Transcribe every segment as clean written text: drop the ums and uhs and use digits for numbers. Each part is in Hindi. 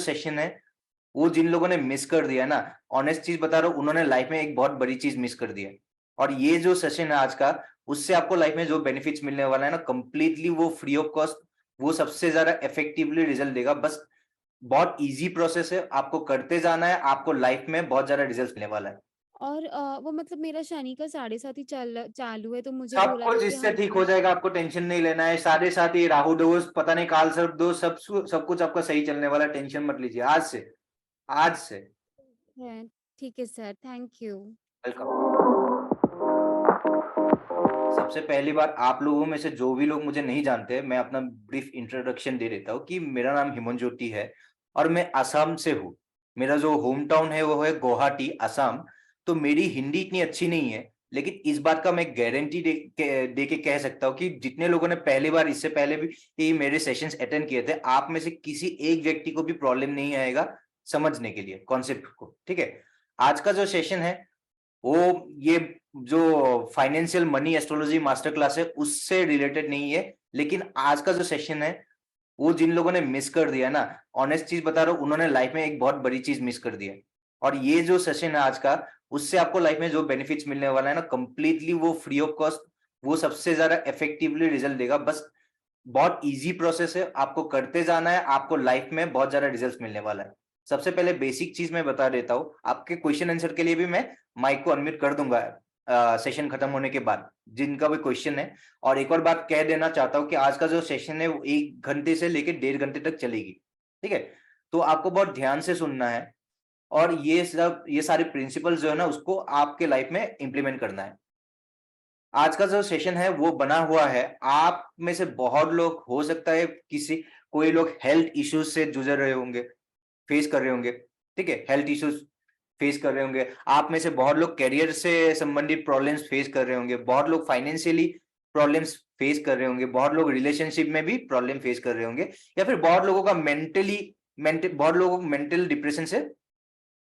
सेशन है वो जिन लोगों ने मिस कर दिया ना, ऑनेस्ट चीज बता रहा हूँ, उन्होंने लाइफ में एक बहुत बड़ी चीज मिस कर दी है। और ये जो सेशन है आज का, उससे आपको लाइफ में जो बेनिफिट्स मिलने वाला है ना, कंप्लीटली वो फ्री ऑफ कॉस्ट, वो सबसे ज्यादा इफेक्टिवली रिजल्ट देगा। बस बहुत इजी प्रोसेस है, आपको करते जाना है, आपको लाइफ में बहुत ज्यादा रिजल्ट मिलने वाला है। और वो मतलब मेरा शनि का 7.5 ही चालू है, तो मुझे सब बोला था कुछ कि इससे हाँ ठीक हो जाएगा, आपको टेंशन नहीं लेना है। साढ़े साथ ही राहु दोष, पता नहीं काल सर्प दोष, सब कुछ आपका सही चलने वाला है। टेंशन मत लीजिए आज से, आज से। है। ठीक है सर, थैंक यू। वेलकम। सबसे पहली बात, आप लोगों में से जो भी लोग मुझे नहीं जानते, मैं अपना ब्रीफ इंट्रोडक्शन दे देता हूँ कि मेरा नाम हिमन ज्योति है और मैं असम से हूँ। मेरा जो होम टाउन है वो है गुवाहाटी, असम। तो मेरी हिंदी इतनी अच्छी नहीं है, लेकिन इस बात का मैं गारंटी दे के कह सकता हूँ कि जितने लोगों ने पहली बार इससे पहले भी मेरे सेशंस अटेंड किए थे, आप में से किसी एक व्यक्ति को भी प्रॉब्लम नहीं आएगा समझने के लिए कॉन्सेप्ट को। ठीक है, आज का जो सेशन है वो ये जो financial money astrology master class है उससे रिलेटेड नहीं है। लेकिन आज का जो सेशन है वो जिन लोगों ने मिस कर दिया ना, ऑनेस्ट चीज बता रहा हूँ, उन्होंने लाइफ में एक बहुत बड़ी चीज मिस कर दी है। और ये जो सेशन है आज का, उससे आपको लाइफ में जो बेनिफिट्स मिलने वाला है ना, कंप्लीटली वो फ्री ऑफ कॉस्ट, वो सबसे ज्यादा इफेक्टिवली रिजल्ट देगा। बस बहुत इजी प्रोसेस है, आपको करते जाना है, आपको लाइफ में बहुत ज्यादा रिजल्ट मिलने वाला है। सबसे पहले बेसिक चीज मैं बता देता हूँ, आपके क्वेश्चन आंसर के लिए भी मैं माइक को अनम्यूट कर दूंगा सेशन खत्म होने के बाद, जिनका भी क्वेश्चन है। और एक और बात कह देना चाहता हूँ कि आज का जो सेशन है वो 1 घंटे से लेकर 1.5 घंटे तक चलेगी। ठीक है, तो आपको बहुत ध्यान से सुनना है और ये सारे प्रिंसिपल जो है ना, उसको आपके लाइफ में इंप्लीमेंट करना है। आज का जो सेशन है वो बना हुआ है, आप में से बहुत लोग, हो सकता है किसी कोई लोग हेल्थ इश्यूज से गुजर रहे होंगे, फेस कर रहे होंगे। ठीक है, हेल्थ इश्यूज फेस कर रहे होंगे। आप में से बहुत लोग करियर से संबंधित प्रॉब्लम्स फेस कर रहे होंगे, बहुत लोग फाइनेंशियली प्रॉब्लम्स फेस कर रहे होंगे, बहुत लोग रिलेशनशिप में भी प्रॉब्लम फेस कर रहे होंगे, या फिर बहुत लोगों का बहुत लोगों को मेंटल डिप्रेशन से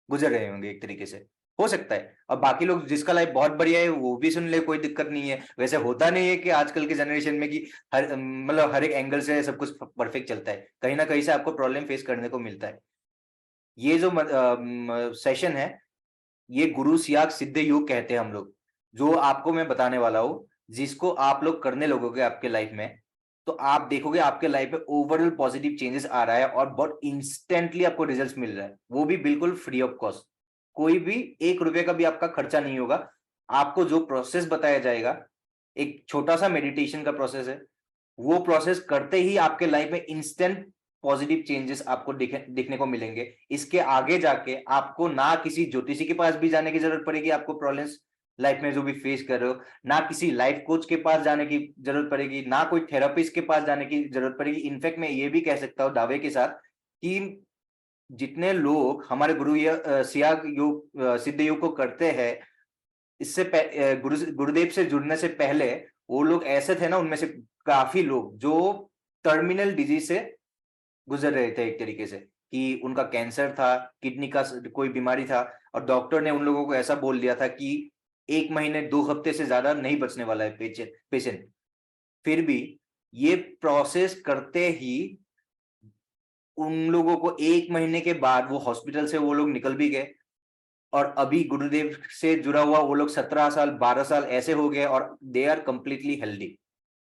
गुजर रहे होंगे एक तरीके से, हो सकता है। और बाकी लोग जिसका लाइफ बहुत बढ़िया है वो भी सुन ले, कोई दिक्कत नहीं है। वैसे होता नहीं है कि आजकल के जनरेशन में कि मतलब हर एक एंगल से सब कुछ परफेक्ट चलता है, कहीं ना कहीं से आपको प्रॉब्लम फेस करने को मिलता है। ये जो सेशन है, ये गुरु सियाग सिद्ध योग कहते हैं हम लोग, जो आपको मैं बताने वाला हूँ। जिसको आप लोग करने लगोगे आपके लाइफ में, तो आप देखोगे आपके लाइफ में ओवरऑल पॉजिटिव चेंजेस आ रहा है और बहुत इंस्टेंटली आपको रिजल्ट्स मिल रहा है, वो भी बिल्कुल फ्री ऑफ कॉस्ट। कोई भी 1 रुपए का भी आपका खर्चा नहीं होगा। आपको जो प्रोसेस बताया जाएगा, एक छोटा सा मेडिटेशन का प्रोसेस है, वो प्रोसेस करते ही आपके लाइफ में इंस्टेंट पॉजिटिव चेंजेस आपको दिखने को मिलेंगे। इसके आगे जाके आपको ना किसी ज्योतिषी के पास भी जाने की जरूरत पड़ेगी, आपको प्रॉब्लम्स लाइफ में जो भी फेस कर रहे हो, ना किसी लाइफ कोच के पास जाने की जरूरत पड़ेगी, ना कोई थेरेपिस्ट के पास जाने की जरूरत पड़ेगी। इनफैक्ट मैं ये भी कह सकता हूँ दावे के साथ कि जितने लोग हमारे सियाग योग सिद्ध योग को करते हैं, गुरुदेव से जुड़ने से पहले वो लोग ऐसे थे ना, उनमें से काफी लोग जो टर्मिनल डिजीज से गुजर रहे थे एक तरीके से, कि उनका कैंसर था, किडनी का कोई बीमारी था, और डॉक्टर ने उन लोगों को ऐसा बोल दिया था कि 1 महीने 2 हफ्ते से ज्यादा नहीं बचने वाला है पेशेंट। फिर भी ये प्रोसेस करते ही उन लोगों को 1 महीने के बाद वो हॉस्पिटल से वो लोग निकल भी गए। और अभी गुरुदेव से जुड़ा हुआ वो लोग 17 साल 12 साल ऐसे हो गए और they are completely healthy.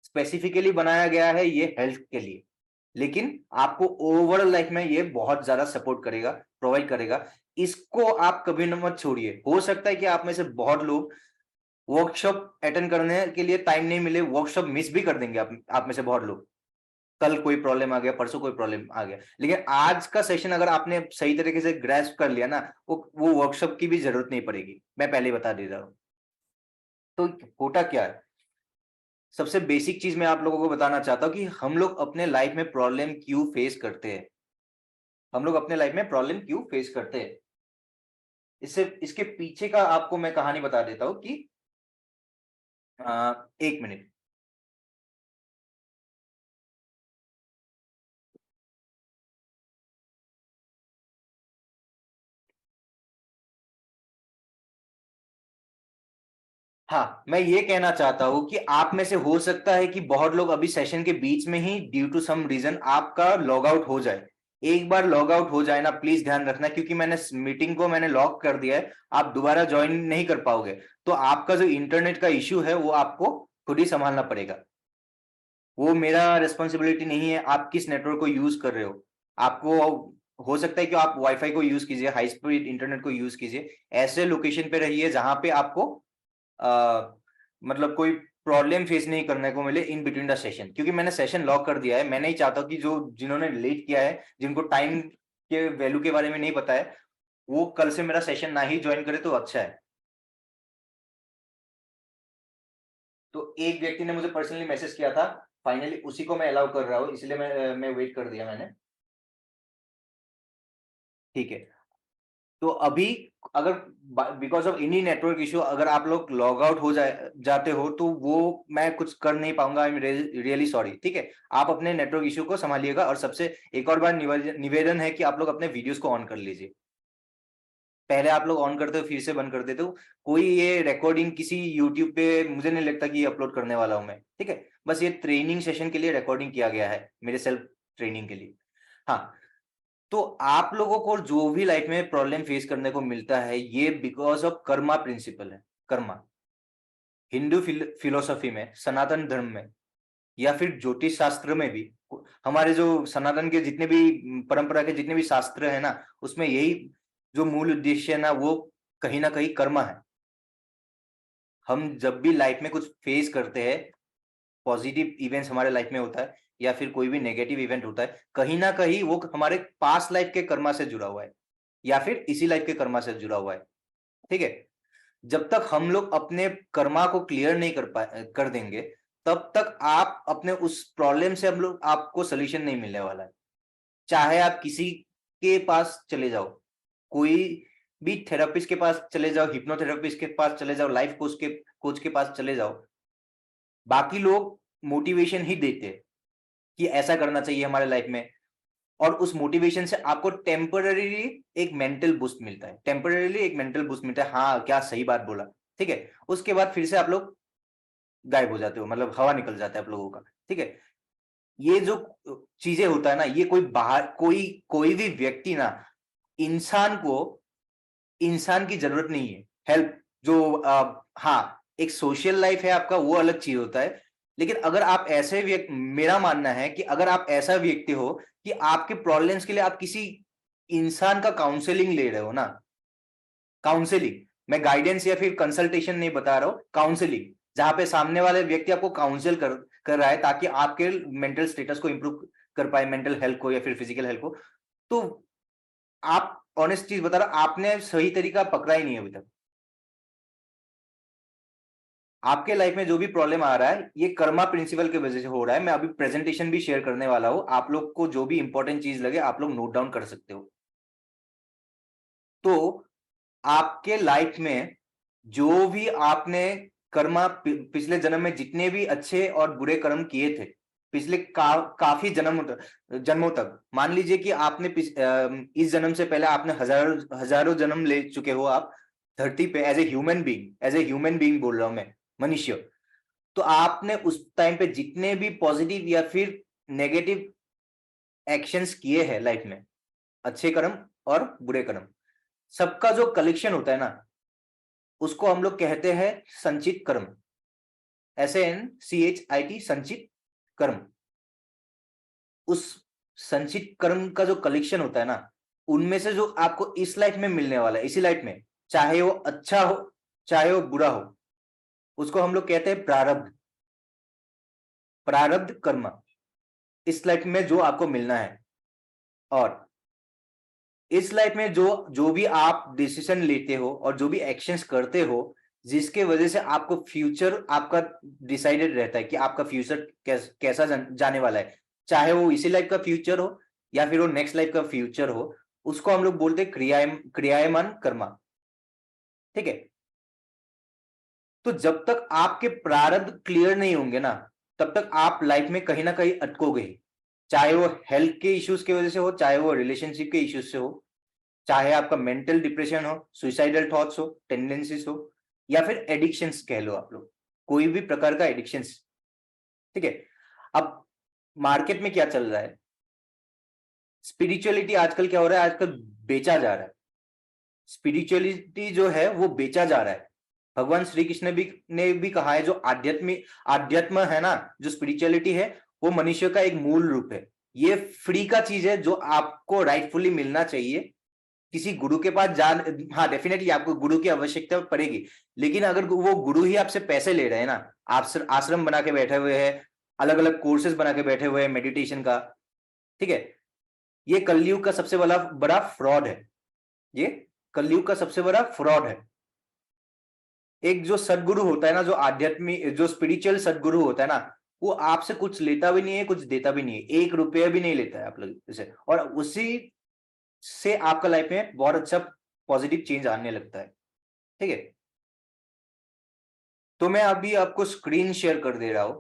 Specifically बनाया गया है ये हेल्थ के लिए, लेकिन आपको ओवरऑल लाइफ में ये बहुत ज्यादा सपोर्ट करेगा, प्रोवाइड करेगा। इसको आप कभी न मत छोड़िए। हो सकता है कि आप में से बहुत लोग वर्कशॉप अटेंड करने के लिए टाइम नहीं मिले, वर्कशॉप मिस भी कर देंगे। आप में से बहुत लोग, कल कोई प्रॉब्लम आ गया, परसों कोई प्रॉब्लम आ गया, लेकिन आज का सेशन अगर आपने सही तरीके से ग्रैस्प कर लिया ना, वो वर्कशॉप की भी जरूरत नहीं पड़ेगी, मैं पहले ही बता दे रहा हूँ। तो होता क्या है, सबसे बेसिक चीज मैं आप लोगों को बताना चाहता हूँ कि हम लोग अपने लाइफ में प्रॉब्लम क्यों फेस करते हैं। हम लोग अपने लाइफ में प्रॉब्लम क्यों फेस करते हैं, इससे इसके पीछे का आपको मैं कहानी बता देता हूँ कि 1 मिनट। हाँ, मैं ये कहना चाहता हूँ कि आप में से हो सकता है कि बहुत लोग अभी सेशन के बीच में ही ड्यू टू सम रीजन आपका लॉग आउट हो जाए। एक बार लॉग आउट हो जाए ना, प्लीज ध्यान रखना, क्योंकि मैंने मीटिंग को मैंने लॉक कर दिया है, आप दोबारा ज्वाइन नहीं कर पाओगे। तो आपका जो इंटरनेट का इश्यू है वो आपको खुद ही संभालना पड़ेगा। वो मेरा रिस्पॉन्सिबिलिटी नहीं है आप किस नेटवर्क को यूज कर रहे हो। आपको हो सकता है कि आप वाईफाई को यूज कीजिए, हाई स्पीड इंटरनेट को यूज कीजिए, ऐसे लोकेशन पे रहिए जहां पे आपको मतलब कोई प्रॉब्लम फेस नहीं करने को मिले इन बिटवीन द सेशन। क्योंकि मैंने सेशन लॉक कर दिया है, मैं नहीं चाहता कि जो जिन्होंने लेट किया है, जिनको टाइम के वैल्यू के बारे में नहीं पता है, वो कल से मेरा सेशन ना ही ज्वाइन करे तो अच्छा है। तो एक व्यक्ति ने मुझे पर्सनली मैसेज किया था, फाइनली उसी को मैं अलाउ कर रहा हूँ, इसलिए मैं वेट कर दिया मैंने। ठीक है। तो अभी अगर because of any network issue अगर आप लोग लॉग आउट हो जाते हो तो वो मैं कुछ कर नहीं पाऊंगा। I am really sorry. ठीक है, आप अपने नेटवर्क इशू को संभालिएगा। और सबसे एक और बार निवेदन है कि आप लोग अपने वीडियोस को ऑन कर लीजिए। पहले आप लोग ऑन करते हो फिर से बंद कर देते हो। कोई ये रिकॉर्डिंग किसी यूट्यूब पे मुझे नहीं लगता कि अपलोड करने वाला हूं मैं। ठीक है, बस ये ट्रेनिंग सेशन के लिए रिकॉर्डिंग किया गया है, मेरे सेल्फ ट्रेनिंग के लिए। हाँ, तो आप लोगों को जो भी लाइफ में प्रॉब्लम फेस करने को मिलता है ये बिकॉज ऑफ कर्मा प्रिंसिपल है। कर्मा हिंदू फिलोसफी में, सनातन धर्म में, या फिर ज्योतिष शास्त्र में भी, हमारे जो सनातन के जितने भी परंपरा के जितने भी शास्त्र है ना, उसमें यही जो मूल उद्देश्य है ना, वो कहीं ना कहीं कर्मा है। हम जब भी लाइफ में कुछ फेस करते हैं, पॉजिटिव इवेंट्स हमारे लाइफ में होता है या फिर कोई भी नेगेटिव इवेंट होता है, कहीं ना कहीं वो हमारे पास्ट लाइफ के कर्मा से जुड़ा हुआ है या फिर इसी लाइफ के कर्मा से जुड़ा हुआ है। ठीक है, जब तक हम लोग अपने कर्मा को क्लियर नहीं कर देंगे, तब तक आप अपने उस प्रॉब्लम से हम लोग आपको सोल्यूशन नहीं मिलने वाला है। चाहे आप किसी के पास चले जाओ, कोई भी थेरेपिस्ट के पास चले जाओ, हिप्नोथेरेपिस्ट के पास चले जाओ, लाइफ कोच के पास चले जाओ, बाकी लोग मोटिवेशन ही देते हैं कि ऐसा करना चाहिए हमारे लाइफ में। और उस मोटिवेशन से आपको टेम्पररीली एक मेंटल बूस्ट मिलता है, टेम्पररीली एक मेंटल बूस्ट मिलता है। हाँ, क्या सही बात बोला। ठीक है, उसके बाद फिर से आप लोग गायब हो जाते हो, मतलब हवा निकल जाता है आप लोगों का। ठीक है, ये जो चीजें होता है ना, ये कोई बाहर कोई कोई भी व्यक्ति ना, इंसान को इंसान की जरूरत नहीं है हेल्प। जो हाँ, एक सोशल लाइफ है आपका, वो अलग चीज होता है। लेकिन अगर आप ऐसे व्यक्ति, मेरा मानना है कि अगर आप ऐसा व्यक्ति हो कि आपके प्रॉब्लम्स के लिए आप किसी इंसान का काउंसलिंग ले रहे हो ना, काउंसलिंग, मैं गाइडेंस या फिर कंसल्टेशन नहीं बता रहा हूं, काउंसलिंग, जहां पे सामने वाले व्यक्ति आपको काउंसिल कर रहा है ताकि आपके मेंटल स्टेटस को इंप्रूव कर पाए, मेंटल हेल्थ को या फिर फिजिकल हेल्थ को। तो आप, ऑनेस्ट चीज बता रहा, आपने सही तरीका पकड़ा ही नहीं अभी तक। आपके लाइफ में जो भी प्रॉब्लम आ रहा है ये कर्मा प्रिंसिपल की वजह से हो रहा है। मैं अभी प्रेजेंटेशन भी शेयर करने वाला हूं, आप लोग को जो भी इंपॉर्टेंट चीज लगे आप लोग नोट डाउन कर सकते हो। तो आपके लाइफ में जो भी आपने कर्मा पिछले जन्म में जितने भी अच्छे और बुरे कर्म किए थे, पिछले काफी जन्मों तक, मान लीजिए कि आपने इस जन्म से पहले आपने हजारों हजारों जन्म ले चुके हो आप धरती पे as a human being, as a human being बोल रहा हूं मैं, मनुष्य। तो आपने उस टाइम पे जितने भी पॉजिटिव या फिर नेगेटिव एक्शंस किए हैं लाइफ में, अच्छे कर्म और बुरे कर्म, सबका जो कलेक्शन होता है ना, उसको हम लोग कहते हैं संचित कर्म। SANCHIT, संचित कर्म। उस संचित कर्म का जो कलेक्शन होता है ना, उनमें से जो आपको इस लाइफ में मिलने वाला है, इसी लाइफ में, चाहे वो अच्छा हो चाहे वो बुरा हो, उसको हम लोग कहते हैं प्रारब्ध। प्रारब्ध कर्म, इस लाइफ में जो आपको मिलना है। और इस लाइफ में जो जो भी आप डिसीजन लेते हो और जो भी एक्शंस करते हो, जिसके वजह से आपको फ्यूचर आपका डिसाइडेड रहता है कि आपका फ्यूचर कैसा जाने वाला है, चाहे वो इसी लाइफ का फ्यूचर हो या फिर वो नेक्स्ट लाइफ का फ्यूचर हो, उसको हम लोग बोलते हैं क्रियायमान कर्मा। ठीक है, तो जब तक आपके प्रारब्ध क्लियर नहीं होंगे ना, तब तक आप लाइफ में कहीं ना कहीं अटकोगे। चाहे वो हेल्थ के इश्यूज की वजह से हो, चाहे वो रिलेशनशिप के इश्यूज से हो, चाहे आपका मेंटल डिप्रेशन हो, सुइसाइडल थॉट्स हो, टेंडेंसीज हो, या फिर एडिक्शंस कह लो आप लोग, कोई भी प्रकार का एडिक्शंस। ठीक है, अब मार्केट में क्या चल रहा है, स्पिरिचुअलिटी आजकल क्या हो रहा है, आजकल बेचा जा रहा है। स्पिरिचुअलिटी जो है वो बेचा जा रहा है। भगवान श्री कृष्ण ने भी कहा है, जो आध्यात्म है ना, जो स्पिरिचुअलिटी है, वो मनुष्य का एक मूल रूप है। ये फ्री का चीज है जो आपको राइटफुली मिलना चाहिए। किसी गुरु के पास हाँ डेफिनेटली आपको गुरु की आवश्यकता पड़ेगी, लेकिन अगर वो गुरु ही आपसे पैसे ले रहे हैं ना, आप आश्रम बना के बैठे हुए हैं, अलग अलग कोर्सेज बना के बैठे हुए हैं मेडिटेशन का, ठीक है, ये कलयुग का सबसे बड़ा बड़ा फ्रॉड है। ये कलयुग का सबसे बड़ा फ्रॉड है। एक जो सदगुरु होता है ना, जो आध्यात्मिक, जो स्पिरिचुअल सदगुरु होता है ना, वो आपसे कुछ लेता भी नहीं है, कुछ देता भी नहीं है, 1 रुपया भी नहीं लेता है आप लोग से, और उसी से आपका लाइफ में बहुत अच्छा पॉजिटिव चेंज आने लगता है। ठीक है, तो मैं अभी आपको स्क्रीन शेयर कर दे रहा हूं।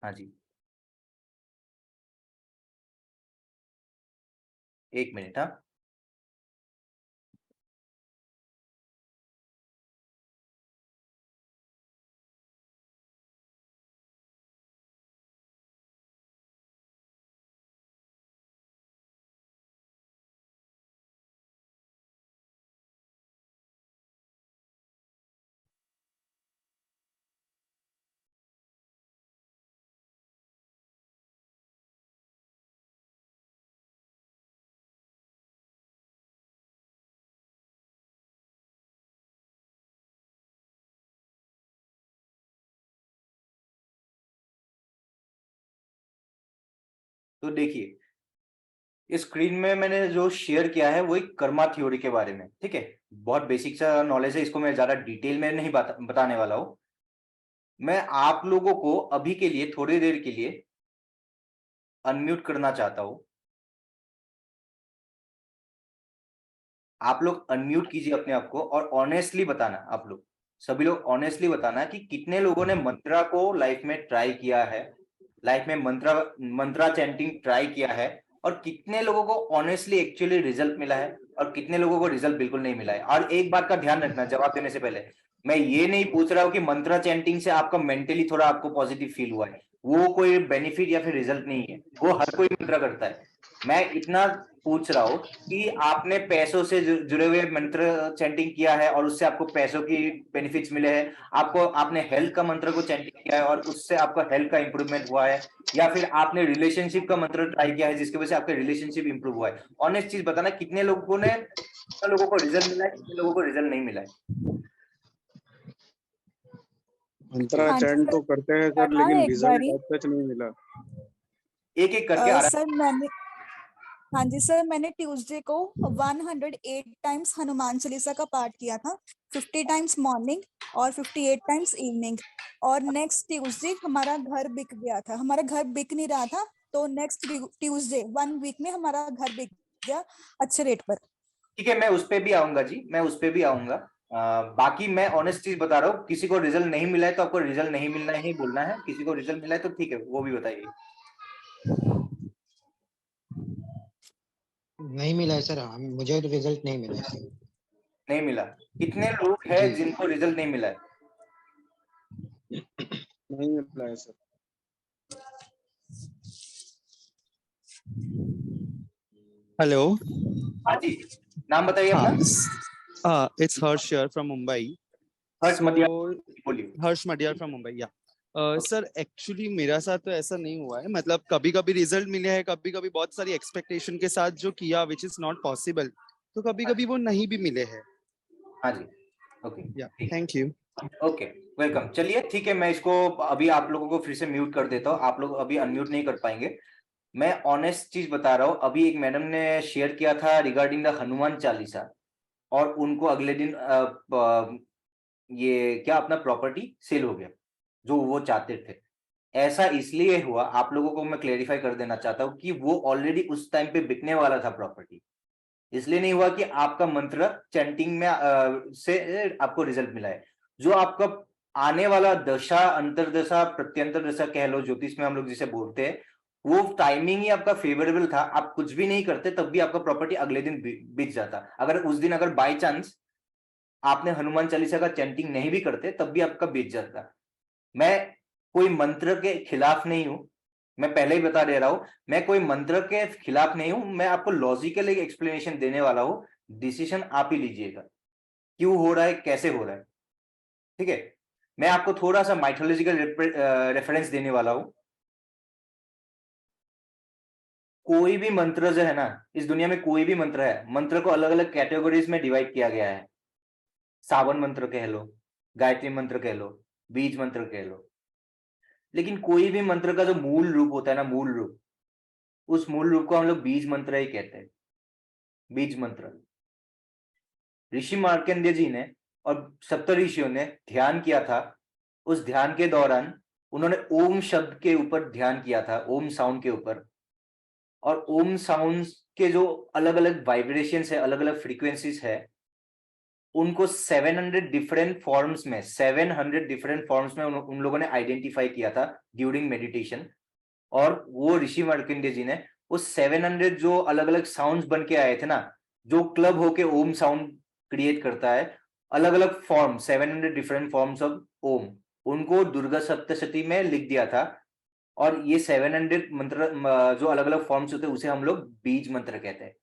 हाँ जी, 1 मिनट। हाँ, तो देखिए, इस स्क्रीन में मैंने जो शेयर किया है वो एक कर्मा थ्योरी के बारे में। ठीक है, बहुत बेसिक सा नॉलेज है, इसको मैं ज्यादा डिटेल में नहीं बताने वाला हूं। मैं आप लोगों को अभी के लिए, थोड़ी देर के लिए अनम्यूट करना चाहता हूं। आप लोग अनम्यूट कीजिए अपने आप को, और ऑनेस्टली बताना, आप लोग सभी लोग ऑनेस्टली बताना कि कितने लोगों ने मंत्रा को लाइफ में ट्राई किया है, लाइफ में मंत्रा मंत्रा चैंटिंग ट्राई किया है, और कितने लोगों को ऑनेस्टली एक्चुअली रिजल्ट मिला है, और कितने लोगों को रिजल्ट बिल्कुल नहीं मिला है। और एक बात का ध्यान रखना, जवाब देने से पहले मैं ये नहीं पूछ रहा हूँ कि मंत्रा चैंटिंग से आपका मेंटली थोड़ा आपको पॉजिटिव फील हुआ है, वो कोई बेनिफिट या फिर रिजल्ट नहीं है, वो हर कोई मंत्रा करता है। मैं इतना पूछ रहा हूँ कि आपने पैसों से जुड़े हुए मंत्र चैंटिंग किया है और उससे आपको पैसों की बेनिफिट्स मिले हैं, आपको आपने हेल्थ का मंत्र को चैंटिंग किया है और उससे आपका हेल्थ का इंप्रूवमेंट हुआ है, या फिर आपने रिलेशनशिप का मंत्र ट्राई किया है जिसकी वजह से आपका रिलेशनशिप इंप्रूव हुआ है। ऑनेस्ट चीज बताना, कितने लोगों को रिजल्ट मिला है, कितने लोगों को रिजल्ट नहीं मिला है। मंत्रा हाँ जी चैंट सर, तो करते हैं सर, करना लेकिन है एक रिजल्ट बारी। अब तक नहीं मिला। एक एक करके सर मैंने, हाँ जी सर, मैंने ट्यूसडे को 108 टाइम्स हनुमान चालीसा का पाठ किया था, 50 टाइम्स मॉर्निंग और 58 टाइम्स इवनिंग। और नेक्स्ट ट्यूसडे हमारा घर बिक गया था, हमारा घर बिक नहीं रहा था, तो नेक्स्ट ट्यूसडे 1 वीक में हमारा घर बिक गया अच्छे रेट पर। ठीक है, मैं उस पे भी आऊंगा जी, मैं उस पे भी आऊंगा। बाकी मैं ऑनेस्ट चीज बता रहा हूँ, किसी को रिजल्ट नहीं मिला है तो आपको रिजल्ट नहीं मिलना ही बोलना है, किसी को रिजल्ट मिला है तो ठीक है, वो भी बताइए। नहीं मिला है सर, मुझे तो रिजल्ट नहीं मिला है सर। नहीं मिला? कितने लोग हैं जी। जिनको रिजल्ट नहीं मिला है? नहीं मिला है सर। हेलो। हाँ जी, नाम बताइए हाँ, अपना। It's Harsh here from Mumbai. Harsh Matiyar, So, बोलिए। हर्ष मडियार फ्रॉम मुंबई, या सर एक्चुअली मेरा साथ तो ऐसा नहीं हुआ है, मतलब कभी कभी रिजल्ट मिले हैं, कभी कभी बहुत सारी एक्सपेक्टेशन के साथ जो किया विच इज नॉट पॉसिबल, तो कभी कभी वो नहीं भी मिले हैं। हाँ जी, ओके, या थैंक यू। Okay, welcome. चलिए ठीक है, मैं इसको अभी आप लोगों को फिर से म्यूट कर देता हूँ, आप लोग अभी अनम्यूट नहीं कर पाएंगे। मैं ऑनेस्ट चीज बता रहा हूँ, अभी एक मैडम ने शेयर किया था रिगार्डिंग द हनुमान चालीसा, और उनको अगले दिन ये क्या अपना प्रॉपर्टी सेल हो गया जो वो चाहते थे। ऐसा इसलिए हुआ, आप लोगों को मैं क्लेरिफाई कर देना चाहता हूँ कि वो ऑलरेडी उस टाइम पे बिकने वाला था प्रॉपर्टी, इसलिए नहीं हुआ कि आपका मंत्र चैंटिंग में से आपको रिजल्ट मिला है। जो आपका आने वाला दशा, अंतरदशा, प्रत्यंतर दशा कह लो, ज्योतिष में हम लोग जिसे बोलते हैं, वो टाइमिंग ही आपका फेवरेबल था। आप कुछ भी नहीं करते तब भी आपका प्रॉपर्टी अगले दिन बिक जाता। अगर उस दिन अगर बाय चांस आपने हनुमान चालीसा का चैंटिंग नहीं भी करते तब भी आपका बीत जाता। मैं कोई मंत्र के खिलाफ नहीं हूं, मैं पहले ही बता दे रहा हूं, मैं कोई मंत्र के खिलाफ नहीं हूं, मैं आपको लॉजिकल एक एक्सप्लेनेशन देने वाला हूं। डिसीजन आप ही लीजिएगा, क्यों हो रहा है, कैसे हो रहा है, ठीक है। मैं आपको थोड़ा सा माइथोलॉजिकल रेफरेंस देने वाला हूं। कोई भी मंत्र जो है ना, इस दुनिया में कोई भी मंत्र है, मंत्र को अलग अलग कैटेगरीज में डिवाइड किया गया है। सावन मंत्र कह लो, गायत्री मंत्र कह लो, बीज मंत्र कह लो, लेकिन कोई भी मंत्र का जो मूल रूप होता है ना, मूल रूप, उस मूल रूप को हम लोग बीज मंत्र ही कहते हैं। बीज मंत्र ऋषि मार्कंडेय जी ने और सप्त ऋषियों ने ध्यान किया था। उस ध्यान के दौरान उन्होंने ओम शब्द के ऊपर ध्यान किया था, ओम साउंड के ऊपर। और ओम साउंड के जो अलग अलग वाइब्रेशंस है, अलग अलग फ्रीक्वेंसीज है, उनको 700 डिफरेंट फॉर्म्स में, 700 डिफरेंट फॉर्म्स में उन लोगों ने आइडेंटिफाई किया था ड्यूरिंग मेडिटेशन। और वो ऋषि मार्कंडेय जी ने उस 700 जो अलग अलग साउंड्स बन के आए थे ना, जो क्लब होके ओम साउंड क्रिएट करता है, अलग अलग फॉर्म, 700 डिफरेंट फॉर्म्स ऑफ ओम, उनको दुर्गा सप्तशती में लिख दिया था। और ये 700 मंत्र जो अलग अलग फॉर्म्स होते हैं उसे हम लोग बीज मंत्र कहते हैं।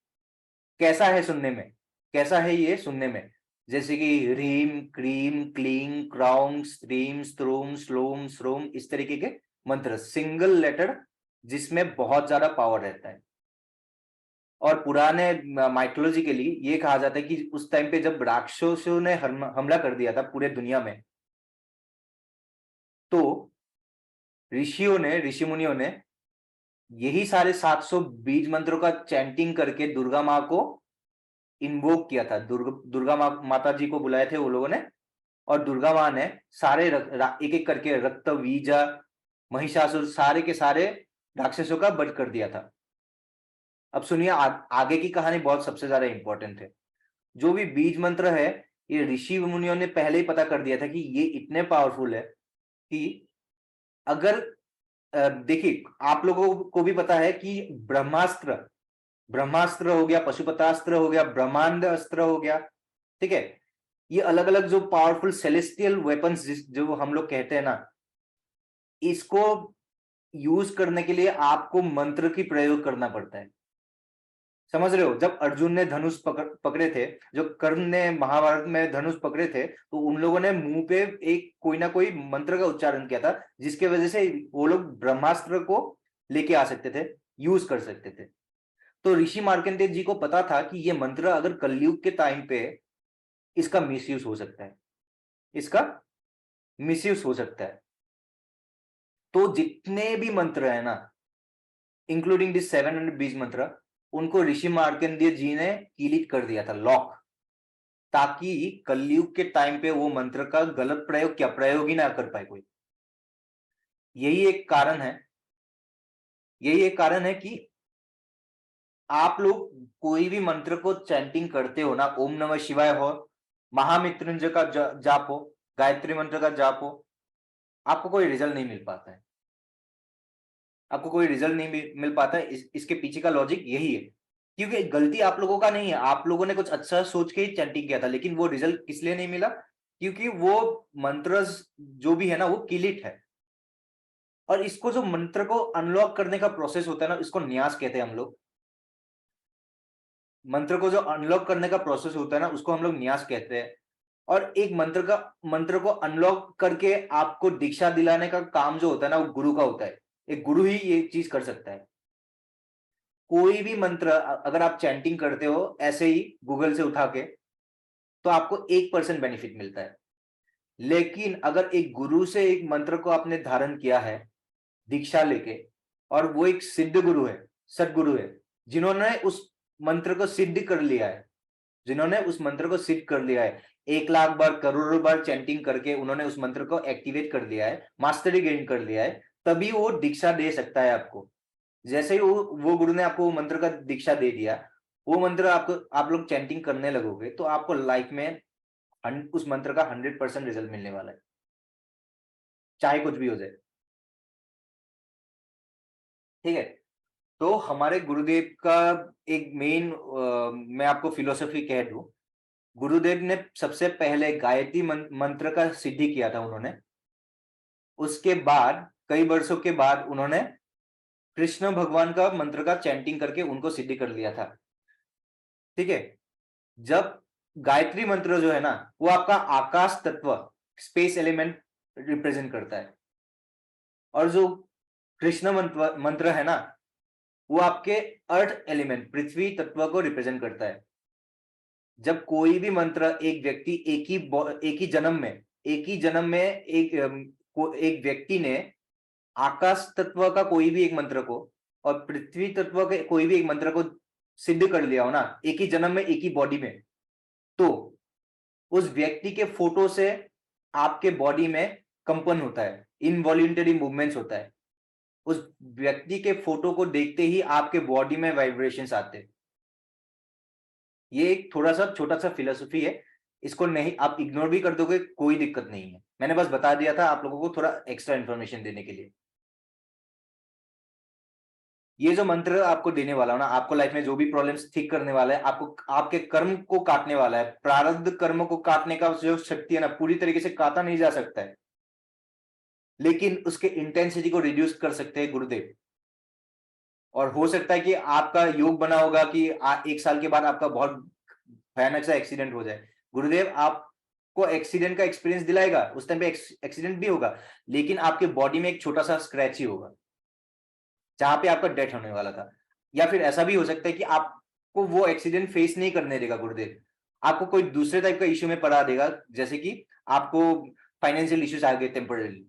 कैसा है सुनने में, कैसा है ये सुनने में? जैसे कि ह्रीम, क्रीम, क्लीं, क्राउंग, स्त्रीम, स्त्रोम, स्लोम, श्रोम, इस तरीके के मंत्र, सिंगल लेटर जिसमें बहुत ज्यादा पावर रहता है। और पुराने माइथोलॉजी के लिए ये कहा जाता है कि उस टाइम पे जब राक्षसों ने हमला कर दिया था पूरे दुनिया में, तो ऋषियों ने, ऋषि मुनियों ने यही सारे 700 बीज मंत्रों का चैंटिंग करके दुर्गा माँ को इन्वोक किया था। दुर्गा माता जी को बुलाए थे वो लोगों ने, और दुर्गा माँ ने सारे एक एक करके रक्तबीजा, महिषासुर, सारे के सारे राक्षसों का वध कर दिया था। अब सुनिए आगे की कहानी बहुत सबसे ज्यादा इंपॉर्टेंट है। जो भी बीज मंत्र है, ये ऋषि मुनियों ने पहले ही पता कर दिया था कि ये इतने पावरफुल है कि अगर देखिए, आप लोगों को भी पता है कि ब्रह्मास्त्र, ब्रह्मास्त्र हो गया, पशुपतास्त्र हो गया, ब्रह्मांड अस्त्र हो गया, ठीक है, ये अलग अलग जो पावरफुल सेलेस्टियल वेपन्स जो हम लोग कहते हैं ना, इसको यूज करने के लिए आपको मंत्र की प्रयोग करना पड़ता है। समझ रहे हो? जब अर्जुन ने धनुष पकड़े थे, जो कर्ण ने महाभारत में धनुष पकड़े थे, तो उन लोगों ने मुंह पे एक कोई ना कोई मंत्र का उच्चारण किया था, जिसके वजह से वो लोग ब्रह्मास्त्र को लेके आ सकते थे, यूज कर सकते थे। तो ऋषि मार्कंडेय जी को पता था कि ये मंत्र अगर कलयुग के टाइम पे इसका मिसयूज हो सकता है, इसका मिसयूज हो सकता है। तो जितने भी मंत्र है ना, इंक्लूडिंग दिस 700 बीज मंत्र, उनको ऋषि मार्कंडेय जी ने कीलित कर दिया था, लॉक, ताकि कलयुग के टाइम पे वो मंत्र का गलत प्रयोग, क्या प्रयोग ही ना कर पाए कोई। यही एक कारण है, यही एक कारण है कि आप लोग कोई भी मंत्र को चैंटिंग करते हो ना, ओम नमः शिवाय हो, महामृत्युंजय का जाप हो, गायत्री मंत्र का जाप हो, आपको कोई रिजल्ट नहीं मिल पाता है। आपको कोई रिजल्ट नहीं मिल पाता है। इसके पीछे का लॉजिक यही है, क्योंकि गलती आप लोगों का नहीं है, आप लोगों ने कुछ अच्छा सोच के ही चैंटिंग किया था, लेकिन वो रिजल्ट किस लिए नहीं मिला? क्योंकि वो मंत्र जो भी है ना, वो किलिट है। और इसको, जो मंत्र को अनलॉक करने का प्रोसेस होता है ना, इसको न्यास कहते हैं हम लोग। मंत्र को जो अनलॉक करने का प्रोसेस होता है ना, उसको हम लोग न्यास कहते हैं। और एक मंत्र को अनलॉक करके आपको दीक्षा दिलाने का काम जो होता है ना, वो गुरु का होता है। एक गुरु ही ये चीज कर सकता है। कोई भी मंत्र अगर आप चैंटिंग करते हो ऐसे ही गूगल से उठा के, तो आपको 1% बेनिफिट मिलता है। लेकिन अगर एक गुरु से एक मंत्र को आपने धारण किया है दीक्षा लेके, और वो एक सिद्ध गुरु है, सदगुरु है, जिन्होंने उस मंत्र को सिद्ध कर लिया है, जिन्होंने उस मंत्र को सिद्ध कर लिया है, 1 लाख बार, करोड़ों बार चैंटिंग करके उन्होंने उस मंत्र को एक्टिवेट कर लिया है, मास्टरी गेन कर लिया है, तभी वो दीक्षा दे सकता है आपको। जैसे ही वो गुरु ने आपको वो मंत्र का दीक्षा दे दिया, वो मंत्र आप लोग चैंटिंग करने लगोगे, तो आपको लाइफ में उस मंत्र का 100% रिजल्ट मिलने वाला है। चाहे कुछ भी हो जाए। ठीक है, तो हमारे गुरुदेव का एक मेन मैं आपको फिलोसफी कह दूं, गुरुदेव ने सबसे पहले गायत्री मंत्र का सिद्धि किया था उन्होंने। उसके बाद कई वर्षों के बाद उन्होंने कृष्ण भगवान का मंत्र का चैंटिंग करके उनको सिद्धि कर लिया था। ठीक है, जब गायत्री मंत्र जो है ना, वो आपका आकाश तत्व, स्पेस एलिमेंट रिप्रेजेंट करता है, और जो कृष्ण मंत्र है ना, वो आपके अर्थ एलिमेंट, पृथ्वी तत्व को रिप्रेजेंट करता है। जब कोई भी मंत्र एक व्यक्ति एक ही जन्म में एक व्यक्ति ने आकाश तत्व का कोई भी एक मंत्र को और पृथ्वी तत्व के कोई भी एक मंत्र को सिद्ध कर लिया हो ना, एक ही जन्म में एक ही बॉडी में, तो उस व्यक्ति के फोटो से आपके बॉडी में कंपन होता है, इनवॉल्यूंटरी मूवमेंट्स होता है। उस व्यक्ति के फोटो को देखते ही आपके बॉडी में वाइब्रेशंस आते हैं। ये एक थोड़ा सा छोटा सा फिलोसफी है, इसको नहीं आप इग्नोर भी कर दोगे, कोई दिक्कत नहीं है। मैंने बस बता दिया था आप लोगों को थोड़ा एक्स्ट्रा इंफॉर्मेशन देने के लिए। ये जो मंत्र आपको देने वाला हूं ना, आपको लाइफ में जो भी प्रॉब्लम्स ठीक करने वाला है, आपको आपके कर्म को काटने वाला है। प्रारब्ध कर्म को काटने का जो शक्ति है ना, पूरी तरीके से काटा नहीं जा सकता है, लेकिन उसके इंटेंसिटी को रिड्यूस कर सकते हैं गुरुदेव। और हो सकता है कि आपका योग बना होगा कि 1 साल के बाद आपका बहुत भयानक सा एक्सीडेंट हो जाए। गुरुदेव आपको एक्सीडेंट का एक्सपीरियंस दिलाएगा, उस टाइम पे एक्सीडेंट भी होगा, लेकिन आपके बॉडी में एक छोटा सा स्क्रैच ही होगा जहां पे आपका डेथ होने वाला था। या फिर ऐसा भी हो सकता है कि आपको वो एक्सीडेंट फेस नहीं करने देगा गुरुदेव, आपको कोई दूसरे टाइप का इश्यू में पड़ा देगा, जैसे कि आपको फाइनेंशियल इश्यूज आ गए टेम्पररी।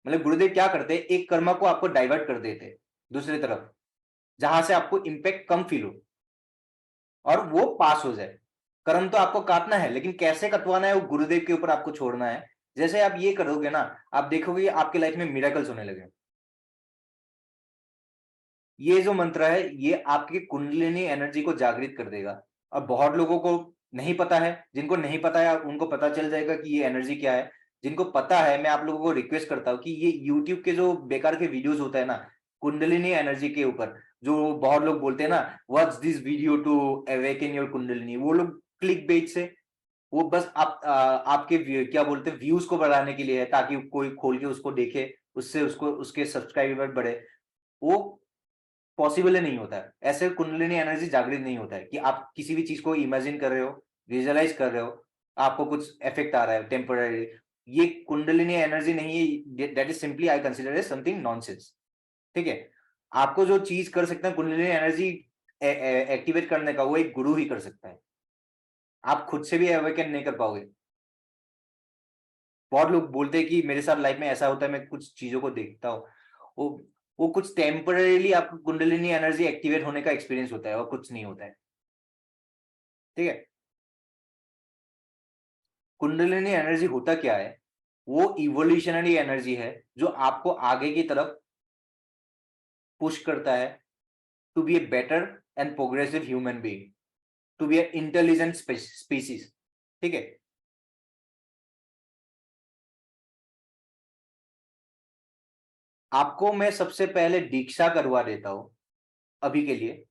मतलब गुरुदेव क्या करते हैं, एक कर्मा को आपको डाइवर्ट कर देते दूसरी तरफ, जहां से आपको इंपैक्ट कम फील हो और वो पास हो जाए। कर्म तो आपको काटना है, लेकिन कैसे कटवाना है वो गुरुदेव के ऊपर आपको छोड़ना है। जैसे आप ये करोगे ना, आप देखोगे आपके लाइफ में मिरेकल्स होने लगे। ये जो मंत्र है ये आपकी कुंडलिनी एनर्जी को जागृत कर देगा। अब बहुत लोगों को नहीं पता है, जिनको नहीं पता है उनको पता चल जाएगा कि ये एनर्जी क्या है। जिनको पता है, मैं आप लोगों को रिक्वेस्ट करता हूँ कि ये यूट्यूब के जो बेकार के वीडियोस होता है ना कुंडलिनी एनर्जी के ऊपर, जो बहुत लोग बोलते हैं ना what's this video to awaken your kundalini, वो लोग क्लिक बेट से, वो बस आपके क्या बोलते हैं व्यूज को बढ़ाने के लिए है, ताकि कोई खोल के उसको देखे, उससे उसको उसके सब्सक्राइबर बढ़े। वो पॉसिबल नहीं होता है। ऐसे कुंडलिनी एनर्जी जागृत नहीं होता है कि आप किसी भी चीज को इमेजिन कर रहे हो, विजुअलाइज कर रहे हो, आपको कुछ इफेक्ट आ रहा है टेम्पररी। ये कुंडलिनी एनर्जी नहीं है, that is simply I consider as something nonsense. ठीक है, आपको जो चीज कर सकते हैं कुंडलिनी एनर्जी एक्टिवेट करने का, वो एक गुरु ही कर सकता है। आप खुद से भी अवेकन नहीं कर पाओगे। बहुत लोग बोलते हैं कि मेरे साथ लाइफ में ऐसा होता है, मैं कुछ चीजों को देखता हूँ, वो कुछ टेम्पररीली आपको कुंडलिनी एनर्जी एक्टिवेट होने का एक्सपीरियंस होता है, और कुछ नहीं होता है। ठीक है, कुंडलिनी एनर्जी होता क्या है, वो इवोल्यूशनरी एनर्जी है जो आपको आगे की तरफ पुश करता है to be a better and progressive human being, to be a intelligent species. ठीक है, आपको मैं सबसे पहले दीक्षा करवा देता हूं अभी के लिए।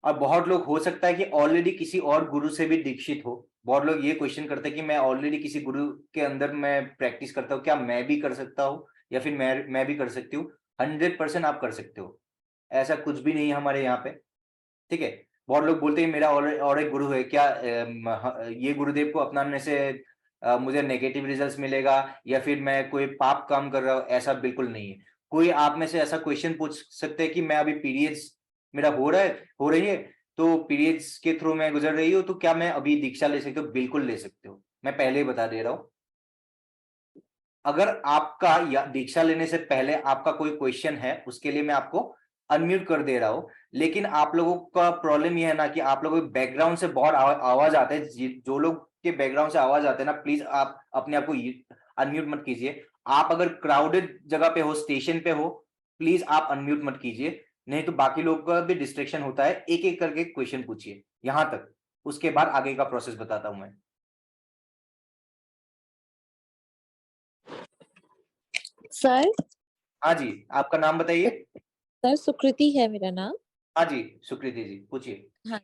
और बहुत लोग हो सकता है कि ऑलरेडी किसी और गुरु से भी दीक्षित हो। बहुत लोग ये क्वेश्चन करते हैं कि मैं ऑलरेडी किसी गुरु के अंदर मैं प्रैक्टिस करता हूँ, क्या मैं भी कर सकता हूँ, या फिर मैं भी कर सकती हूँ। 100% आप कर सकते हो, ऐसा कुछ भी नहीं है हमारे यहाँ पे। ठीक है, बहुत लोग बोलते हैं मेरा और एक गुरु है, क्या ये गुरुदेव को अपनाने से मुझे नेगेटिव रिजल्ट्स मिलेगा, या फिर मैं कोई पाप काम कर रहा हूँ। ऐसा बिल्कुल नहीं है। कोई आप में से ऐसा क्वेश्चन पूछ सकते हैं कि मैं अभी पीरियड्स मेरा हो रही है, तो पीरियड्स के थ्रू मैं गुजर रही हूँ, तो क्या मैं अभी दीक्षा ले सकती हूँ? बिल्कुल ले सकते हो, मैं पहले ही बता दे रहा हूँ। अगर आपका या दीक्षा लेने से पहले आपका कोई क्वेश्चन है, उसके लिए मैं आपको अनम्यूट कर दे रहा हूँ। लेकिन आप लोगों का प्रॉब्लम ये है ना कि आप लोगों के बैकग्राउंड से बहुत आवाज आते हैं। जो लोग के बैकग्राउंड से आवाज आते हैं ना, प्लीज आप अपने आप को अनम्यूट मत कीजिए। आप अगर क्राउडेड जगह पे हो, स्टेशन पे हो, प्लीज आप अनम्यूट मत कीजिए, नहीं तो बाकी लोगों का भी डिस्ट्रैक्शन होता है। एक एक करके क्वेश्चन पूछिए यहां तक, उसके बाद आगे का प्रोसेस बताता हूं मैं। सर हाँ जी, आपका नाम बताइए। सर सुकृति है मेरा नाम। हाँ जी, सुकृति जी पूछिए। हाँ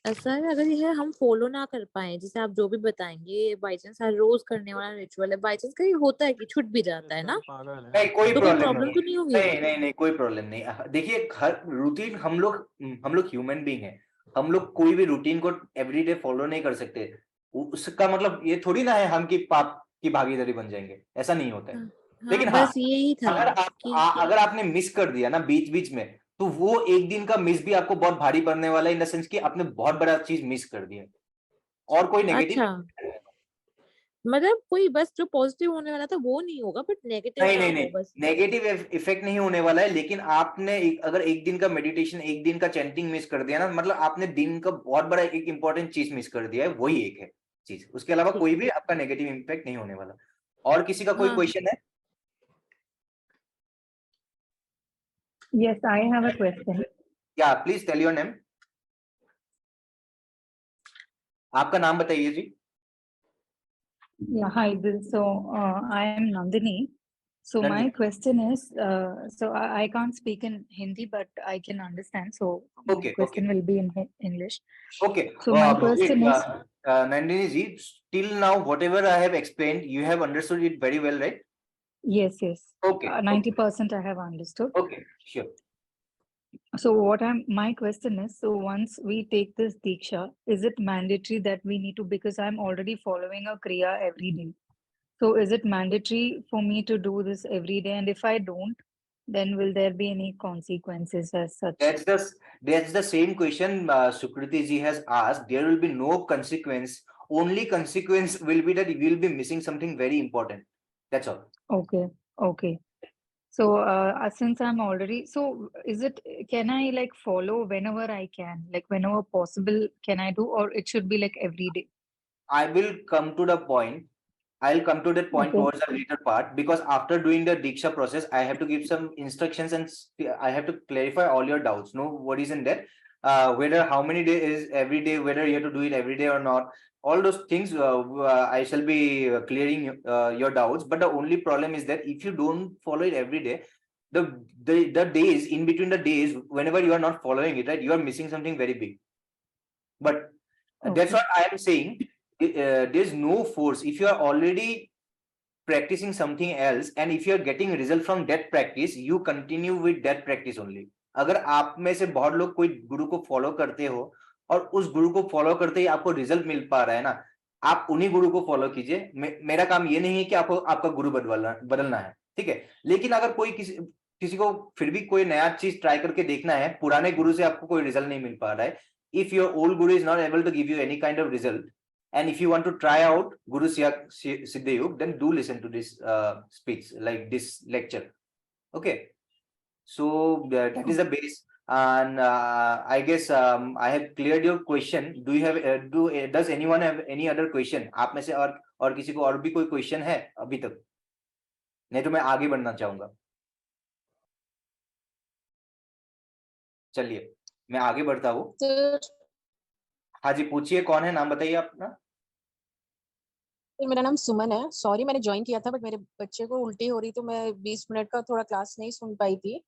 सर, अगर यह हम फॉलो ना कर पाए, जैसे आप जो भी बताएंगे, बाई चांस हर रोज करने वाला रिचुअल है, बाई चांस कहीं होता है कि छूट भी जाता है ना, नहीं, कोई तो कोई प्रॉब्लम प्रॉब्लम नहीं तो है। नहीं होगी? नहीं नहीं नहीं, कोई प्रॉब्लम नहीं। देखिए, हर रूटीन हम लोग ह्यूमन बीइंग हैं। हम लोग कोई भी रूटीन को एवरीडे फॉलो नहीं कर सकते। उसका मतलब ये थोड़ी ना है हम की पाप की भागीदारी बन जाएंगे, ऐसा नहीं होता है। हाँ, लेकिन हाँ हाँ, बस यही था कि अगर आपने मिस कर दिया ना बीच बीच में, तो वो एक दिन का मिस भी आपको बहुत भारी पड़ने वाला है, इन द सेंस कि आपने बहुत बड़ा चीज मिस कर दिया। और कोई नेगेटिव अच्छा, मतलब कोई बस जो पॉजिटिव होने वाला था वो नहीं होगा, बट नेगेटिव नहीं ना नहीं हो नहीं, बस। नेगेटिव इफेक्ट नहीं होने वाला है। लेकिन आपने अगर एक दिन का मेडिटेशन, एक दिन का चैंटिंग मिस कर दिया ना, मतलब आपने दिन का बहुत बड़ा एक इंपॉर्टेंट चीज मिस कर दिया है, वही एक है चीज। उसके अलावा ठीक कोई है। भी आपका नेगेटिव इम्पैक्ट नहीं होने वाला। और किसी का कोई हाँ क्वेश्चन है? Yes, I have a question. या प्लीज टेल योर नेम। आपका नाम बताइए जी। Yeah, hi. I am Nandini. So my Nandini, question is, I can't speak in Hindi, but I can understand. So my okay okay question will be in English. Okay. So my question is, Nandini ji, till now whatever I have explained, you have understood it very well, right? yes, okay 90% I have understood. Okay, sure. So my question is, so once we take this Diksha, is it mandatory that we need to, because I'm already following a Kriya every day. So is it mandatory for me to do this every day? And if I don't, then will there be any consequences as such? That's the same question Sukriti ji has asked. There will be no consequence. Only consequence will be that you will be missing something very important. That's all. Okay. So since I'm already, so can I like follow whenever I can, like whenever possible, can I do, or it should be like every day? I will come to the point. I'll come to that point Okay. towards the later part, because after doing the Diksha process, I have to give some instructions and I have to clarify all your doubts. No worries in that. Whether how many days is every day, whether you have to do it every day or not, all those things I shall be clearing your doubts. But the only problem is that if you don't follow it every day, the days in between, the days whenever you are not following it, right, you are missing something very big. But that's Okay. what I am saying. There's no force. If you are already practicing something else and if you are getting result from that practice, you continue with that practice only. अगर आप में से बहुत लोग कोई गुरु को फॉलो करते हो और उस गुरु को फॉलो करते ही आपको रिजल्ट मिल पा रहा है ना, आप उन्हीं गुरु को फॉलो कीजिए। मेरा काम ये नहीं है कि आपको आपका गुरु बदलना है, ठीक है? लेकिन अगर कोई किसी को फिर भी कोई नया चीज ट्राई करके देखना है, पुराने गुरु से आपको कोई रिजल्ट नहीं मिल पा रहा है, if your old guru is not able to give you any kind of result, and if you want to try out Guru Siddhayug, then do listen to this speech, like this lecture. Okay, so that is the base. And I guess I have cleared your question. Do you have does anyone have any other question? आप में से और किसी को और भी कोई क्वेश्चन है अभी तक? नहीं तो मैं आगे बढ़ना चाहूंगा। चलिए मैं आगे बढ़ता हूँ। हाँ जी, पूछिए, कौन है, नाम बताइए अपना। मेरा नाम सुमन है। सॉरी मैंने ज्वाइन किया था, बट मेरे बच्चे को उल्टी हो रही, तो मैं 20 मिनट का थोड़ा क्लास नहीं सुन पाई थी।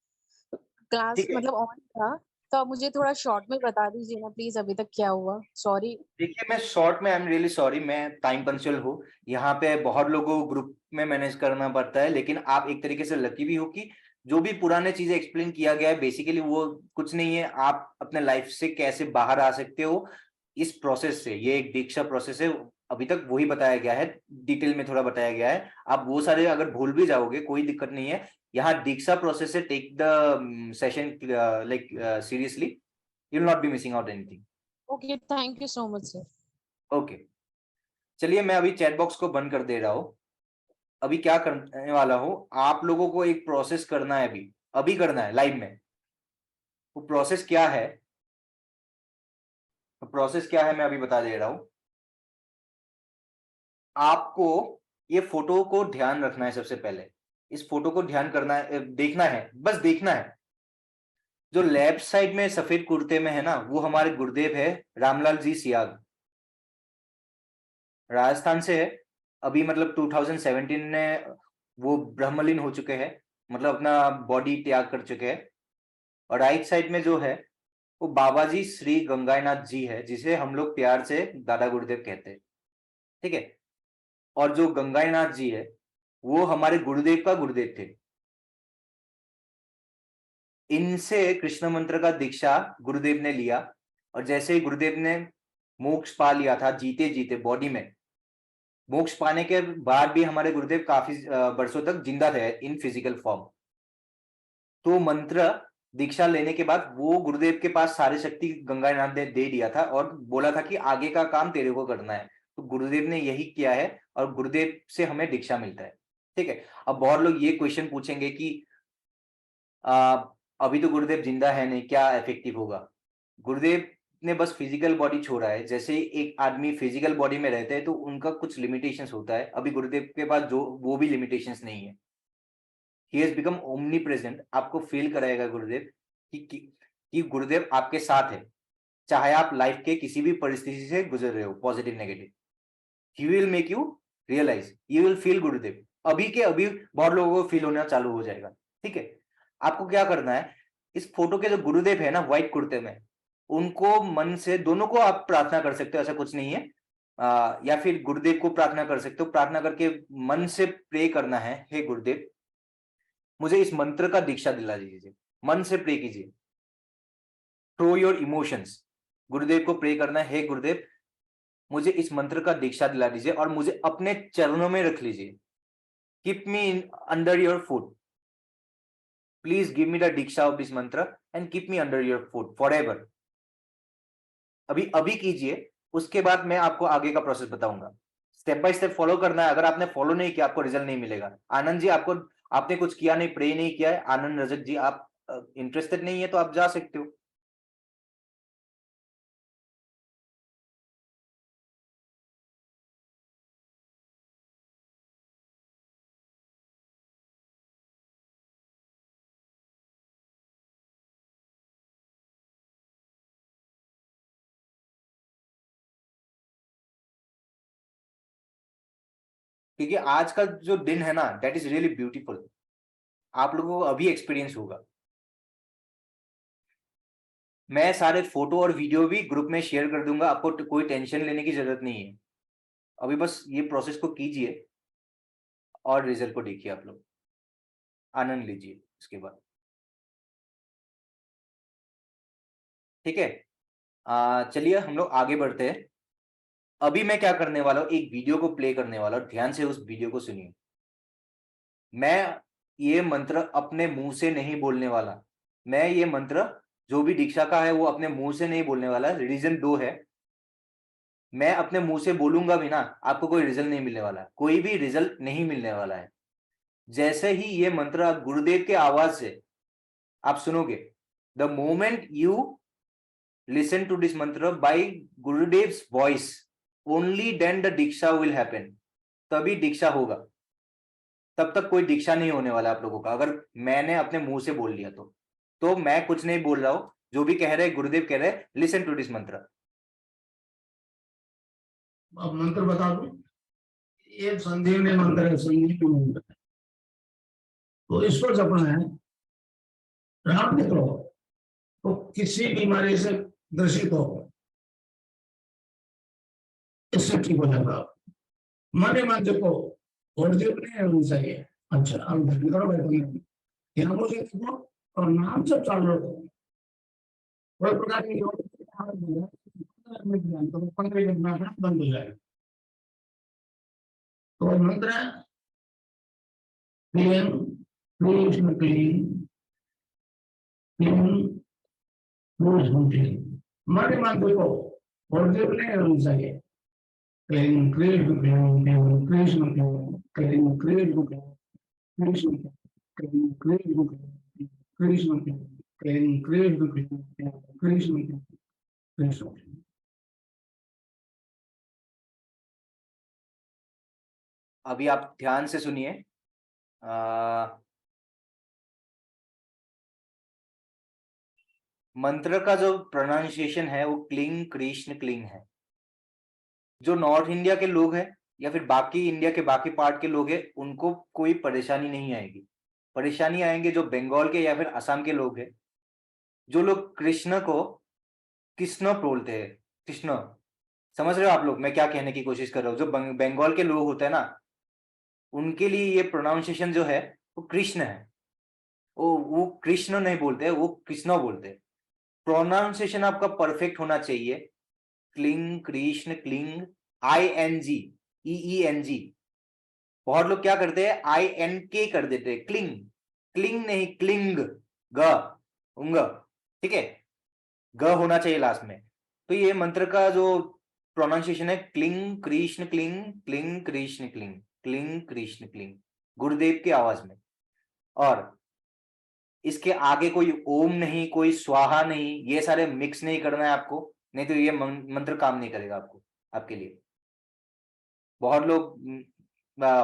क्लास ठीक है। मतलब ऑन था, तो आप मुझे थोड़ा शॉर्ट में बता दीजिए ना प्लीज, अभी तक क्या हुआ। सॉरी। देखिए, मैं शॉर्ट में, आई एम रियली सॉरी, मैं टाइम पंक्चुअल हूँ। यहाँ पे बहुत लोगों को ग्रुप में मैनेज करना पड़ता है, लेकिन आप एक तरीके से लकी भी हो कि जो भी पुराने चीजें एक्सप्लेन किया गया है, बेसिकली वो कुछ नहीं है। आप अपने लाइफ से कैसे बाहर आ सकते हो इस प्रोसेस से, ये एक दीक्षा प्रोसेस है, अभी तक वही बताया गया है, डिटेल में थोड़ा बताया गया है। आप वो सारे अगर भूल भी जाओगे कोई दिक्कत नहीं है। यहाँ दीक्षा प्रोसेस से take the session like seriously, you will not be missing out anything. Okay, thank you so much sir. Okay, चलिए मैं अभी चैट बॉक्स को बंद कर दे रहा हूँ। अभी क्या करने वाला हूँ, आप लोगों को एक प्रोसेस करना है, अभी करना है लाइव में। वो प्रोसेस क्या है, मैं अभी बता दे रहा हूँ। आपको ये फोटो को ध्यान रखना है। सबसे पहले इस फोटो को ध्यान करना है, देखना है, बस देखना है। जो लेफ्ट साइड में सफेद कुर्ते में है ना, वो हमारे गुरुदेव है, रामलाल जी सियाग, राजस्थान से है। अभी मतलब 2017 में वो ब्रह्मलीन हो चुके हैं, मतलब अपना बॉडी त्याग कर चुके हैं। और राइट साइड में जो है वो बाबा जी श्री गंगानाथ जी है, जिसे हम लोग प्यार से दादा गुरुदेव कहते हैं, ठीक है। और जो गंगानाथ जी है वो हमारे गुरुदेव का गुरुदेव थे। इनसे कृष्ण मंत्र का दीक्षा गुरुदेव ने लिया, और जैसे ही गुरुदेव ने मोक्ष पा लिया था जीते जीते बॉडी में, मोक्ष पाने के बाद भी हमारे गुरुदेव काफी वर्षों तक जिंदा थे इन फिजिकल फॉर्म। तो मंत्र दीक्षा लेने के बाद वो गुरुदेव के पास सारी शक्ति गंगानाथ ने दे दिया था और बोला था कि आगे का काम तेरे को करना है। तो गुरुदेव ने यही किया है और गुरुदेव से हमें दीक्षा मिलता है, ठीक है। अब बहुत लोग ये क्वेश्चन पूछेंगे कि अभी तो गुरुदेव जिंदा है नहीं, क्या इफेक्टिव होगा। गुरुदेव ने बस फिजिकल बॉडी छोड़ा है। जैसे एक आदमी फिजिकल बॉडी में रहते हैं तो उनका कुछ लिमिटेशंस होता है, अभी गुरुदेव के पास जो वो भी लिमिटेशंस नहीं है। He has become omni present. आपको फील कराएगा गुरुदेव कि गुरुदेव आपके साथ है, चाहे आप लाइफ के किसी भी परिस्थिति से गुजर रहे हो, positive negative. He will make you realise, you will feel Gurudev. अभी के अभी बहुत लोगों को फील होना चालू हो जाएगा, ठीक है। आपको क्या करना है, इस फोटो के जो गुरुदेव है ना व्हाइट कुर्ते में, उनको मन से, दोनों को आप प्रार्थना कर सकते हो, ऐसा कुछ नहीं है। या फिर गुरुदेव को प्रार्थना कर सकते हो। प्रार्थना करके मन से प्रे करना है, हे गुरुदेव मुझे इस मंत्र का दीक्षा दिला दीजिए। मन से प्रे कीजिए, थ्रू योर इमोशंस। गुरुदेव को प्रे करना है, हे गुरुदेव मुझे इस मंत्र का दीक्षा दिला दीजिए और मुझे अपने चरणों में रख लीजिए। Keep me under your foot, please give me the diksha of this mantra and keep me under your foot forever. अभी कीजिए, उसके बाद मैं आपको आगे का प्रोसेस बताऊंगा। स्टेप बाय स्टेप फॉलो करना है। अगर आपने फॉलो नहीं किया आपको रिजल्ट नहीं मिलेगा। आनंद जी, आपने कुछ किया नहीं, प्रे नहीं किया है। आनंद रजक जी, आप इंटरेस्टेड नहीं है तो आप जा सकते हो। क्योंकि आज का जो दिन है ना, दैट इज रियली ब्यूटीफुल। आप लोगों को अभी एक्सपीरियंस होगा। मैं सारे फोटो और वीडियो भी ग्रुप में शेयर कर दूंगा, आपको कोई टेंशन लेने की जरूरत नहीं है। अभी बस ये प्रोसेस को कीजिए और रिजल्ट को देखिए, आप लोग आनंद लीजिए इसके बाद, ठीक है। चलिए हम लोग आगे बढ़ते हैं। अभी मैं क्या करने वाला हूँ, एक वीडियो को प्ले करने वाला हूँ, ध्यान से उस वीडियो को सुनिए। मैं ये मंत्र अपने मुंह से नहीं बोलने वाला। मैं ये मंत्र जो भी दीक्षा का है वो अपने मुंह से नहीं बोलने वाला। रीजन 2 है, मैं अपने मुंह से बोलूंगा भी ना, आपको कोई रिजल्ट नहीं मिलने वाला, कोई भी रिजल्ट नहीं मिलने वाला है। जैसे ही ये मंत्र आप गुरुदेव के आवाज से आप सुनोगे, the moment you listen to this mantra by Gurudev's voice, only then the diksha will happen. तभी दीक्षा होगा, तब तक कोई दीक्षा नहीं होने वाला आप लोगों का, अगर मैंने अपने मुंह से बोल लिया तो मैं कुछ नहीं बोल रहा हूं, जो भी कह रहे गुरुदेव कह रहे, लिसन टू दिस मंत्र। अब मंत्र बता दो। ये संजीवनी मंत्र है, संजीवनी मंत्र। तो इसको जपना है, राम मित्रों, तो किसी बीमारी से ग्रसित हो इससे ठीक हो जाएगा। मन मन जपो, और जो नहीं होनी चाहिए। अच्छा, अब करो भाई, यहाँ मुझे देखो और नाम से चालू रखो। कोई प्रकार की तो 15 मिनट में बंद हो जाएगा। तो मंत्र है clean Krishna clean clean Krishna clean. मन मन देखो, और जो नहीं होनी चाहिए। Clean Krishna clean Krishna clean Krishna Krishna clean Krishna Krishna clean Krishna Krishna Krishna. अभी आप ध्यान से सुनिए। मंत्र का जो प्रोनाउंसिएशन है वो क्लिंग कृष्ण क्लिंग है। जो नॉर्थ इंडिया के लोग हैं या फिर बाकी इंडिया के बाकी पार्ट के लोग हैं, उनको कोई परेशानी नहीं आएगी। परेशानी आएंगे जो बंगाल के या फिर असम के लोग हैं, जो लोग कृष्ण को कृष्ण बोलते हैं। कृष्ण, समझ रहे हो आप लोग मैं क्या कहने की कोशिश कर रहा हूँ? जो बंगाल के लोग होते हैं ना, उनके लिए ये प्रोनाउंसिएशन जो है वो कृष्ण है। वो कृष्ण नहीं बोलते, वो कृष्ण बोलते हैं। प्रोनाउंसिएशन आपका परफेक्ट होना चाहिए। Cling, Krishna, cling, ING, EENG। बहुत लोग क्या करते हैं, INK कर देते हैं, क्लिंग। क्लिंग नहीं, क्लिंग, ग, उंग, ठीक है, ग होना चाहिए लास्ट में। तो ये मंत्र का जो प्रोनाउंसिएशन है, cling Krishna cling, cling Krishna cling, cling Krishna cling, गुरुदेव की आवाज में। और इसके आगे कोई ओम नहीं, कोई स्वाहा नहीं, ये सारे मिक्स नहीं करना है आपको, नहीं तो ये मंत्र काम नहीं करेगा आपको, आपके लिए। बहुत लोग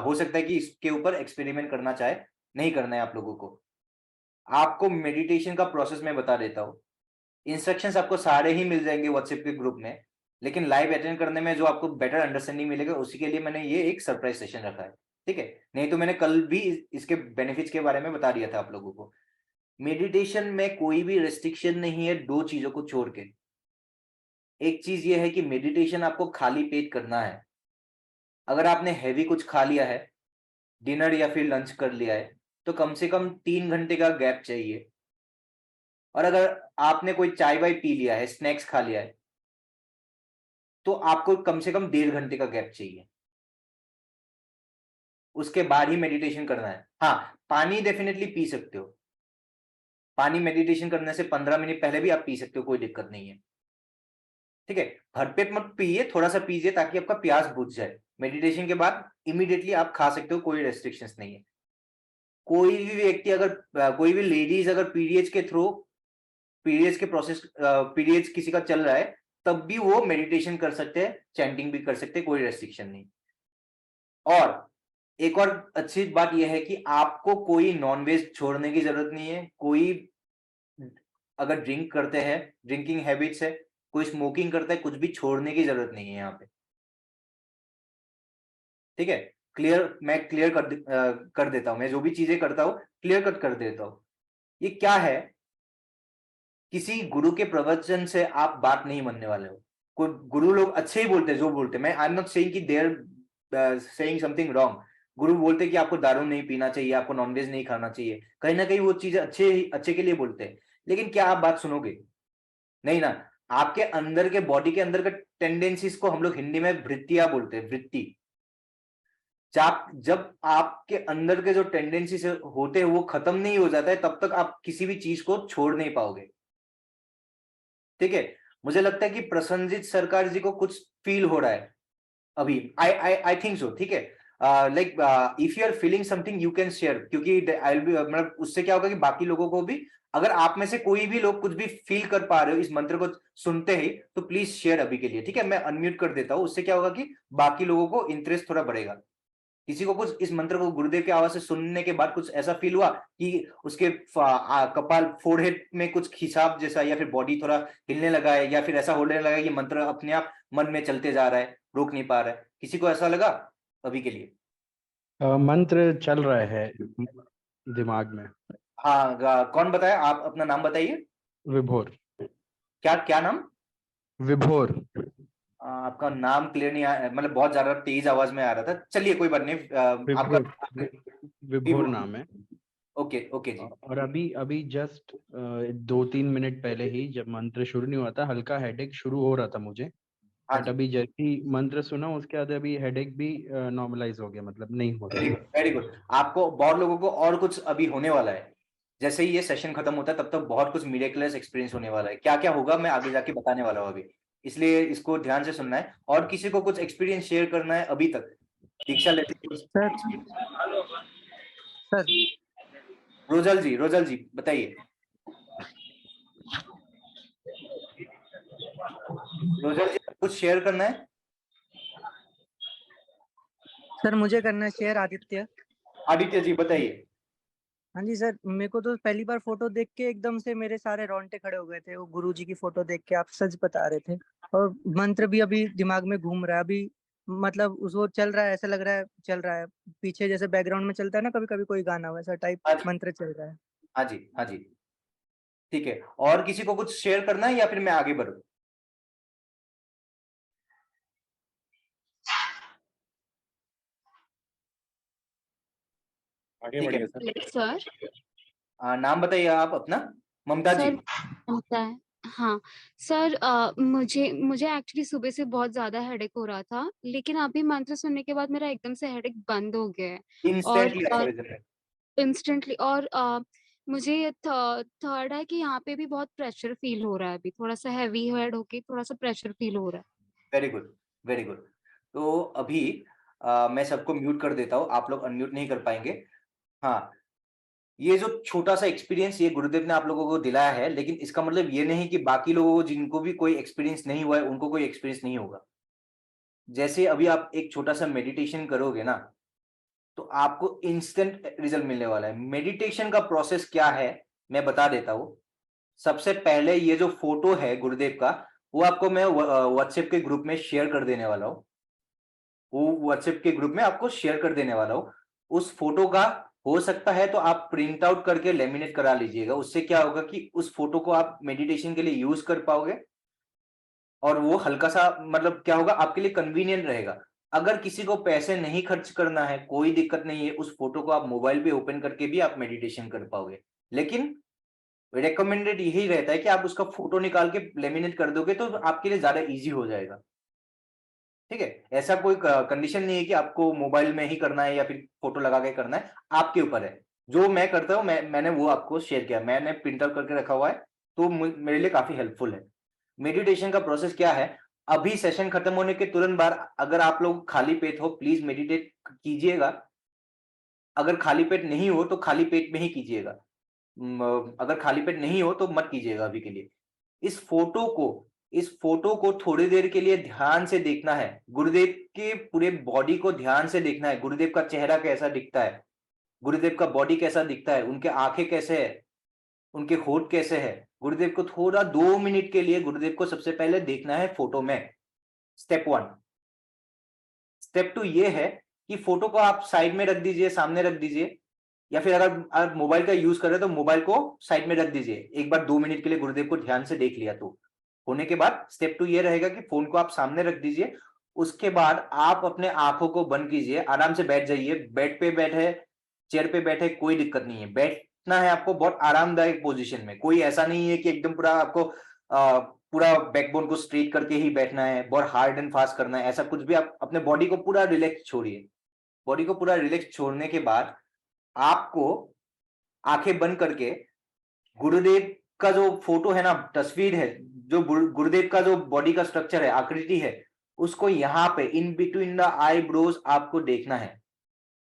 हो सकता है कि इसके ऊपर एक्सपेरिमेंट करना चाहे, नहीं करना है आप लोगों को। आपको मेडिटेशन का प्रोसेस मैं बता देता हूँ। इंस्ट्रक्शंस आपको सारे ही मिल जाएंगे व्हाट्सएप के ग्रुप में, लेकिन लाइव अटेंड करने में जो आपको बेटर अंडरस्टैंडिंग मिलेगा, उसी के लिए मैंने ये एक सरप्राइज सेशन रखा है, ठीक है। नहीं तो मैंने कल भी इसके बेनिफिट्स के बारे में बता दिया था आप लोगों को। मेडिटेशन में कोई भी रेस्ट्रिक्शन नहीं है, दो चीजों को छोड़ के। एक चीज ये है कि मेडिटेशन आपको खाली पेट करना है। अगर आपने हैवी कुछ खा लिया है, डिनर या फिर लंच कर लिया है, तो कम से कम 3 घंटे का गैप चाहिए। और अगर आपने कोई चाय वाय पी लिया है, स्नैक्स खा लिया है, तो आपको कम से कम 1.5 घंटे का गैप चाहिए। उसके बाद ही मेडिटेशन करना है। हाँ, पानी डेफिनेटली पी सकते हो। पानी मेडिटेशन करने से 15 मिनट पहले भी आप पी सकते हो, कोई दिक्कत नहीं है, ठीक है। भरपेट मत पिए, थोड़ा सा पीजिए ताकि आपका प्यास बुझ जाए। मेडिटेशन के बाद इमीडिएटली आप खा सकते हो, कोई रेस्ट्रिक्शंस नहीं है। कोई भी व्यक्ति अगर कोई भी लेडीज अगर पीरियड्स के थ्रू, पीरियड्स के प्रोसेस, पीरियड्स किसी का चल रहा है, तब भी वो मेडिटेशन कर सकते हैं, चैंटिंग भी कर सकते हैं, कोई रेस्ट्रिक्शन नहीं। और एक और अच्छी बात यह है कि आपको कोई नॉनवेज छोड़ने की जरूरत नहीं है। कोई अगर ड्रिंक करते हैं, ड्रिंकिंग हैबिट्स है, कोई स्मोकिंग करता है, कुछ भी छोड़ने की जरूरत नहीं है यहाँ पे, ठीक है। क्लियर, मैं क्लियर कर देता हूं। मैं जो भी चीजें करता हूं क्लियर कट कर देता हूं। ये क्या है, किसी गुरु के प्रवचन से आप बात नहीं मानने वाले हो। कोई गुरु लोग अच्छे ही बोलते हैं जो बोलते हैं, मैं आई एम नॉट सेइंग कि they are saying something wrong. Guru बोलते हैं कि आपको दारू नहीं पीना चाहिए, आपको नॉनवेज नहीं खाना चाहिए, कहीं ना कहीं वो चीजें अच्छे के लिए बोलते हैं। लेकिन क्या आप बात सुनोगे? नहीं ना। आपके अंदर के बॉडी के अंदर के टेंडेंसीज को हम लोग हिंदी में वृत्तियां बोलते हैं, वृत्ति। जब आपके अंदर के जो टेंडेंसीज होते हैं वो खत्म नहीं हो जाता है, तब तक आप किसी भी चीज को छोड़ नहीं पाओगे, ठीक है। मुझे लगता है कि प्रसन्नजीत सरकार जी को कुछ फील हो रहा है अभी, आई थिंक सो, ठीक है। Like if you are feeling something you can share, क्योंकि आई विल बी, मतलब उससे क्या होगा कि बाकी लोगों को भी, अगर आप में से कोई भी लोग कुछ भी फील कर पा रहे हो इस मंत्र को सुनते ही, तो प्लीज शेयर अभी के लिए, ठीक है। मैं अनम्यूट कर देता हूँ, उससे क्या होगा कि बाकी लोगों को इंटरेस्ट थोड़ा बढ़ेगा। किसी को कुछ इस मंत्र को गुरुदेव की आवाज से सुनने के बाद कुछ ऐसा फील हुआ कि उसके कपाल, फोरहेड में कुछ खिंचाव जैसा, या फिर बॉडी थोड़ा हिलने लगा है, या फिर ऐसा होने लगा कि मंत्र अपने आप मन में चलते जा रहा है, रोक नहीं पा रहा है, किसी को ऐसा लगा अभी के लिए? मंत्र चल रहा है दिमाग में। हाँ, कौन बताया? आप अपना नाम बताइए। विभोर। क्या क्या नाम? विभोर। आपका नाम क्लियर नहीं आया, मतलब बहुत ज्यादा तेज आवाज में आ रहा था। चलिए कोई बात नहीं, आपका विभोर नाम है। ओके ओके जी। और अभी जस्ट 2-3 मिनट पहले ही, जब मंत्र शुरू नहीं हुआ था, हल्का हेडेक शुरू हो रहा था मुझे, बट अभी जैसे ही मंत्र सुना उसके बाद अभी हेडेक भी नॉर्मलाइज हो गया, मतलब नहीं हो रहा। Very good. आपको, बहुत लोगों को और कुछ अभी होने वाला है। जैसे ही ये सेशन खत्म होता है तब तक बहुत कुछ मिरेकलस एक्सपीरियंस होने वाला है। क्या क्या होगा मैं आगे जाके बताने वाला हूँ अभी, इसलिए इसको ध्यान से सुनना है। और किसी को कुछ एक्सपीरियंस शेयर करना है अभी तक दीक्षा लेते? सर रोजल जी बताइए। रोजल जी कुछ शेयर करना है? सर मुझे करना है शेयर। आदित्य जी बताइए। हाँ जी सर, मेरे को तो पहली बार फोटो देख के एकदम से मेरे सारे रोंगटे खड़े हो गए थे। वो गुरुजी की फोटो देख के, आप सच बता रहे थे, और मंत्र भी अभी दिमाग में घूम रहा है। अभी मतलब उस वो चल रहा है, ऐसा लग रहा है चल रहा है पीछे, जैसे बैकग्राउंड में चलता है ना कभी कभी कोई गाना, वैसा टाइप हाँ जी, मंत्र चल रहा है। हाँ जी, हाँ जी। ठीक है, और किसी को कुछ शेयर करना है या फिर मैं आगे बढ़ूं? आगे ठीक है, बढ़िए सर। सर नाम बताइए आप अपना। ममता जी। सर होता है। हाँ सर, मुझे मुझे एक्चुअली सुबह से बहुत ज्यादा हेडेक हो रहा था, लेकिन अभी मंत्र सुनने के बाद मेरा एकदम से हेडेक बंद हो गया है। और इंस्टेंटली आपका रिजल्ट है। इंस्टेंटली, और मुझे थर्ड है कि यहाँ पे भी बहुत प्रेशर फील हो रहा है, अभी थोड़ा सा हैवी हेड होके थोड़ा सा प्रेशर फील हो रहा है। Very good, very good. तो अभी मैं सबको म्यूट कर देता हूँ, आप लोग अनम्यूट नहीं कर पाएंगे। हाँ, ये जो छोटा सा एक्सपीरियंस ये गुरुदेव ने आप लोगों को दिलाया है, लेकिन इसका मतलब ये नहीं कि बाकी लोगों को जिनको भी कोई एक्सपीरियंस नहीं हुआ है उनको कोई एक्सपीरियंस नहीं होगा। जैसे अभी आप एक छोटा सा मेडिटेशन करोगे ना, तो आपको इंस्टेंट रिजल्ट मिलने वाला है। मेडिटेशन का प्रोसेस क्या है मैं बता देता हूँ। सबसे पहले ये जो फोटो है गुरुदेव का, वो आपको मैं व्हाट्सएप के ग्रुप में शेयर कर देने वाला हूँ। वो व्हाट्सएप के ग्रुप में आपको शेयर कर देने वाला हूँ। उस फोटो का हो सकता है तो आप प्रिंट आउट करके लेमिनेट करा लीजिएगा। उससे क्या होगा कि उस फोटो को आप मेडिटेशन के लिए यूज कर पाओगे, और वो हल्का सा मतलब क्या होगा आपके लिए कन्वीनियंट रहेगा। अगर किसी को पैसे नहीं खर्च करना है, कोई दिक्कत नहीं है, उस फोटो को आप मोबाइल पे ओपन करके भी आप मेडिटेशन कर पाओगे। लेकिन रिकमेंडेड यही रहता है कि आप उसका फोटो निकाल के लेमिनेट कर दोगे तो आपके लिए ज्यादा इजी हो जाएगा। ठीक है, ऐसा कोई कंडीशन नहीं है कि आपको मोबाइल में ही करना है या फिर फोटो लगा के करना है, आपके ऊपर है। जो मैं करता हूँ मैंने वो आपको शेयर किया, मैंने प्रिंट आउट करके रखा हुआ है, तो मेरे लिए काफी हेल्पफुल है। मेडिटेशन का प्रोसेस क्या है, अभी सेशन खत्म होने के तुरंत बाद अगर आप लोग खाली पेट हो प्लीज मेडिटेट कीजिएगा। अगर खाली पेट नहीं हो तो खाली पेट में ही कीजिएगा। अगर खाली पेट नहीं हो तो मत कीजिएगा अभी के लिए। इस फोटो को थोड़ी देर के लिए ध्यान से देखना है। गुरुदेव के पूरे बॉडी को ध्यान से देखना है। गुरुदेव का चेहरा कैसा दिखता है, गुरुदेव का बॉडी कैसा दिखता है, उनके आंखें कैसे है, उनके होठ कैसे है। गुरुदेव को थोड़ा 2 मिनट के लिए गुरुदेव को सबसे पहले देखना है फोटो में। स्टेप 1। स्टेप 2 ये है कि फोटो को आप साइड में रख दीजिए, सामने रख दीजिए, या फिर अगर आप मोबाइल का यूज कर रहे हो तो मोबाइल को साइड में रख दीजिए। एक बार 2 मिनट के लिए गुरुदेव को ध्यान से देख लिया तो होने के बाद स्टेप 2 ये रहेगा कि फोन को आप सामने रख दीजिए। उसके बाद आप अपने आंखों को बंद कीजिए, आराम से बैठ जाइए। बेड पे बैठे, चेयर पे बैठे, कोई दिक्कत नहीं है। बैठना है आपको बहुत आरामदायक पोजीशन में। कोई ऐसा नहीं है कि एकदम पूरा आपको पूरा बैकबोन को स्ट्रेट करके ही बैठना है, बहुत हार्ड एंड फास्ट करना है, ऐसा कुछ भी। आप अपने बॉडी को पूरा रिलैक्स छोड़िए। बॉडी को पूरा रिलैक्स छोड़ने के बाद आपको आंखें बंद करके गुरुदेव का जो फोटो है ना, तस्वीर है, जो गुरुदेव का जो बॉडी का स्ट्रक्चर है, आकृति है, उसको यहाँ पे इन बिटवीन द आईब्रोज आपको देखना है।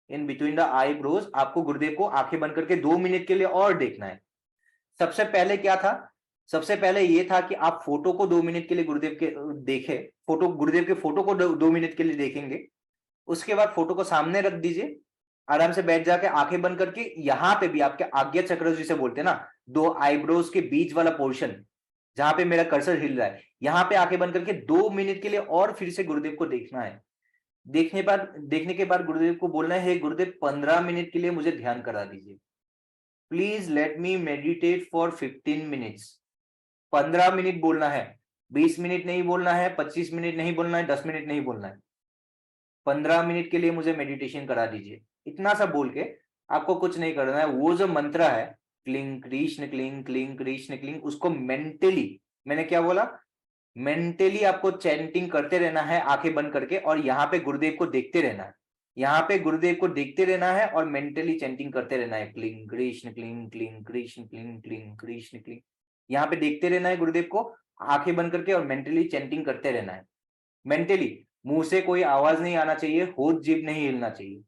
इन बिटवीन द आईब्रोज आपको गुरुदेव को आंखें बंद करके 2 मिनट के लिए और देखना है। सबसे पहले क्या था, सबसे पहले ये था कि आप फोटो को 2 मिनट के लिए गुरुदेव के देखे, फोटो गुरुदेव के फोटो को 2 मिनट के लिए देखेंगे। उसके बाद फोटो को सामने रख दीजिए, आराम से बैठ जाके आंखें बंद करके। यहाँ पे भी आपके आज्ञा चक्र जिसे बोलते हैं ना, 2 आईब्रोज के बीच वाला पोर्शन जहां पे मेरा कर्सर हिल रहा है, यहाँ पे आंखें बंद करके 2 मिनट के लिए और फिर से गुरुदेव को देखना है। देखने के बाद गुरुदेव को बोलना है, गुरुदेव 15 मिनट के लिए मुझे ध्यान करा दीजिए। Please let me meditate for 15 minutes. 15 minute बोलना है, 20 मिनट नहीं बोलना है, 25 मिनट नहीं बोलना है, 10 मिनट नहीं बोलना है। 15 मिनट के लिए मुझे मेडिटेशन करा दीजिए। इतना सा बोल के आपको कुछ नहीं करना है। वो जो मंत्र है cling Krishna cling cling Krishna cling, उसको मेंटली, मैंने क्या बोला, मेंटली आपको चैंटिंग करते रहना है आंखें बंद करके, और यहाँ पे गुरुदेव को देखते रहना है। यहाँ पे गुरुदेव को देखते रहना है और मेंटली चैंटिंग करते रहना है, cling Krishna cling cling Krishna cling cling Krishna cling. यहाँ पे देखते रहना है गुरुदेव को आंखें बंद करके और मेंटली चैंटिंग करते रहना है। मेंटली मुंह से कोई आवाज नहीं आना चाहिए, होठ जीभ नहीं हिलना चाहिए।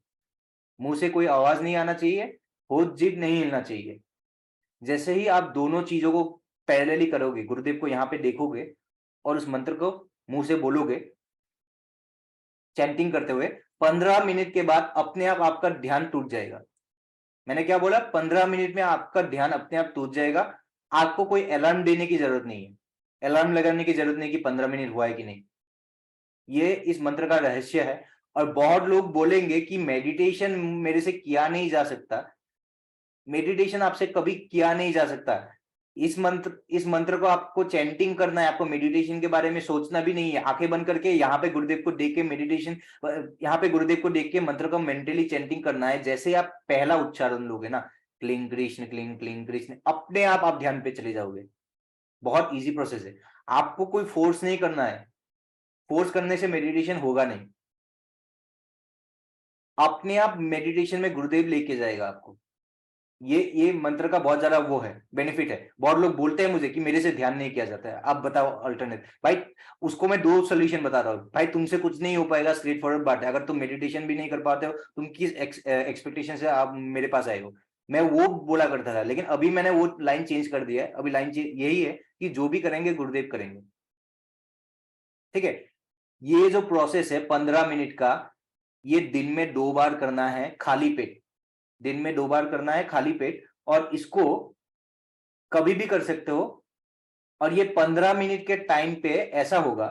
मुंह से कोई आवाज नहीं आना चाहिए, होठ जीभ नहीं हिलना चाहिए। जैसे ही आप दोनों चीजों को पैरेलली करोगे, गुरुदेव को यहाँ पे देखोगे और उस मंत्र को मुंह से बोलोगे चैंटिंग करते हुए, 15 मिनट के बाद अपने आप आपका ध्यान टूट जाएगा। मैंने क्या बोला, 15 मिनट में आपका ध्यान अपने आप टूट जाएगा। आपको कोई अलार्म देने की जरूरत नहीं है, अलार्म लगाने की जरूरत नहीं कि 15 मिनट हुआ है कि नहीं। ये इस मंत्र का रहस्य है। और बहुत लोग बोलेंगे कि मेडिटेशन मेरे से किया नहीं जा सकता। मेडिटेशन आपसे कभी किया नहीं जा सकता। इस मंत्र को आपको चैंटिंग करना है, आपको मेडिटेशन के बारे में सोचना भी नहीं है। आंखें बंद करके यहाँ पे गुरुदेव को देख के मेडिटेशन, यहाँ पे गुरुदेव को देख के मंत्र को मेंटली चैंटिंग करना है। जैसे आप पहला उच्चारण लोगे ना, क्लीं कृष्ण क्लीं क्लीं कृष्ण, अपने आप ध्यान पे चले जाओगे। बहुत इजी प्रोसेस है, आपको कोई फोर्स नहीं करना है। फोर्स करने से मेडिटेशन होगा नहीं, अपने आप मेडिटेशन में गुरुदेव लेके जाएगा आपको। ये मंत्र का बहुत ज्यादा वो है, बेनिफिट है। बहुत लोग बोलते हैं मुझे कि मेरे से ध्यान नहीं किया जाता है, आप बताओ अल्टरनेट। भाई उसको मैं 2 सोल्यूशन बता रहा हूँ। भाई तुमसे कुछ नहीं हो पाएगा, स्ट्रेट फॉरवर्ड बात है। अगर तुम मेडिटेशन भी नहीं कर पाते हो, तुम किस एक्सपेक्टेशन से आप मेरे पास आए हो। मैं वो बोला करता था, लेकिन अभी मैंने वो लाइन चेंज कर दिया है। अभी लाइन यही है कि जो भी करेंगे गुरुदेव करेंगे। ठीक है, ये जो प्रोसेस है 15 मिनट का, ये दिन में 2 बार करना है खाली पेट। दिन में 2 बार करना है खाली पेट, और इसको कभी भी कर सकते हो। और ये 15 मिनट के टाइम पे ऐसा होगा,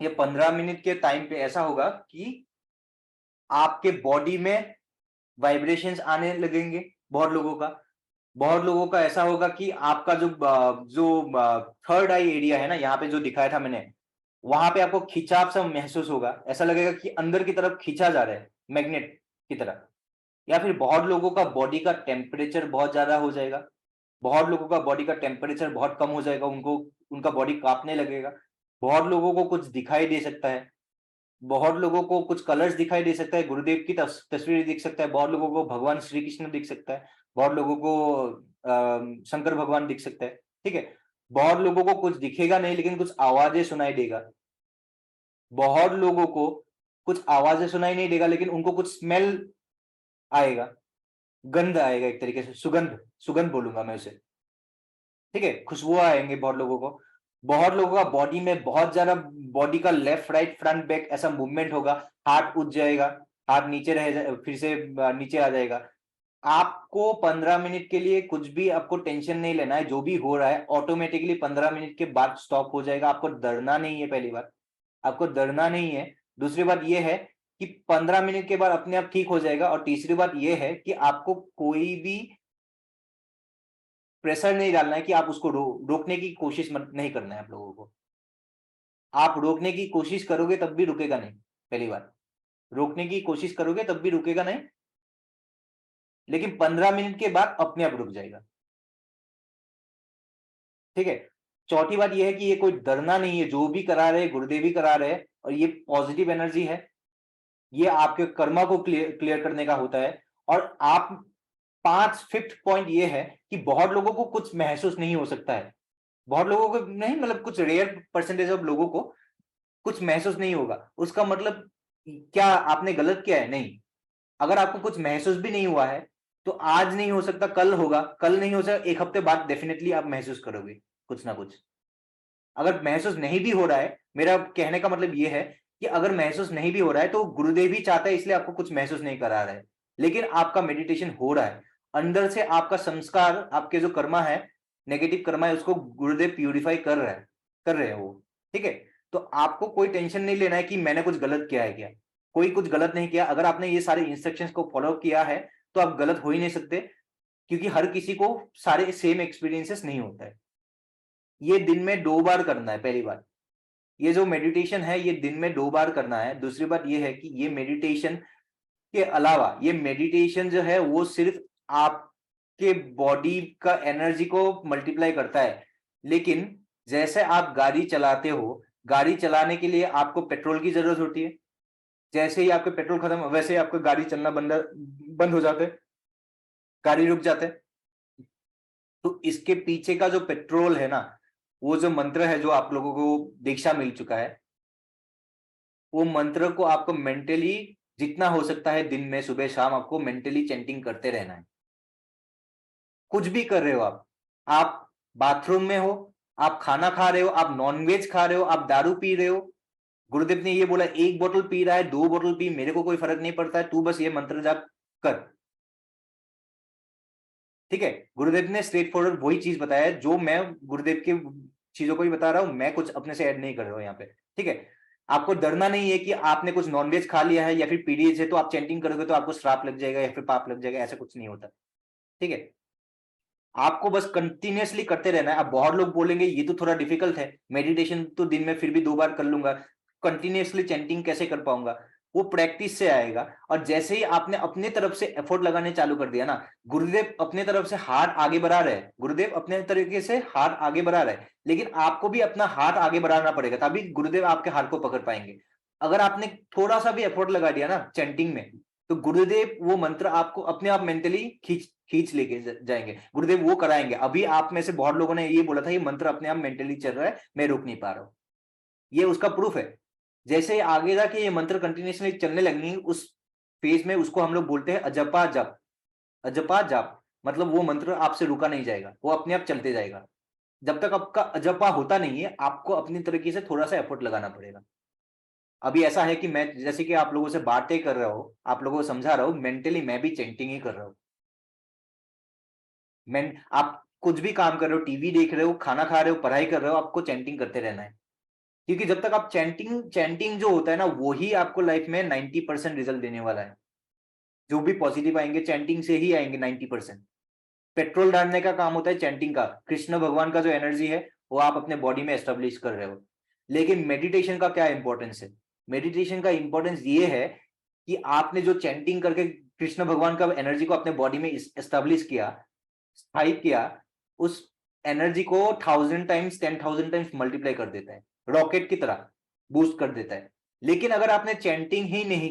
ये 15 मिनट के टाइम पे ऐसा होगा कि आपके बॉडी में वाइब्रेशंस आने लगेंगे। बहुत लोगों का ऐसा होगा कि आपका जो थर्ड आई एरिया है ना, यहाँ पे जो दिखाया था मैंने, वहां पे आपको खिंचाव सा महसूस होगा। ऐसा लगेगा कि अंदर की तरफ खींचा जा रहा है, मैग्नेट की तरह। या फिर बहुत लोगों का बॉडी का टेम्परेचर बहुत ज्यादा हो जाएगा। बहुत लोगों का बॉडी का टेम्परेचर बहुत कम हो जाएगा, उनका बॉडी कांपने लगेगा। बहुत लोगों को कुछ दिखाई दे सकता है, बहुत लोगों को कुछ कलर्स दिखाई दे सकता है, गुरुदेव की तस्वीर दिख सकता है, बहुत लोगों को भगवान श्री कृष्ण दिख सकता है, बहुत लोगों को शंकर भगवान दिख सकता है। ठीक है, बहुत लोगों को कुछ दिखेगा नहीं, लेकिन कुछ आवाजें सुनाई देगा। बहुत लोगों को कुछ आवाजें सुनाई नहीं देगा, लेकिन उनको कुछ स्मेल आएगा, गंध आएगा, एक तरीके से सुगंध बोलूंगा मैं उसे। ठीक है, खुशबू आएंगे बहुत लोगों को। बहुत लोगों का बॉडी में बहुत ज्यादा, बॉडी का लेफ्ट राइट फ्रंट बैक ऐसा मूवमेंट होगा। हाथ उठ जाएगा, हाथ नीचे फिर से नीचे आ जाएगा। आपको 15 मिनट के लिए कुछ भी आपको टेंशन नहीं लेना है। जो भी हो रहा है ऑटोमेटिकली 15 मिनट के बाद स्टॉप हो जाएगा। आपको डरना नहीं है, पहली बात आपको डरना नहीं है। दूसरी बात यह है कि 15 मिनट के बाद अपने आप ठीक हो जाएगा। और तीसरी बात यह है कि आपको कोई भी प्रेशर नहीं डालना है कि आप उसको रोकने की कोशिश नहीं करना है। आप लोगों को, आप रोकने की कोशिश करोगे तब भी रुकेगा नहीं। पहली बात, रोकने की कोशिश करोगे तब भी रुकेगा नहीं, लेकिन 15 मिनट के बाद अपने आप रुक जाएगा। ठीक है, चौथी बात यह है कि ये कोई डरना नहीं है। जो भी करा रहे गुरुदेव ही करा रहे हैं, और ये पॉजिटिव एनर्जी है। ये आपके कर्मा को क्लियर करने का होता है। और आप फिफ्थ पॉइंट ये है कि बहुत लोगों को कुछ महसूस नहीं हो सकता है। बहुत लोगों को नहीं, मतलब कुछ रेयर परसेंटेज ऑफ लोगों को कुछ महसूस नहीं होगा। उसका मतलब क्या आपने गलत किया है? नहीं। अगर आपको कुछ महसूस भी नहीं हुआ है तो आज नहीं हो सकता कल होगा, कल नहीं हो सकता 1 हफ्ते बाद डेफिनेटली आप महसूस करोगे कुछ ना कुछ। अगर महसूस नहीं भी हो रहा है, मेरा कहने का मतलब यह है कि अगर महसूस नहीं भी हो रहा है तो गुरुदेव ही चाहता है, इसलिए आपको कुछ महसूस नहीं करा रहा है। लेकिन आपका मेडिटेशन हो रहा है, अंदर से आपका संस्कार, आपके जो कर्मा है, नेगेटिव कर्मा है, उसको गुरुदेव प्यूरिफाई कर रहे हैं वो। ठीक है, तो आपको कोई टेंशन नहीं लेना है कि मैंने कुछ गलत किया है क्या। कोई कुछ गलत नहीं किया। अगर आपने ये सारे इंस्ट्रक्शंस को फॉलो किया है तो आप गलत हो ही नहीं सकते, क्योंकि हर किसी को सारे सेम एक्सपीरियंसेस नहीं होता है। ये दिन में 2 बार करना है, पहली बात। ये जो मेडिटेशन है ये दिन में 2 बार करना है। दूसरी बात ये है कि ये मेडिटेशन के अलावा, ये मेडिटेशन जो है वो सिर्फ आपके बॉडी का एनर्जी को मल्टीप्लाई करता है। लेकिन जैसे आप गाड़ी चलाते हो, गाड़ी चलाने के लिए आपको पेट्रोल की जरूरत होती है। जैसे ही आपके पेट्रोल खत्म, वैसे ही आपको गाड़ी चलना बंद हो जाते, गाड़ी रुक जाते। तो इसके पीछे का जो पेट्रोल है ना, वो जो मंत्र है जो आप लोगों को दीक्षा मिल चुका है, वो मंत्र को आपको मेंटली जितना हो सकता है दिन में सुबह शाम आपको मेंटली चैंटिंग करते रहना है। कुछ भी कर रहे हो आप बाथरूम में हो, आप खाना खा रहे हो, आप नॉनवेज खा रहे हो, आप दारू पी रहे हो, गुरुदेव ने ये बोला 1 बोतल पी रहा है, 2 बोतल पी, मेरे को कोई फर्क नहीं पड़ता है, तू बस ये मंत्र जाप कर। ठीक है, गुरुदेव ने स्ट्रेट फॉरवर्ड वही चीज बताया है जो मैं गुरुदेव के चीजों को ही बता रहा हूं, मैं कुछ अपने से ऐड नहीं कर रहा हूं यहाँ पे। ठीक है, आपको डरना नहीं है कि आपने कुछ नॉनवेज खा लिया है या फिर पीडीएच है तो आप चैंटिंग करोगे तो आपको श्राप लग जाएगा या फिर पाप लग जाएगा, ऐसा कुछ नहीं होता। ठीक है, आपको बस कंटिन्यूअसली करते रहना है। अब बहुत लोग बोलेंगे ये तो थोड़ा डिफिकल्ट है, मेडिटेशन तो दिन में फिर भी 2 बार कर लूंगा, कंटिन्यूअसली चैंटिंग कैसे कर पाऊंगा? वो प्रैक्टिस से आएगा। और जैसे ही आपने अपने तरफ से एफर्ट लगाने चालू कर दिया ना, गुरुदेव अपने तरफ से हाथ आगे बढ़ा रहे हैं, गुरुदेव अपने तरीके से हाथ आगे बढ़ा रहे हैं, लेकिन आपको भी अपना हाथ आगे बढ़ाना पड़ेगा, तभी गुरुदेव आपके हाथ को पकड़ पाएंगे। अगर आपने थोड़ा सा भी एफर्ट लगा दिया ना चैंटिंग में, तो गुरुदेव वो मंत्र आपको अपने आप मेंटली खींच लेके जाएंगे, गुरुदेव वो कराएंगे। अभी आप में से बहुत लोगों ने ये बोला था ये मंत्र अपने आप मेंटली चल रहा है, मैं रोक नहीं पा रहा हूं, ये उसका प्रूफ है। जैसे ही आगे जाके ये मंत्र कंटिन्यूसली चलने लगेंगे, उस फेज में उसको हम लोग बोलते हैं अजपा जप। अजपा जप मतलब वो मंत्र आपसे रुका नहीं जाएगा, वो अपने आप चलते जाएगा। जब तक आपका अजपा होता नहीं है, आपको अपनी तरीके से थोड़ा सा एफर्ट लगाना पड़ेगा। अभी ऐसा है कि मैं जैसे कि आप लोगों से बातें कर रहा हूं, आप लोगों को समझा रहा हूं, मेंटली मैं भी चैंटिंग ही कर रहा हूं। आप कुछ भी काम कर रहे हो, टीवी देख रहे हो, खाना खा रहे हो, पढ़ाई कर रहे हो, आपको चैंटिंग करते रहना है। क्योंकि जब तक आप चैंटिंग जो होता है ना, वो ही आपको लाइफ में 90% रिजल्ट देने वाला है। जो भी पॉजिटिव आएंगे चैंटिंग से ही आएंगे 90%। पेट्रोल डालने का काम होता है चैंटिंग का। कृष्ण भगवान का जो एनर्जी है वो आप अपने बॉडी में एस्टेब्लिश कर रहे हो। लेकिन मेडिटेशन का क्या इंपॉर्टेंस है? मेडिटेशन का इंपॉर्टेंस ये है कि आपने जो चैंटिंग करके कृष्ण भगवान का एनर्जी को अपने बॉडी में एस्टेब्लिश किया, स्थापित किया, उस एनर्जी को 1000 टाइम्स 10,000 टाइम्स मल्टीप्लाई कर देता है, रॉकेट की तरह बूस्ट कर देता है। लेकिन अगर आपने चैंटिंग ही नहीं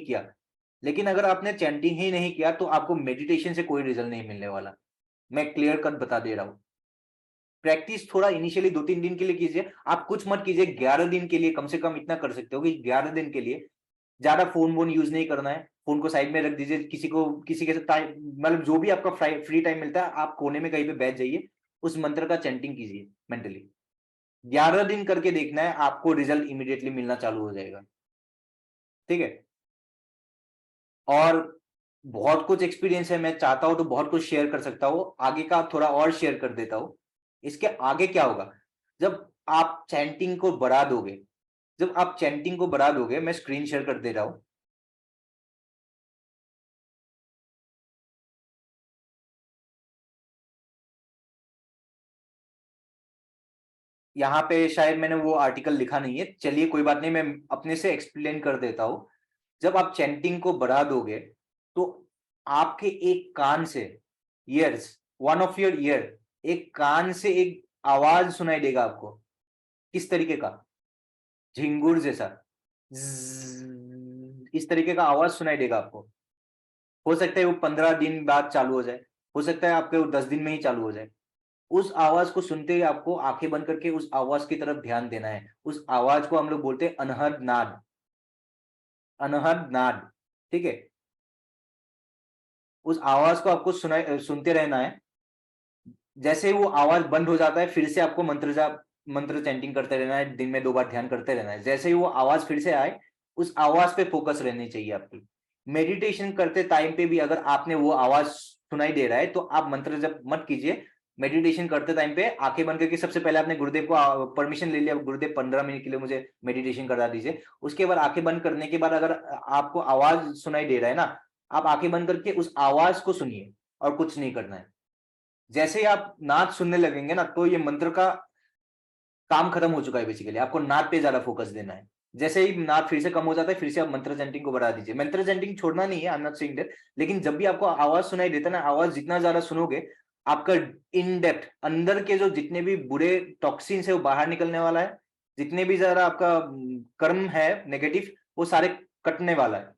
किया तो आपको मेडिटेशन से कोई रिजल्ट नहीं मिलने वाला। मैं क्लियर कट बता दे रहा हूं। प्रैक्टिस थोड़ा इनिशियली 2-3 दिन के लिए कीजिए, आप कुछ मत कीजिए। 11 दिन के लिए कम से कम इतना कर सकते हो कि 11 दिन के लिए ज्यादा फोन यूज नहीं करना है, फोन को साइड में रख दीजिए। किसी के साथ मतलब जो भी आपका फ्री टाइम मिलता है, आप कोने में कहीं पे बैठ जाइए, उस मंत्र का चैंटिंग कीजिए मेंटली। 11 दिन करके देखना है, आपको रिजल्ट इमीडिएटली मिलना चालू हो जाएगा। ठीक है, और बहुत कुछ एक्सपीरियंस है, मैं चाहता हूं तो बहुत कुछ शेयर कर सकता हूं, आगे का थोड़ा और शेयर कर देता हूं। इसके आगे क्या होगा? जब आप चैंटिंग को बढ़ा दोगे, मैं स्क्रीन शेयर कर दे रहा हूं। यहाँ पे शायद मैंने वो आर्टिकल लिखा नहीं है, चलिए कोई बात नहीं, मैं अपने से एक्सप्लेन कर देता हूं। जब आप चैंटिंग को बढ़ा दोगे तो आपके एक कान से वन ऑफ योर ईयर, एक कान से एक आवाज सुनाई देगा आपको। किस तरीके का? झिंगुर जैसा, इस तरीके का आवाज सुनाई देगा आपको। हो सकता है वो 15 दिन बाद चालू हो जाए, हो सकता है आपके वो 10 दिन में ही चालू हो जाए। उस आवाज को सुनते ही आपको आंखें बंद करके उस आवाज की तरफ ध्यान देना है। उस आवाज को हम लोग बोलते हैं अनहद नाद, अनहद नाद। ठीक है, उस आवाज को आपको सुनते रहना है। जैसे वो आवाज बंद हो जाता है, फिर से आपको मंत्र चैंटिंग करते रहना है, दिन में 2 बार ध्यान करते रहना है। जैसे ही वो आवाज फिर से आए, उस आवाज पे फोकस रहनी चाहिए आपकी। मेडिटेशन करते टाइम पे भी अगर आपने वो आवाज सुनाई दे रहा है तो आप मंत्र जप मत कीजिए। मेडिटेशन करते टाइम पे आंखें बंद करके सबसे पहले आपने गुरुदेव को परमिशन ले लिया, गुरुदेव 15 मिनट के लिए मुझे मेडिटेशन करा दीजिए। उसके बाद आंखें बंद करने के बाद अगर आपको आवाज सुनाई दे रहा है ना, आप आंखें बंद करके उस आवाज को सुनिए और कुछ नहीं करना है। जैसे ही आप नाद सुनने लगेंगे ना, तो ये मंत्र का काम खत्म हो चुका है। बेसिकली आपको नाद पे ज्यादा फोकस देना है। जैसे ही नाद फिर से कम हो जाता है, फिर से आप मंत्र चैंटिंग को बढ़ा दीजिए। मंत्र चैंटिंग छोड़ना नहीं है, I am not saying that, लेकिन जब भी आपको आवाज सुनाई देता है ना, आवाज जितना ज्यादा सुनोगे, आपका इन डेप्थ अंदर के जो जितने भी बुरे टॉक्सिन है वो बाहर निकलने वाला है। जितने भी ज्यादा आपका कर्म है नेगेटिव, वो सारे कटने वाला है।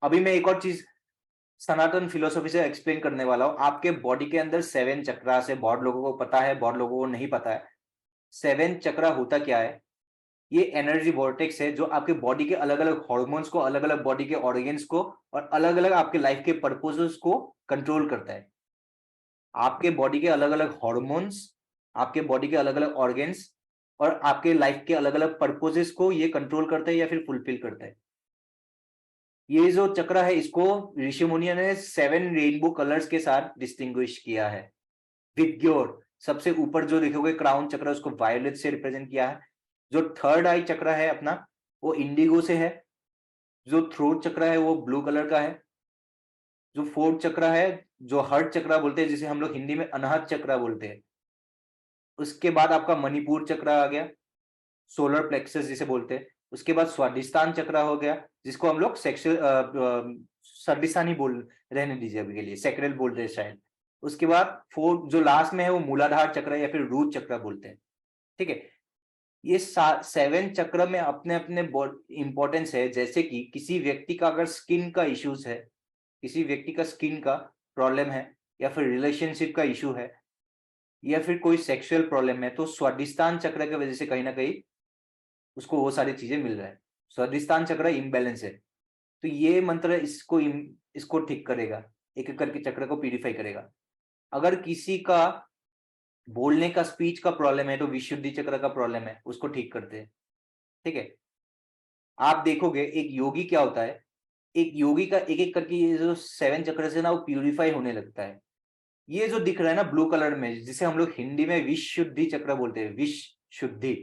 अभी मैं एक और चीज सनातन फिलोसफी से एक्सप्लेन करने वाला हूं। आपके बॉडी के अंदर 7 चक्रास है, बहुत लोगों को पता है, बहुत लोगों को नहीं पता है। 7 चक्रा होता क्या है? ये एनर्जी वॉर्टेक्स है जो आपके बॉडी के अलग अलग हॉर्मोन्स को, अलग अलग बॉडी के ऑर्गेन्स को और अलग अलग आपके लाइफ के पर्पसेस को कंट्रोल करता है। आपके बॉडी के अलग अलग हॉर्मोन्स, आपके बॉडी के अलग अलग ऑर्गेन्स और आपके लाइफ के अलग अलग पर्पसेस को ये कंट्रोल करता है या फिर फुलफिल करता है। ये जो चक्र है, इसको ऋषि मुनियों ने 7 रेनबो कलर्स के साथ डिस्टिंग्विश किया है। विग्योर सबसे ऊपर जो देखोगे क्राउन चक्र, उसको वायलेट से रिप्रेजेंट किया है। जो थर्ड आई चक्र है अपना, वो इंडिगो से है, जो थ्रोट चक्र है वो ब्लू कलर का है, जो फोर्थ चक्र है, जो हर्ट चक्र बोलते हैं, जिसे हम लोग हिंदी में अनाहत चक्र बोलते हैं, उसके बाद आपका मणिपुर चक्र आ गया, सोलर प्लेक्सस जिसे बोलते हैं, उसके बाद स्वादिष्टान चक्र हो गया, जिसको हम लोग सेक्सुअल स्वादिष्टानी बोल, रहने दीजिए अभी के लिए, सेक्रेल बोलते हैं शायद। उसके बाद फोर्थ जो लास्ट में है वो मूलाधार चक्र या फिर रूट चक्र बोलते हैं, ठीक है। ये 7 चक्र में अपने अपने इंपॉर्टेंस है। जैसे कि किसी व्यक्ति का अगर स्किन का इश्यूज है, किसी व्यक्ति का स्किन का प्रॉब्लम है, या फिर रिलेशनशिप का इशू है, या फिर कोई सेक्सुअल प्रॉब्लम है, तो स्वादिष्टान चक्र की वजह से कहीं ना कहीं उसको वो सारी चीजें मिल रहा है। स्वादिष्टान चक्र इम्बैलेंस है, तो ये मंत्र इसको ठीक करेगा, एक एक करके चक्र को प्यूरिफाई करेगा। अगर किसी का बोलने का, स्पीच का प्रॉब्लम है, तो विशुद्धि चक्र का प्रॉब्लम है, उसको ठीक करते हैं, ठीक है। आप देखोगे एक योगी क्या होता है, एक योगी का एक एक करके ये जो 7 चक्र से ना वो प्यूरिफाई होने लगता है। ये जो दिख रहा है ना ब्लू कलर में, जिसे हम लोग हिंदी में विशुद्धि चक्र बोलते हैं, विश शुद्धि,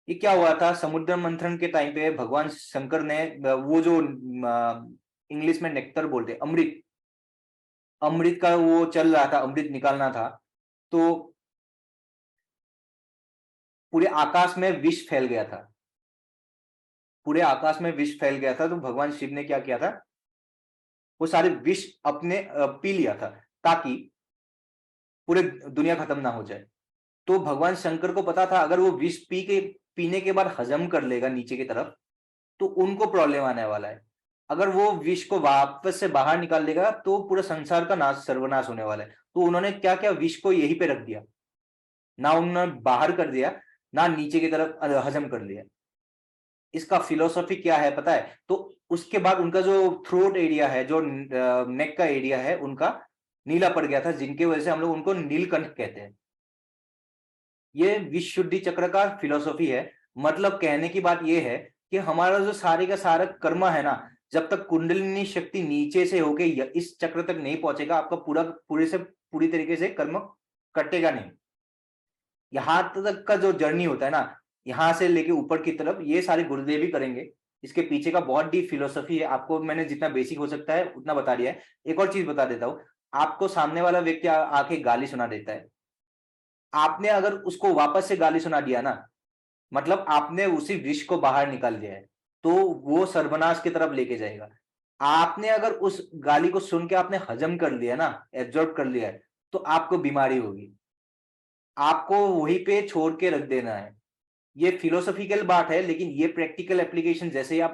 ये क्या हुआ था समुद्र मंथन के टाइम पे भगवान शंकर ने वो जो इंग्लिश में नेक्टर बोलते हैं, अमृत, अमृत का वो चल रहा था, अमृत निकालना था, तो पूरे आकाश में विष फैल गया था, पूरे आकाश में विष फैल गया था। तो भगवान शिव ने क्या किया था, वो सारे विष अपने पी लिया था, ताकि पूरे दुनिया खत्म ना हो जाए। तो भगवान शंकर को पता था अगर वो विष पीने के बाद हजम कर लेगा नीचे की तरफ, तो उनको प्रॉब्लम आने वाला है। अगर वो विष को वापस से बाहर निकाल लेगा तो पूरा संसार का नाश, सर्वनाश होने वाला है। तो उन्होंने क्या किया, विष को यहीं पे रख दिया, ना उन्होंने बाहर कर दिया, ना नीचे की तरफ हजम कर लिया। इसका फिलोसॉफी क्या है पता है? तो उसके बाद उनका जो थ्रोट एरिया है, जो नेक का एरिया है, उनका नीला पड़ गया था, जिनके वजह से हम लोग उनको नीलकंठ कहते हैं। ये विशुद्धि चक्र का फिलोसॉफी है। मतलब कहने की बात ये है कि हमारा जो सारे का सारा कर्म है ना, जब तक कुंडलिनी शक्ति नीचे से होके इस चक्र तक नहीं पहुंचेगा, आपका पूरी तरीके से कर्म कटेगा नहीं। यहां तक का जो जर्नी होता है ना, यहां से लेके ऊपर की तरफ, ये सारे गुरुदेव ही करेंगे। इसके पीछे का बहुत डीप फिलोसॉफी है। आपको मैंने जितना बेसिक हो सकता है उतना बता दिया है। एक और चीज बता देता हूँ, आपको सामने वाला व्यक्ति आके गाली सुना देता है, आपने अगर उसको वापस से गाली सुना दिया ना, मतलब आपने उसी विष को बाहर निकाल दिया है, तो वो सर्वनाश की तरफ लेके जाएगा। आपने अगर उस गाली को सुन के आपने हजम कर लिया ना, एब्जॉर्ब कर लिया है, तो आपको बीमारी होगी, आपको वहीं पे छोड़ के रख देना है। ये फिलोसॉफिकल बात है, लेकिन ये प्रैक्टिकल एप्लीकेशन जैसे ही आप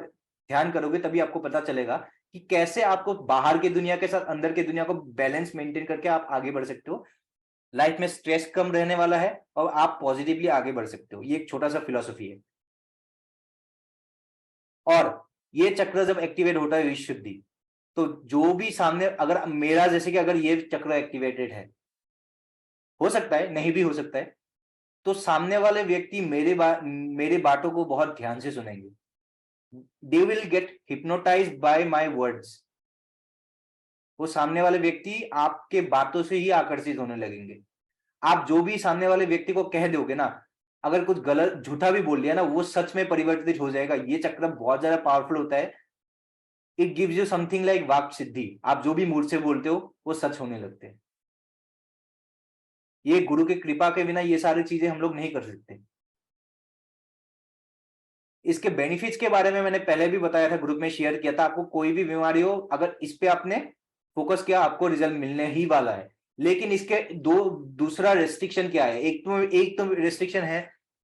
ध्यान करोगे तभी आपको पता चलेगा कि कैसे आपको बाहर की दुनिया के साथ अंदर की दुनिया को बैलेंस मेंटेन करके आप आगे बढ़ सकते हो। लाइफ में स्ट्रेस कम रहने वाला है और आप पॉजिटिवली आगे बढ़ सकते हो। ये एक छोटा सा फिलोसॉफी है। और ये चक्र जब एक्टिवेट होता है विशुद्धि, तो जो भी सामने, अगर मेरा जैसे कि अगर ये चक्र एक्टिवेटेड है, हो सकता है नहीं भी हो सकता है, तो सामने वाले व्यक्ति मेरे बातों को बहुत ध्यान से सुनेंगे। They will get hypnotised by my words. वो सामने वाले व्यक्ति आपके बातों से ही आकर्षित होने लगेंगे। आप जो भी सामने वाले व्यक्ति को कह दोगे ना, अगर कुछ गलत झूठा भी बोल दिया ना, वो सच में परिवर्तित हो जाएगा। ये चक्र बहुत ज्यादा पावरफुल होता है। It gives you something like vak siddhi. आप जो भी मूड से बोलते हो वो सच होने लगते हैं। ये गुरु की कृपा के बिना ये सारी चीजें हम लोग नहीं कर सकते। इसके बेनिफिट्स के बारे में मैंने पहले भी बताया था, ग्रुप में शेयर किया था। आपको कोई भी बीमारी हो, अगर इस पे आपने फोकस किया, आपको रिजल्ट मिलने ही वाला है। लेकिन इसके दूसरा रेस्ट्रिक्शन क्या है? एक तो रेस्ट्रिक्शन है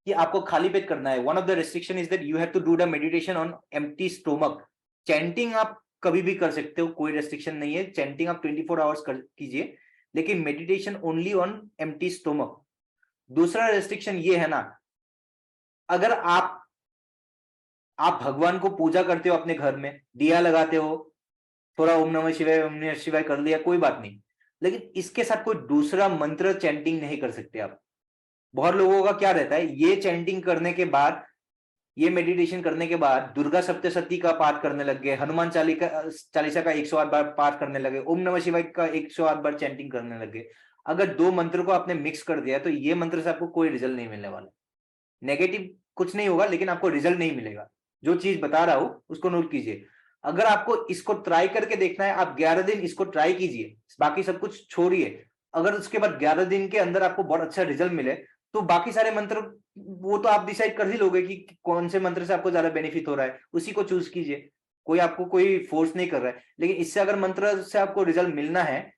कि आपको खाली पेट करना है। One of the restriction is that you have to do the meditation on empty stomach. Chanting आप कभी भी कर सकते हो, कोई रेस्ट्रिक्शन नहीं है। चैंटिंग आप 24 आवर्स कीजिए, लेकिन meditation only on empty stomach. दूसरा रेस्ट्रिक्शन ये है ना, अगर आप भगवान को पूजा करते हो, अपने घर में दिया लगाते हो, थोड़ा ओम नमः शिवाय कर लिया, कोई बात नहीं, लेकिन इसके साथ कोई दूसरा मंत्र चैंटिंग नहीं कर सकते आप। बहुत लोगों का क्या रहता है, ये चैंटिंग करने के बाद, ये मेडिटेशन करने के बाद दुर्गा सप्तशती का पाठ करने लग गए, हनुमान चालीसा का 108 बार पाठ करने लगे, ओम नमः शिवाय का 108 बार चैंटिंग करने लग गए। अगर दो मंत्र को आपने मिक्स कर दिया तो ये मंत्र से आपको कोई रिजल्ट नहीं मिलने वाला। नेगेटिव कुछ नहीं होगा, लेकिन आपको रिजल्ट नहीं मिलेगा। जो चीज बता रहा हूं उसको नोट कीजिए। अगर आपको इसको ट्राई करके देखना है, आप 11 दिन इसको ट्राई कीजिए, बाकी सब कुछ छोड़िए। अगर उसके बाद 11 दिन के अंदर आपको बहुत अच्छा रिजल्ट मिले तो बाकी सारे मंत्र वो तो आप डिसाइड कर ही लोगे कि कौन से मंत्र से आपको ज्यादा बेनिफिट हो रहा है, उसी को चूज कीजिए। कोई आपको कोई फोर्स नहीं कर रहा है। लेकिन इससे अगर मंत्र से आपको रिजल्ट मिलना है,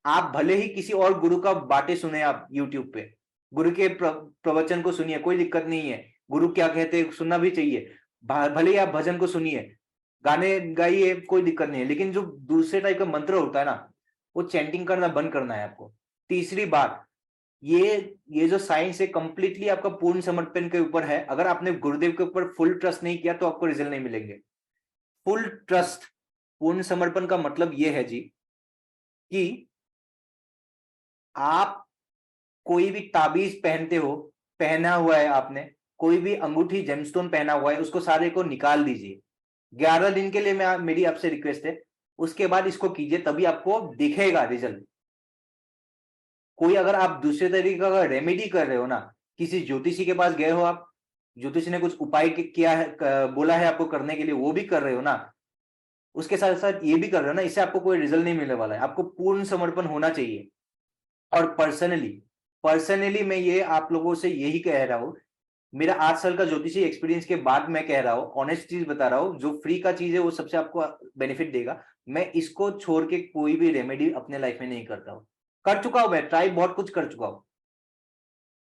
आप भले ही किसी और गुरु का बातें सुने, आप यूट्यूब पे गुरु के प्रवचन को सुनिए, कोई दिक्कत नहीं है। गुरु क्या कहते हैं सुनना भी चाहिए। भले ही आप भजन को सुनिए, गाने गाइए, कोई दिक्कत नहीं है। लेकिन जो दूसरे टाइप का मंत्र होता है ना, वो चैंटिंग करना बंद करना है आपको। तीसरी बात, ये जो साइंस है कंप्लीटली आपका पूर्ण समर्पण के ऊपर है। अगर आपने गुरुदेव के ऊपर फुल ट्रस्ट नहीं किया तो आपको रिजल्ट नहीं मिलेंगे। फुल ट्रस्ट, पूर्ण समर्पण का मतलब ये है जी कि आप कोई भी ताबीज पहनते हो, पहना हुआ है आपने, कोई भी अंगूठी जेमस्टोन पहना हुआ है, उसको सारे को निकाल दीजिए। 11 दिन के लिए मेरी आपसे रिक्वेस्ट है, उसके बाद इसको कीजिए, तभी आपको दिखेगा रिजल्ट। कोई अगर आप दूसरे तरीके का रेमेडी कर रहे हो ना, किसी ज्योतिषी के पास गए हो, आप ज्योतिषी ने कुछ उपाय किया है, बोला है आपको करने के लिए, वो भी कर रहे हो ना, उसके साथ साथ ये भी कर रहे हो ना, इससे आपको कोई रिजल्ट नहीं मिलने वाला है। आपको पूर्ण समर्पण होना चाहिए। और पर्सनली मैं ये आप लोगों से यही कह रहा हूं, मेरा 8 साल का ज्योतिषी एक्सपीरियंस के बाद मैं कह रहा हूं, ऑनेस्ट चीज बता रहा हूं, जो फ्री का चीज है वो सबसे आपको बेनिफिट देगा। मैं इसको छोड़ के कोई भी रेमेडी अपने लाइफ में नहीं करता हूं। कर चुका हूं, मैं ट्राई बहुत कुछ कर चुका हूं।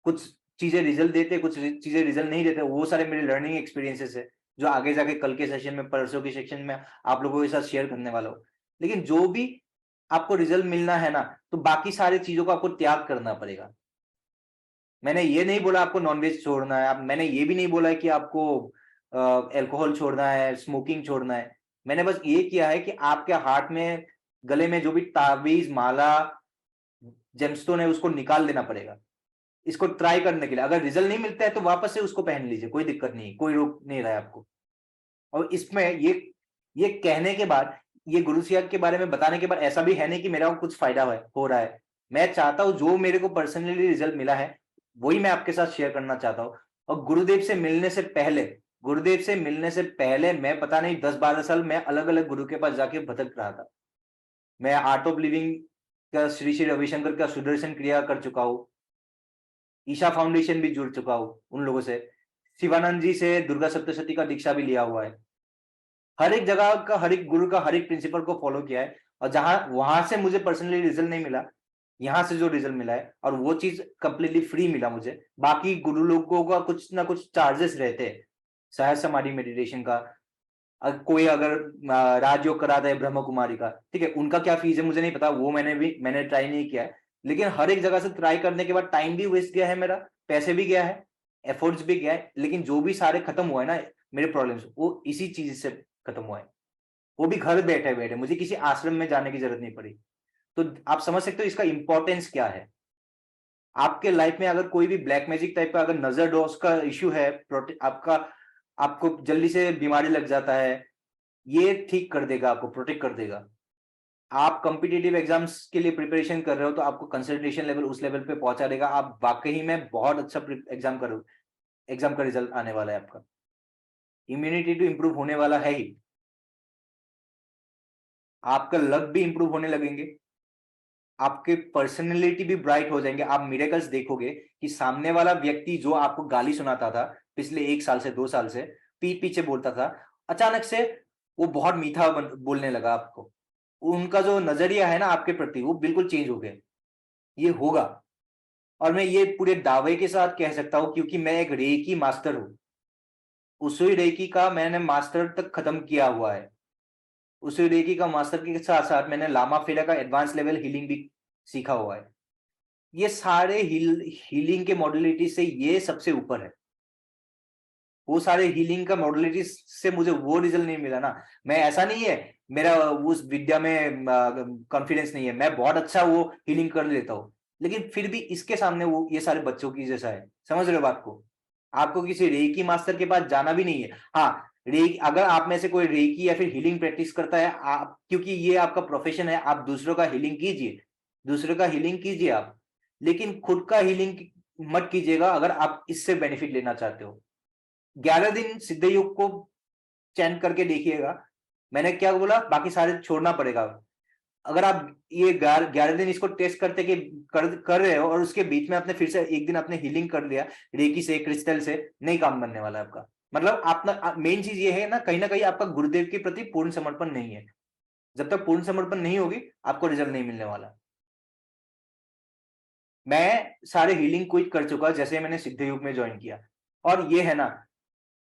कुछ चीजें रिजल्ट देते, कुछ चीजें रिजल्ट नहीं देते, वो सारे मेरे लर्निंग एक्सपीरियंसेस है जो आगे जाके कल के सेशन में, परसों के सेशन में आप लोगों के साथ शेयर करने वाला हूं। लेकिन जो भी आपको रिजल्ट मिलना है ना, तो बाकी सारी चीजों को आपको त्याग करना पड़ेगा। मैंने ये नहीं बोला आपको नॉनवेज छोड़ना है, मैंने ये भी नहीं बोला है कि आपको अल्कोहल छोड़ना है, स्मोकिंग छोड़ना है। मैंने बस ये किया है कि आपके हाथ में, गले में जो भी ताबीज, माला, जेमस्टोन है, उसको निकाल देना पड़ेगा इसको ट्राई करने के लिए। अगर रिजल्ट नहीं मिलता है तो वापस से उसको पहन लीजिए, कोई दिक्कत नहीं, कोई रोक नहीं रहा है आपको। और इसमें ये कहने के बाद, ये गुरु सियाग के बारे में बताने के बाद ऐसा भी है नहीं कि मेरा कुछ फायदा हो रहा है। मैं चाहता हूं जो मेरे को पर्सनली रिजल्ट मिला है वही मैं आपके साथ शेयर करना चाहता हूं। और गुरुदेव से मिलने से पहले मैं पता नहीं 10-12 साल मैं अलग अलग गुरु के पास जाके भटक रहा था। मैं आर्ट ऑफ लिविंग का श्री श्री रविशंकर का सुदर्शन क्रिया कर चुका हूं, ईशा फाउंडेशन भी जुड़ चुका हूं उन लोगों से, शिवानंद जी से दुर्गा सप्तशती का दीक्षा भी लिया हुआ है। हर एक जगह का, हर एक गुरु का, हर एक प्रिंसिपल को फॉलो किया है। और वहां से मुझे पर्सनली रिजल्ट नहीं मिला, यहाँ से जो रिजल्ट मिला है, और वो चीज कंप्लीटली फ्री मिला मुझे। बाकी गुरु लोगों का कुछ ना कुछ चार्जेस रहते हैं, सहज समाधि मेडिटेशन का, कोई अगर राजयोग कराता है ब्रह्म कुमारी का, ठीक है, उनका क्या फीस है मुझे नहीं पता, वो मैंने ट्राई नहीं किया है। लेकिन हर एक जगह से ट्राई करने के बाद टाइम भी वेस्ट गया है मेरा, पैसे भी गया है, एफर्ट्स भी गया है, लेकिन जो भी सारे खत्म हुआ है ना मेरे प्रॉब्लम्स, वो इसी चीज से खत्म हुआ है। वो भी घर बैठे बैठे, मुझे किसी आश्रम में जाने की जरूरत नहीं पड़ी। तो आप समझ सकते हो इसका इंपॉर्टेंस क्या है। आपके लाइफ में अगर कोई भी ब्लैक मैजिक टाइप का, अगर नजर डॉस का इश्यू है, आपको जल्दी से बीमारी लग जाता है, ये ठीक कर देगा, आपको प्रोटेक्ट कर देगा। आप कॉम्पिटिटिव एग्जाम्स के लिए प्रिपरेशन कर रहे हो तो आपको कंसंट्रेशन लेवल उस लेवल पे पहुंचा देगा। आप वाकई में बहुत अच्छा एग्जाम का रिजल्ट आने वाला है आपका। इम्यूनिटी तो इंप्रूव होने वाला है ही, आपका लक भी इंप्रूव होने लगेंगे, आपके पर्सनैलिटी भी ब्राइट हो जाएंगे। आप मिरेकल्स देखोगे कि सामने वाला व्यक्ति जो आपको गाली सुनाता था पिछले 1 साल से 2 साल से, पीठ पीछे बोलता था, अचानक से वो बहुत मीठा बोलने लगा आपको। उनका जो नजरिया है ना आपके प्रति, वो बिल्कुल चेंज हो गया। ये होगा, और मैं ये पूरे दावे के साथ कह सकता हूं क्योंकि मैं एक रेकी मास्टर हूं। उसी रेकी का मैंने मास्टर तक खत्म किया हुआ है। उसी रेकी का मास्टर के साथ साथ मैंने लामा फेरा का एडवांस लेवल हीलिंग भी सीखा हुआ है। ये सारे हीलिंग के मॉडलिटी से ये सबसे ऊपर है। वो सारे हीलिंग का मॉडलिटी से मुझे वो रिजल्ट नहीं मिला ना। मैं, ऐसा नहीं है मेरा उस विद्या में कॉन्फिडेंस नहीं है, मैं बहुत अच्छा वो हीलिंग कर लेता हूँ, लेकिन फिर भी इसके सामने वो ये सारे बच्चों की जैसा है। समझ रहे हो बात को? आपको किसी रेकी मास्टर के पास जाना भी नहीं है। हाँ, अगर आप में से कोई रेकी या फिर हीलिंग प्रैक्टिस करता है, आप, क्योंकि ये आपका प्रोफेशन है, आप दूसरों का हीलिंग कीजिए आप, लेकिन खुद का हीलिंग मत कीजिएगा अगर आप इससे बेनिफिट लेना चाहते हो। 11 दिन सिद्ध योग को चैंट करके देखिएगा। मैंने क्या बोला, बाकी सारे छोड़ना पड़ेगा। अगर आप ये 11 दिन इसको टेस्ट करते कि कर रहे हो और उसके बीच में आपने फिर से एक दिन आपने हीलिंग कर लिया रेकी से, क्रिस्टल से, नहीं काम बनने वाला है आपका। मतलब अपना मेन चीज ये है ना कहीं आपका गुरुदेव के प्रति पूर्ण समर्पण नहीं है। जब तक पूर्ण समर्पण नहीं होगी आपको रिजल्ट नहीं मिलने वाला। मैं सारे हीलिंग क्विट कर चुका जैसे मैंने सिद्ध युग में ज्वाइन किया, और ये है ना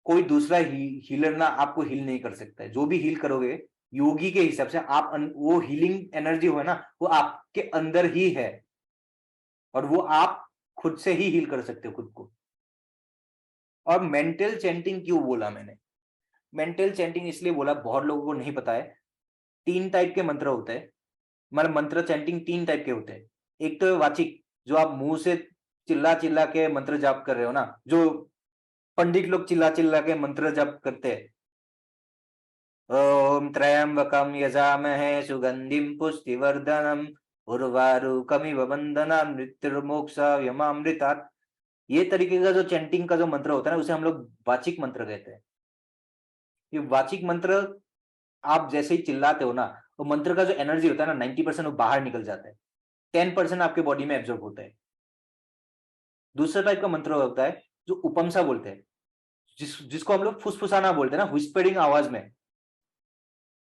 कोई दूसरा हीलर ना आपको हील नहीं कर सकता है। जो भी हील करोगे योगी के हिसाब से आप वो हीलिंग एनर्जी हो ना वो आपके अंदर ही है, और वो आप खुद से ही हील कर सकते हो खुद को। और मेंटल चैंटिंग क्यों बोला मैंने? मेंटल चैंटिंग इसलिए बोला, बहुत लोगों को नहीं पता है। 3 टाइप के मंत्र होते हैं, मतलब मंत्र चैंटिंग 3 टाइप के होते हैं। एक तो वाचिक, जो आप मुंह से चिल्ला चिल्ला के मंत्र जाप कर रहे हो ना, जो पंडित लोग चिल्ला चिल्ला के मंत्र जाप करते हैं। ओम त्र्यंबकम यजामहे सुगंधिम पुष्टिवर्धनम उर्वारुकमिव बंधनान् मृत्युर्मोक्षायमामृतात्। ये तरीके का जो चैंटिंग का जो मंत्र होता है ना उसे हम लोग वाचिक मंत्र कहते हैं। ये वाचिक मंत्र आप जैसे ही चिल्लाते हो ना, वो मंत्र का जो एनर्जी होता है ना 90% वो बाहर निकल जाता है, 10% आपके बॉडी में एब्जॉर्ब होता है। दूसरा टाइप का मंत्र होता है जो उपमसा बोलते हैं, जिसको हम लोग फुसफुसाना बोलते हैं ना, व्हिस्परिंग आवाज में।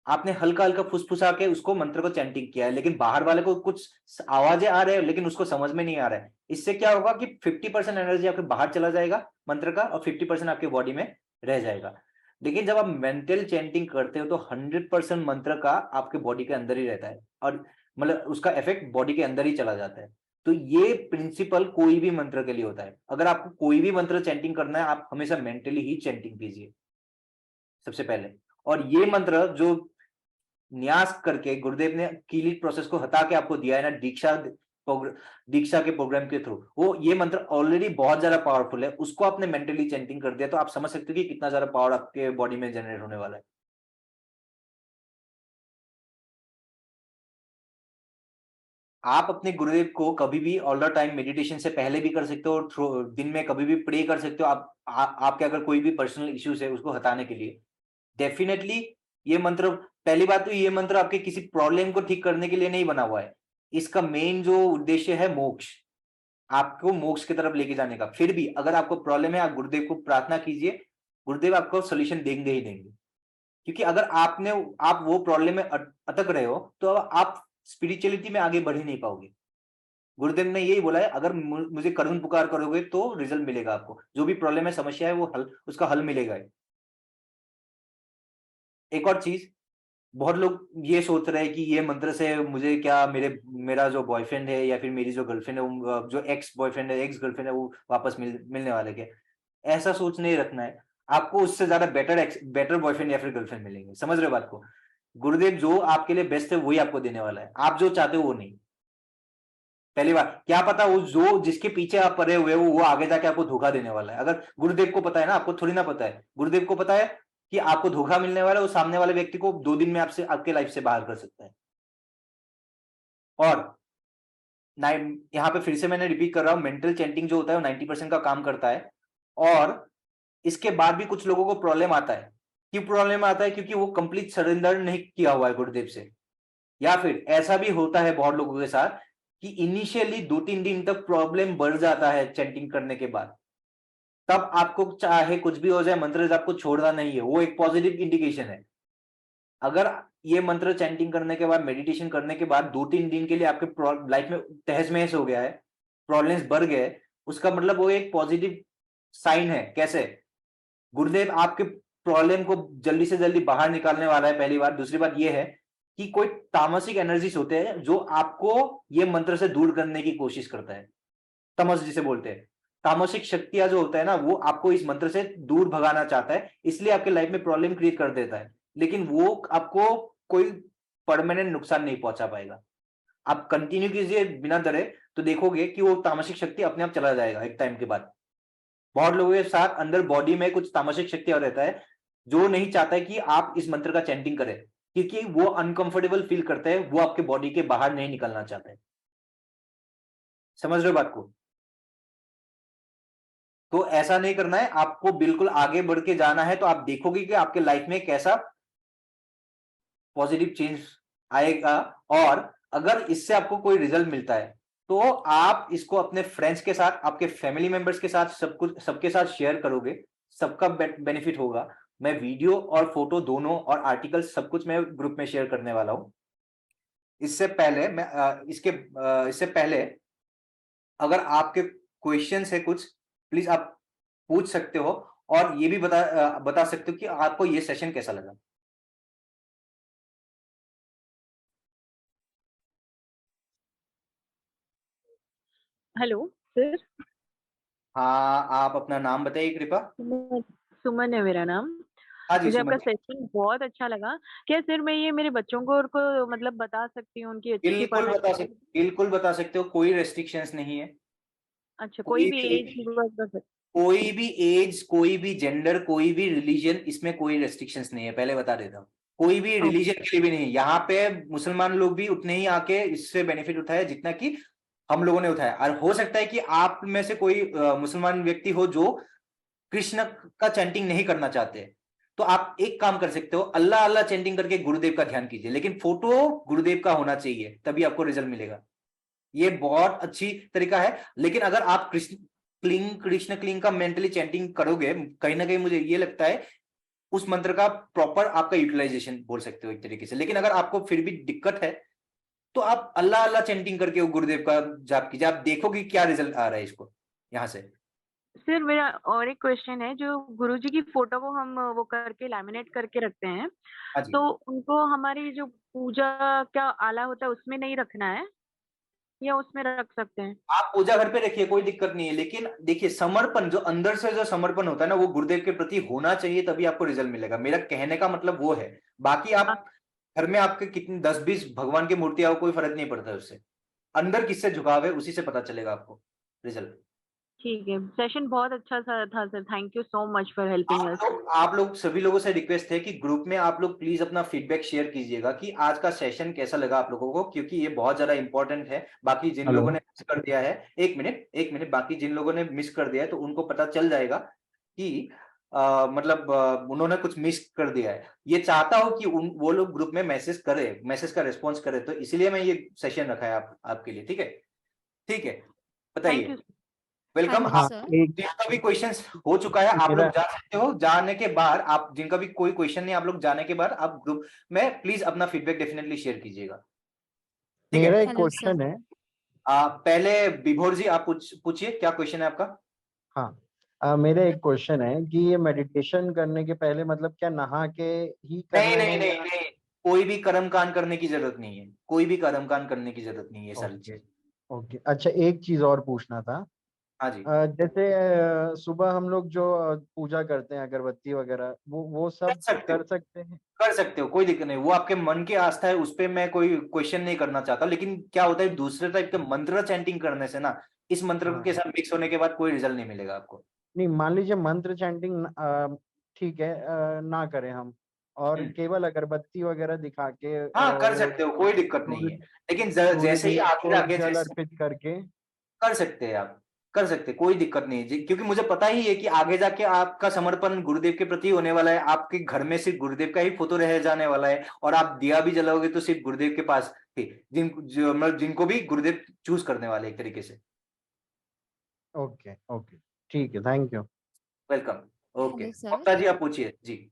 आपने हल्का हल्का फुसफुसा के उसको मंत्र को चैंटिंग किया है, लेकिन बाहर वाले को कुछ आवाजें आ रहे हैं लेकिन उसको समझ में नहीं आ रहा है। इससे क्या होगा कि 50% एनर्जी आपके बाहर चला जाएगा मंत्र का, और 50% आपके बॉडी में रह जाएगा। लेकिन जब आप मेंटल चैंटिंग करते हो तो 100% मंत्र का आपके बॉडी के अंदर ही रहता है, और मतलब उसका इफेक्ट बॉडी के अंदर ही चला जाता है। तो ये प्रिंसिपल कोई भी मंत्र के लिए होता है। अगर आपको कोई भी मंत्र चैंटिंग करना है आप हमेशा मेंटली ही चैंटिंग कीजिए सबसे पहले। और ये मंत्र जो न्यास करके गुरुदेव ने कीलिट प्रोसेस को हटा के आपको दिया है ना दीक्षा के प्रोग्राम के थ्रू, वो ये मंत्र ऑलरेडी बहुत ज्यादा पावरफुल है, उसको आपने मेंटली चैंटिंग कर दिया तो आप समझ सकते हो कि कितना ज्यादा पावर आपके बॉडी में जनरेट होने वाला है। आप अपने गुरुदेव को कभी भी ऑल द टाइम मेडिटेशन से पहले भी कर सकते हो, और दिन में कभी भी प्रे कर सकते हो। आपके अगर कोई भी पर्सनल इश्यूज है उसको हटाने के लिए डेफिनेटली ये मंत्र, पहली बात तो ये मंत्र आपके किसी प्रॉब्लम को ठीक करने के लिए नहीं बना हुआ है। इसका मेन जो उद्देश्य है मोक्ष, आपको मोक्ष की तरफ लेके जाने का। फिर भी अगर आपको प्रॉब्लम है आप गुरुदेव को प्रार्थना कीजिए, गुरुदेव आपको सोल्यूशन देंगे ही देंगे। क्योंकि अगर आप वो प्रॉब्लम में अटक रहे हो तो आप स्पिरिचुअलिटी में आगे बढ़ ही नहीं पाओगे। गुरुदेव ने यही बोला है, अगर मुझे करुण पुकार करोगे तो रिजल्ट मिलेगा आपको, जो भी प्रॉब्लम है समस्या है वो उसका हल मिलेगा। एक और चीज, बहुत लोग ये सोच रहे हैं कि ये मंत्र से मुझे क्या, मेरा जो बॉयफ्रेंड है या फिर मेरी जो गर्लफ्रेंड है, जो एक्स बॉयफ्रेंड है एक्स गर्लफ्रेंड है, वो वापस मिलने वाले क्या? ऐसा सोच नहीं रखना है। आपको उससे ज्यादा बेटर बॉयफ्रेंड या फिर गर्लफ्रेंड मिलेंगे। समझ रहे हो बात को? गुरुदेव जो आपके लिए बेस्ट है वही आपको देने वाला है, आप जो चाहते हो वो नहीं। पहली बात, क्या पता वो जो जिसके पीछे आप पड़े हुए हो वो आगे जाके आपको धोखा देने वाला है। अगर गुरुदेव को पता है ना, आपको थोड़ी ना पता है। गुरुदेव को पता है कि आपको धोखा मिलने वाला है, वो सामने वाले व्यक्ति को 2 दिन में आपसे आपके लाइफ से बाहर कर सकता है। और यहाँ पे फिर से मैंने रिपीट कर रहा हूं, मेंटल चैंटिंग जो होता है वो 90% का काम करता है। और इसके बाद भी कुछ लोगों को प्रॉब्लम आता है। क्यों प्रॉब्लम आता है? क्योंकि वो कंप्लीट सरेंडर नहीं किया हुआ है गुरुदेव से। या फिर ऐसा भी होता है बहुत लोगों के साथ कि इनिशियली 2-3 दिन तक प्रॉब्लम बढ़ जाता है चैंटिंग करने के बाद, तब आपको चाहे कुछ भी हो जाए मंत्र आपको छोड़ना नहीं है, वो एक पॉजिटिव इंडिकेशन है। अगर ये मंत्र चैंटिंग करने के बाद, मेडिटेशन करने के बाद 2-3 दिन के लिए आपके लाइफ में तहस महस हो गया है, प्रॉब्लम्स बढ़ गए, उसका मतलब वो एक पॉजिटिव साइन है। कैसे? गुरुदेव आपके प्रॉब्लम को जल्दी से जल्दी बाहर निकालने वाला है, पहली बात। दूसरी बात ये है कि कोई तामसिक एनर्जीज होते हैं जो आपको ये मंत्र से दूर करने की कोशिश करता है, तमस जिसे बोलते हैं। तामसिक शक्तियां जो होता है ना, वो आपको इस मंत्र से दूर भगाना चाहता है, इसलिए आपके लाइफ में प्रॉब्लम क्रिएट कर देता है, लेकिन वो आपको कोई परमानेंट नुकसान नहीं पहुंचा पाएगा। आप कंटिन्यू कीजिए बिना डरे, तो देखोगे कि वो तामसिक शक्ति अपने आप चला जाएगा एक टाइम के बाद। बहुत लोगों के साथ अंदर बॉडी में कुछ तामसिक शक्ति और रहता है जो नहीं चाहता है कि आप इस मंत्र का चैंटिंग करें, क्योंकि वो अनकंफर्टेबल फील करते हैं, वो आपके बॉडी के बाहर नहीं निकलना चाहते हैं। समझ रहे हो बात को? तो ऐसा नहीं करना है, आपको बिल्कुल आगे बढ़ के जाना है। तो आप देखोगे कि आपके लाइफ में कैसा पॉजिटिव चेंज आएगा। और अगर इससे आपको कोई रिजल्ट मिलता है तो आप इसको अपने फ्रेंड्स के साथ, आपके फैमिली मेंबर्स के साथ, सबके साथ शेयर करोगे, सबका बेनिफिट होगा। मैं वीडियो और फोटो दोनों और आर्टिकल सब कुछ मैं ग्रुप में शेयर करने वाला हूं। इससे पहले अगर आपके क्वेश्चन है कुछ, प्लीज आप पूछ सकते हो और ये भी बता सकते हो कि आपको ये सेशन कैसा लगा। Hello sir. हाँ, आप अपना नाम बताइए कृपा। सुमन है मेरा नाम। हाँ जी मुझे सुमन आपका जी। सेशन बहुत अच्छा लगा। क्या सर मैं ये मेरे बच्चों को मतलब बता सकती हूँ, उनकी अच्छी पढ़ाई? बिल्कुल बता सकते हो, कोई रेस्ट्रिक्शंस नहीं है। अच्छा, कोई भी एज बता सकते? कोई भी एज, कोई भी जेंडर, कोई भी रिलीजन, इसमें कोई रेस्ट्रिक्शंस नहीं है, पहले बता देता हूँ। कोई भी रिलीजन के लिए भी नहीं। यहाँ पे मुसलमान लोग भी उतने ही आके इससे बेनिफिट उठाए जितना कि हम लोगों ने उठाया। और हो सकता है कि आप में से कोई मुसलमान व्यक्ति हो जो कृष्ण का चैंटिंग नहीं करना चाहते, तो आप एक काम कर सकते हो, अल्लाह अल्लाह चैंटिंग करके गुरुदेव का ध्यान कीजिए, लेकिन फोटो गुरुदेव का होना चाहिए, तभी आपको रिजल्ट मिलेगा। ये बहुत अच्छी तरीका है। लेकिन अगर आप कृष्ण क्लिंग का मेंटली चैंटिंग करोगे, कहीं ना कहीं मुझे ये लगता है उस मंत्र का प्रॉपर आपका यूटिलाइजेशन बोल सकते हो एक तरीके से। लेकिन अगर आपको फिर भी दिक्कत है तो आप अल्लाह अल्लाह चैंटिंग करके वो गुरुदेव का जाप कीजिए, आप देखोगे क्या रिजल्ट आ रहा है इसको यहाँ से। सर मेरा और एक क्वेश्चन है, जो गुरुजी की फोटो को हम वो करके लैमिनेट करके रखते हैं, हाँ जी। तो उनको हमारी जो पूजा का आला होता है उसमें नहीं रखना है या उसमें रख सकते हैं? आप पूजा घर पे रखिए, कोई दिक्कत नहीं है। लेकिन देखिए, समर्पण, जो अंदर से जो समर्पण होता है ना, वो गुरुदेव के प्रति होना चाहिए, तभी आपको रिजल्ट मिलेगा। मेरा कहने का मतलब वो है। बाकी आप घर में आपके कितनी 10-20 भगवान की मूर्तियां हो, कोई फर्क नहीं पड़ता है उससे। अंदर किससे झुकाव है उसी से पता चलेगा आपको रिजल्ट। ठीक है, सेशन बहुत अच्छा था sir. Thank you so much for helping us. आप लोग सभी लोगों से रिक्वेस्ट है कि ग्रुप में आप लोग प्लीज अपना फीडबैक शेयर कीजिएगा कि आज का सेशन कैसा लगा आप लोगों को, क्योंकि ये बहुत ज्यादा इंपॉर्टेंट है। बाकी जिन लोगों ने मिस कर दिया है, एक मिनट, बाकी जिन लोगों ने मिस कर दिया है तो उनको पता चल जाएगा कि उन्होंने कुछ मिस कर दिया है। ये चाहता हूं कि वो लोग ग्रुप में मैसेज का रिस्पॉन्स करे, तो इसलिए मैं ये सेशन रखा है आपके लिए। ठीक है, बताइए। वेलकम। हाँ, जिनका भी क्वेश्चंस हो चुका है आप लोग जा सकते हो। जाने के बाद आप, जिनका भी कोई क्वेश्चन नहीं, आप लोग जाने के बाद आप ग्रुप में प्लीज अपना फीडबैक डेफिनेटली शेयर कीजिएगा। मेरा एक क्वेश्चन है। पहले विभोर जी आप पूछिए, क्या क्वेश्चन है आपका? हाँ, मेरा एक क्वेश्चन है कि ये मेडिटेशन करने के पहले मतलब क्या नहा के ही करना है? नहीं, कोई भी कर्मकांड करने की जरूरत नहीं है। कोई भी कर्मकांड करने की जरूरत नहीं है सारी चीज। ओके, अच्छा एक चीज और पूछना था। हाँ जी। जैसे सुबह हम लोग जो पूजा करते हैं अगरबत्ती वगैरह, वो सब कर सकते हैं? कर सकते हो, कोई दिक्कत नहीं। वो आपके मन की आस्था है, उस पर मैं कोई क्वेश्चन नहीं करना चाहता। लेकिन क्या होता है, दूसरे टाइप के मंत्र चैंटिंग करने से ना, इस मंत्र के साथ मिक्स होने के बाद कोई रिजल्ट नहीं मिलेगा आपको। नहीं, मान लीजिए मंत्र चैंटिंग ठीक है, ना करें हम, और केवल अगरबत्ती वगैरह दिखा के हाँ कर सकते हो, कोई दिक्कत नहीं है। लेकिन जैसे ही आगे जल अर्पित करके कर सकते हैं आप, कर सकते, कोई दिक्कत नहीं है। क्योंकि मुझे पता ही है कि आगे जाके आपका समर्पण गुरुदेव के प्रति होने वाला है। आपके घर में सिर्फ गुरुदेव का ही फोटो रह जाने वाला है, और आप दिया भी जलाओगे तो सिर्फ गुरुदेव के पास ही, जिनको भी गुरुदेव चूज करने वाले एक तरीके से। ओके, ठीक है, thank you. Welcome. Okay, hello sir. Mamata ji आप पूछिए जी।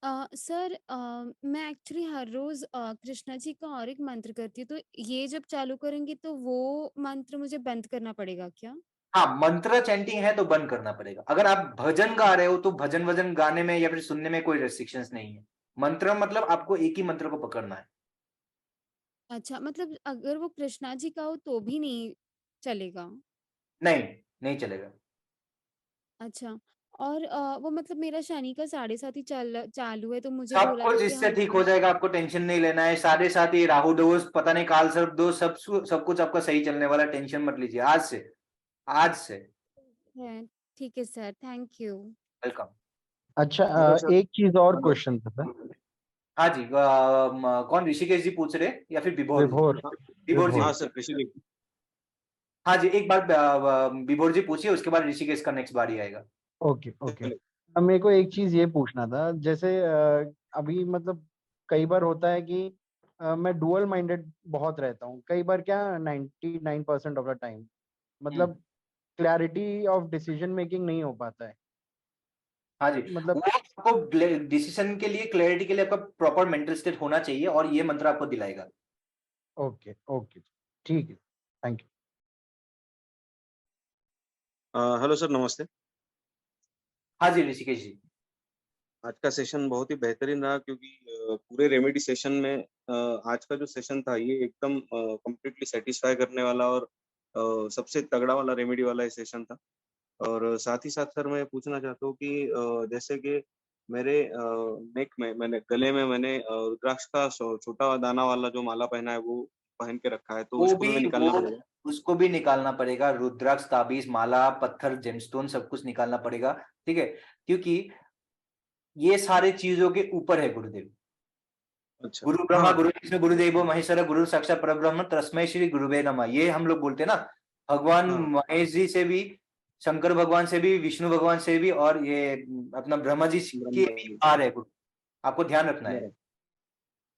सर मैं एक्चुअली हर रोज कृष्णा जी का और एक मंत्र करती हूँ, तो ये जब चालू करेंगे तो वो मंत्र मुझे बंद करना पड़ेगा क्या? हाँ, मंत्र चैंटिंग है तो बंद करना पड़ेगा। अगर आप भजन गा रहे हो तो भजन वजन गाने में या फिर सुनने में कोई रेस्ट्रिक्शंस नहीं है। मंत्र मतलब आपको एक ही मंत्र को पकड़ना है। अच्छा, मतलब अगर वो कृष्णा जी का हो तो भी नहीं चलेगा? नहीं चलेगा। अच्छा, और वो मतलब मेरा शनि का 7.5 ही चालू है, तो मुझे सब बोला कुछ था कि इससे हम ठीक हो जाएगा, आपको टेंशन नहीं लेना है। साढ़े साथ ही राहु दोष, पता नहीं काल सर्प दोष, सब कुछ आपका सही चलने वाला, टेंशन मत लीजिए आज से। है। ठीक है सर, थैंक यू। वेलकम। अच्छा, एक चीज और क्वेश्चन था सर। हाँ जी, कौन, ऋषिकेश जी पूछ रहे या फिर विभोर जी? विभोर। विभोर जी। हाँ सर, ऋषिकेश। हाँ जी, एक बार विभोर जी पूछिए, उसके बाद ऋषिकेश का नेक्स्ट बारी आएगा। Okay okay. अब मेरे को एक चीज ये पूछना था, जैसे अभी मतलब कई बार होता है कि मैं डुअल माइंडेड बहुत रहता हूँ, कई बार क्या 99% ऑफ द टाइम मतलब क्लैरिटी ऑफ डिसीजन मेकिंग नहीं हो पाता है। हाँ जी, मतलब वो आपको डिसीजन के लिए, क्लैरिटी के लिए आपका प्रॉपर मेंटल स्टेट होना चाहिए और ये मंत्र आपको दिलाएगा। ओके ओके, ठीक है, थैंक यू। हेलो सर, नमस्ते। हाँ जी ऋषिकेश जी। आज का सेशन बहुत ही बेहतरीन रहा, क्योंकि पूरे रेमेडी सेशन में आज का जो सेशन था ये एकदम कंप्लीटली सेटिस्फाई करने वाला और सबसे तगड़ा वाला रेमेडी वाला ये सेशन था। और साथ ही साथ सर मैं पूछना चाहता हूँ कि जैसे कि मेरे नेक में, मैंने गले में मैंने रुद्राक्ष का छोटा दाना वाला जो माला पहना है वो पहन के रखा है, तो वो उसको भी भी मैं निकालना पड़ेगा? उसको भी निकालना पड़ेगा। रुद्राक्ष, ताबीज, माला, पत्थर, जेमस्टोन सब कुछ निकालना पड़ेगा, ठीक है, क्योंकि ये सारे चीजों के ऊपर है गुरुदेव। अच्छा। गुरु ब्रह्मा, हाँ, गुरु विष्णु, गुरुदेवो महेश्वर, गुरु साक्षात परब्रह्म, तस्मै श्री गुरुवे नमः, ये हम लोग बोलते हैं ना। भगवान हाँ, महेश जी से भी, शंकर भगवान से भी, विष्णु भगवान से भी, और ये अपना ब्रह्मा जी के ब्रह्मा भी जी। पार है गुरु, आपको ध्यान रखना है। बराबर।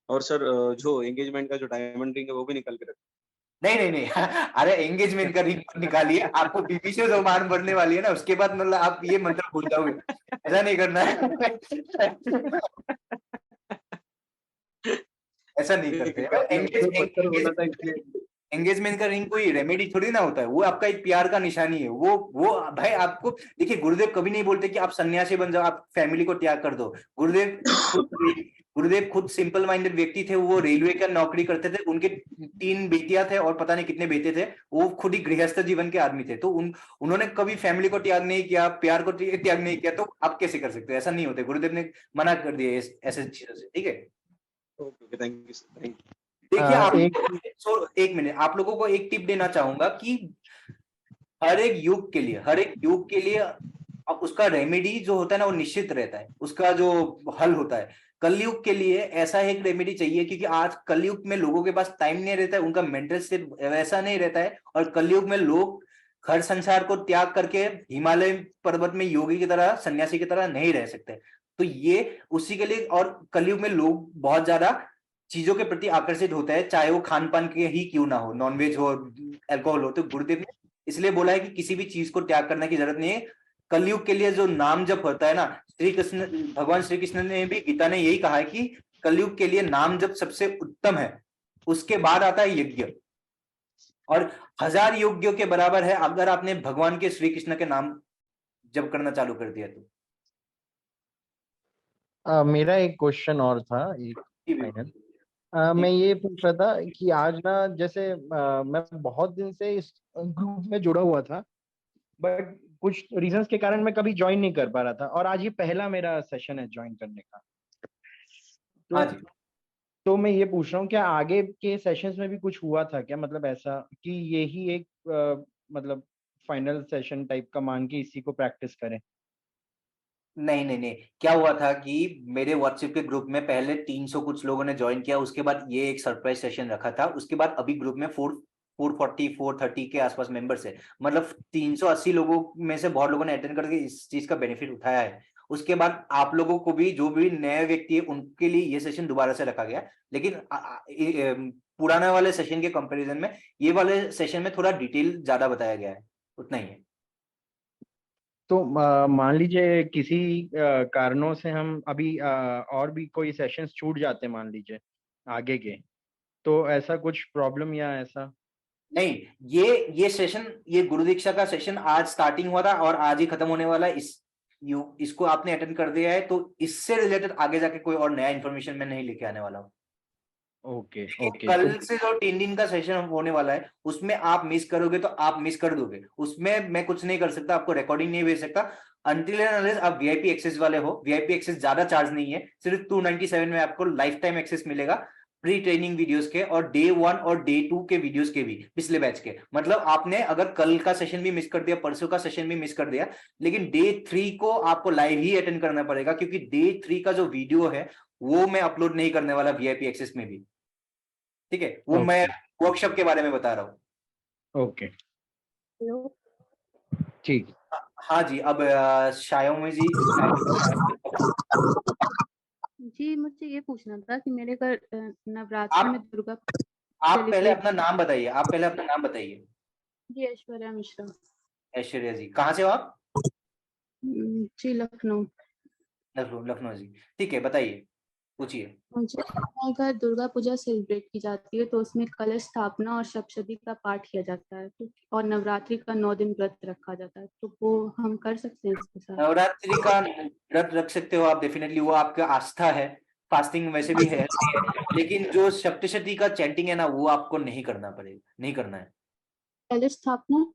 और सर जो एंगेजमेंट का जो डायमंड रिंग है वो भी निकाल के रख। नहीं नहीं नहीं अरे एंगेजमेंट का रिंग निकालिए, आपको बीबी से जो मान बढ़ने वाली है ना, उसके बाद मतलब आप ये मंत्र भूल जाओगे, ऐसा नहीं करना है। ऐसा नहीं करते। पत्थर बोला था इसलिए। एंगेजमेंट का रिंग कोई रेमेडी थोड़ी ना होता है, वो आपका एक प्यार का निशानी है। वो भाई आपको देखिए, गुरुदेव कभी नहीं बोलते कि आप सन्यासी बन जाओ, आप फैमिली को त्याग कर दो। गुरुदेव खुद सिंपल माइंडेड व्यक्ति थे, वो रेलवे का नौकरी करते थे, उनके 3 बेटियां थे और पता नहीं कितने बेटे थे, वो खुद ही गृहस्थ जीवन के आदमी थे, तो उन्होंने कभी फैमिली को त्याग नहीं किया, प्यार को त्याग नहीं किया, तो आप कैसे कर सकते हो? ऐसा नहीं होता, गुरुदेव ने मना कर दिया ऐसे चीजों से, ठीक है। Okay, thank you sir, thank you. देखिए आप एक एक मिनट, आप लोगों को एक टिप देना चाहूंगा कि हर एक युग के लिए अब उसका रेमेडी जो होता है ना वो निश्चित रहता है, उसका जो हल होता है। कलयुग के लिए ऐसा एक रेमेडी चाहिए, क्योंकि आज कलयुग में लोगों के पास टाइम नहीं रहता है, उनका मेंटल स्टेट वैसा नहीं रहता है, और कलयुग में लोग घर संसार को त्याग करके हिमालय पर्वत में योगी की तरह, सन्यासी की तरह नहीं रह सकते। तो ये उसी के लिए, और कलयुग में लोग बहुत ज्यादा चीजों के प्रति आकर्षित होता है, चाहे वो खान पान के ही क्यों ना हो, नॉनवेज हो, अल्कोहल हो। तो गुरुदेव ने इसलिए बोला है कि किसी भी चीज को त्याग करने की जरूरत नहीं है। कलयुग के लिए जो नाम जप होता है ना, भगवान श्री कृष्ण ने भी, गीता ने यही कहा है कि कलयुग के लिए नाम जप सबसे उत्तम है, उसके बाद आता है यज्ञ, और 1000 यज्ञों के बराबर है अगर आपने भगवान के, श्री कृष्ण के नाम जप करना चालू कर दिया तो। मेरा एक क्वेश्चन और था, एक फाइनल। मैं ये पूछ रहा था कि आज ना, जैसे मैं बहुत दिन से इस ग्रुप में जुड़ा हुआ था, बट कुछ रीजंस के कारण मैं कभी ज्वाइन नहीं कर पा रहा था, और आज ये पहला मेरा सेशन है ज्वाइन करने का। तो मैं ये पूछ रहा हूँ, क्या आगे के सेशंस में भी कुछ हुआ था क्या, मतलब ऐसा कि यही एक मतलब फाइनल सेशन टाइप का मान के इसी को प्रैक्टिस करें? नहीं नहीं नहीं, क्या हुआ था कि मेरे व्हाट्सएप के ग्रुप में पहले 300 कुछ लोगों ने ज्वाइन किया, उसके बाद ये एक सरप्राइज सेशन रखा था, उसके बाद अभी ग्रुप में 440 430 के आसपास मेंबर्स है, मतलब 380 लोगों में से बहुत लोगों ने अटेंड करके इस चीज का बेनिफिट उठाया है। उसके बाद आप लोगों को भी, जो भी नए व्यक्ति है उनके लिए ये सेशन दोबारा से रखा गया, लेकिन पुराने वाले सेशन के कंपैरिजन में ये वाले सेशन में थोड़ा डिटेल ज्यादा बताया गया है, उतना ही है। तो मान लीजिए किसी कारणों से हम अभी और भी कोई सेशंस छूट जाते हैं, मान लीजिए आगे के, तो ऐसा कुछ प्रॉब्लम या ऐसा? नहीं, ये सेशन, ये गुरु दीक्षा का सेशन आज स्टार्टिंग हुआ था और आज ही खत्म होने वाला है। इसको आपने अटेंड कर दिया है, तो इससे रिलेटेड आगे जाके कोई और नया इन्फॉर्मेशन मैं नहीं लेके आने वाला हूँ। Okay okay. कल से जो 3 दिन का सेशन होने वाला है, उसमें आप मिस करोगे तो आप मिस कर दोगे, उसमें मैं कुछ नहीं कर सकता, आपको रिकॉर्डिंग नहीं भेज सकता अनटिल एंड अनलेस आप वीआईपी एक्सेस वाले हो। वीआईपी एक्सेस ज्यादा चार्ज नहीं है, सिर्फ 297 में आपको लाइफ टाइम एक्सेस मिलेगा, प्री ट्रेनिंग वीडियोस के और डे 1 और डे 2 के वीडियोस के भी, पिछले बैच के। मतलब आपने अगर कल का सेशन भी मिस कर दिया, परसों का सेशन भी मिस कर दिया, लेकिन डे 3 को आपको लाइव ही अटेंड करना पड़ेगा, क्योंकि डे 3 का जो वीडियो है वो मैं अपलोड नहीं करने वाला वीआईपी एक्सेस में भी, ठीक है। वो मैं वर्कशॉप के बारे में बता रहा हूँ। ओके सकते हो? ठीक। हाँ जी, अब शायोमी जी। जी, मुझे ये पूछना था कि मेरे घर नवरात्रि में दुर्गा आप पहले सेलिब्रेट अपना नाम बताइए, आप पहले अपना नाम बताइए। जी, ऐश्वर्या मिश्रा। ऐश्वर्या जी, कहाँ से हो आप? जी, लखनऊ। लखनऊ जी, ठीक है, बताइए, पूछिए। मुझे हमारे घर दुर्गा पूजा सेलिब्रेट की जाती है, तो उसमें कलश स्थापना और सप्तशती का पाठ किया जाता है, तो और नवरात्रि का 9 दिन व्रत रखा जाता है, तो वो हम कर सकते हैं इसके साथ? नवरात्रि का व्रत रख सकते हो आप डेफिनेटली, वो आपका आस्था है, फास्टिंग वैसे भी है, लेकिन जो सप्तशती का चैंटिंग है ना, वो आपको नहीं करना पड़ेगा, नहीं करना है। कलश स्थापना?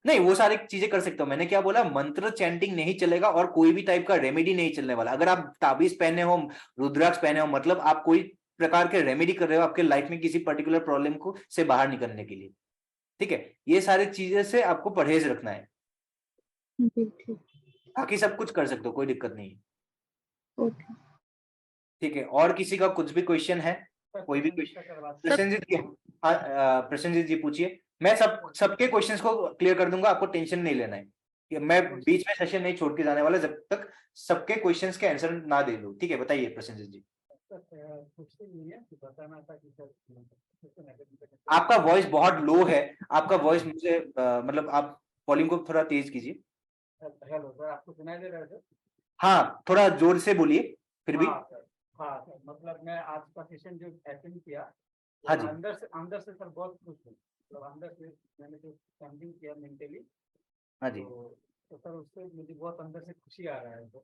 नहीं, वो सारी चीजें कर सकते हो। मैंने क्या बोला, मंत्र चैंटिंग नहीं चलेगा और कोई भी टाइप का रेमेडी नहीं चलने वाला। अगर आप ताबीज पहने हो, रुद्राक्ष पहने हो, मतलब आप कोई प्रकार के रेमेडी कर रहे हो आपके लाइफ में किसी पर्टिकुलर प्रॉब्लम को से बाहर निकलने के लिए, ठीक है? ये सारी चीजें से आपको परहेज रखना है, बाकी सब कुछ कर सकते हो, कोई दिक्कत नहीं है। ओके, ठीक है, और किसी का कुछ भी क्वेश्चन है? कोई भी क्वेश्चन? प्रसन्नजीत जी, प्रसन्नजीत जी पूछिए। मैं सबके क्वेश्चंस को क्लियर कर दूंगा, आपको टेंशन नहीं लेना है कि मैं बीच में सेशन नहीं छोड़ के जाने वाला जब तक सबके क्वेश्चंस के आंसर ना दे दूं। ठीक है, बताइए प्रसन्नजीत जी। आपका वॉइस बहुत लो है, आपका वॉइस मुझे मतलब आप वॉल्यूम को थोड़ा तेज कीजिए। हेलो सर, आपको सुनाई दे रहा है सर? हाँ, थोड़ा जोर से बोलिए फिर भी। हाँ सर, मतलब मैं आज का सेशन जो अटेंड किया, हाँ जी। अंदर से सर बहुत खुश हूँ, मतलब अंदर से मैंने जो समथिंग किया मेंटली, हाँ जी, तो सर उससे मुझे बहुत अंदर से खुशी आ रहा है सर।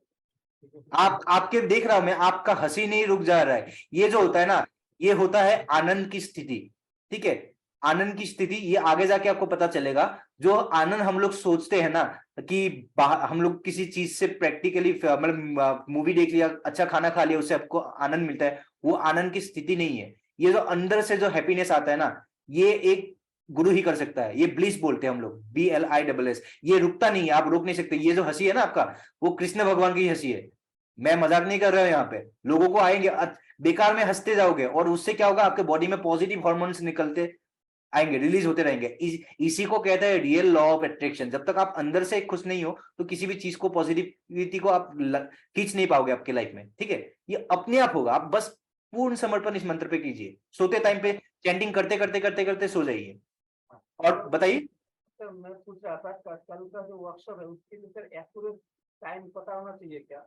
आपके देख रहा हूं मैं, आपका हंसी नहीं रुक जा रहा है। ये जो होता है ना, ये होता है आनंद की स्थिति। ठीक है, आनंद की स्थिति, ये आगे जाके आपको पता चलेगा। जो आनंद हम लोग सोचते हैं ना कि हम लोग किसी चीज से प्रैक्टिकली, मतलब मूवी देख लिया, अच्छा खाना खा लिया, उससे आपको आनंद मिलता है, वो आनंद की स्थिति नहीं है। ये जो अंदर से जो हैप्पीनेस आता है ना, ये एक गुरु ही कर सकता है। ये ब्लिस बोलते हैं हम लोग, BLISS। ये रुकता नहीं है, आप रोक नहीं सकते। ये जो हंसी है ना आपका, वो कृष्ण भगवान की हंसी है। मैं मजाक नहीं कर रहा हूं यहाँ पे। लोगों को आएंगे, बेकार में हंसते जाओगे और उससे क्या होगा, आपके बॉडी में पॉजिटिव हार्मोन्स निकलते आएंगे, रिलीज होते रहेंगे। इसी को कहता है रियल लॉ ऑफ अट्रैक्शन। जब तक आप अंदर से खुश नहीं हो तो किसी भी चीज को, पॉजिटिविटी को आप खींच नहीं पाओगे आपके लाइफ में। ठीक है, ये अपने आप होगा। आप बस पूर्ण समर्पण इस मंत्र पे कीजिए। सोते टाइम पे चैंटिंग करते करते करते करते सो जाइए। और बताइए सर, मैं पूछ रहा था कल का जो वर्कशॉप है उसके लिए सर एक्यूरेट टाइम पता होना चाहिए क्या?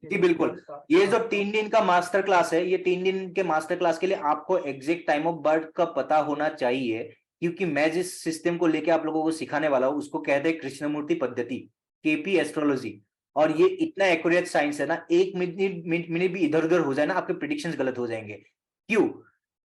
जी बिल्कुल। ये जो 3 दिन का मास्टर क्लास है, ये 3 दिन के मास्टर क्लास के लिए आपको एग्जैक्ट टाइम ऑफ बर्थ का पता होना चाहिए, क्योंकि मैं जिस सिस्टम को लेके आप लोगों को सिखाने वाला हूँ उसको कहते हैं कृष्णमूर्ति पद्धति, KP एस्ट्रोलॉजी। और ये इतना एक्यूरेट साइंस है ना, 1 मिनट भी इधर उधर हो जाए ना, आपके प्रिडिक्शंस गलत हो जाएंगे। क्यों?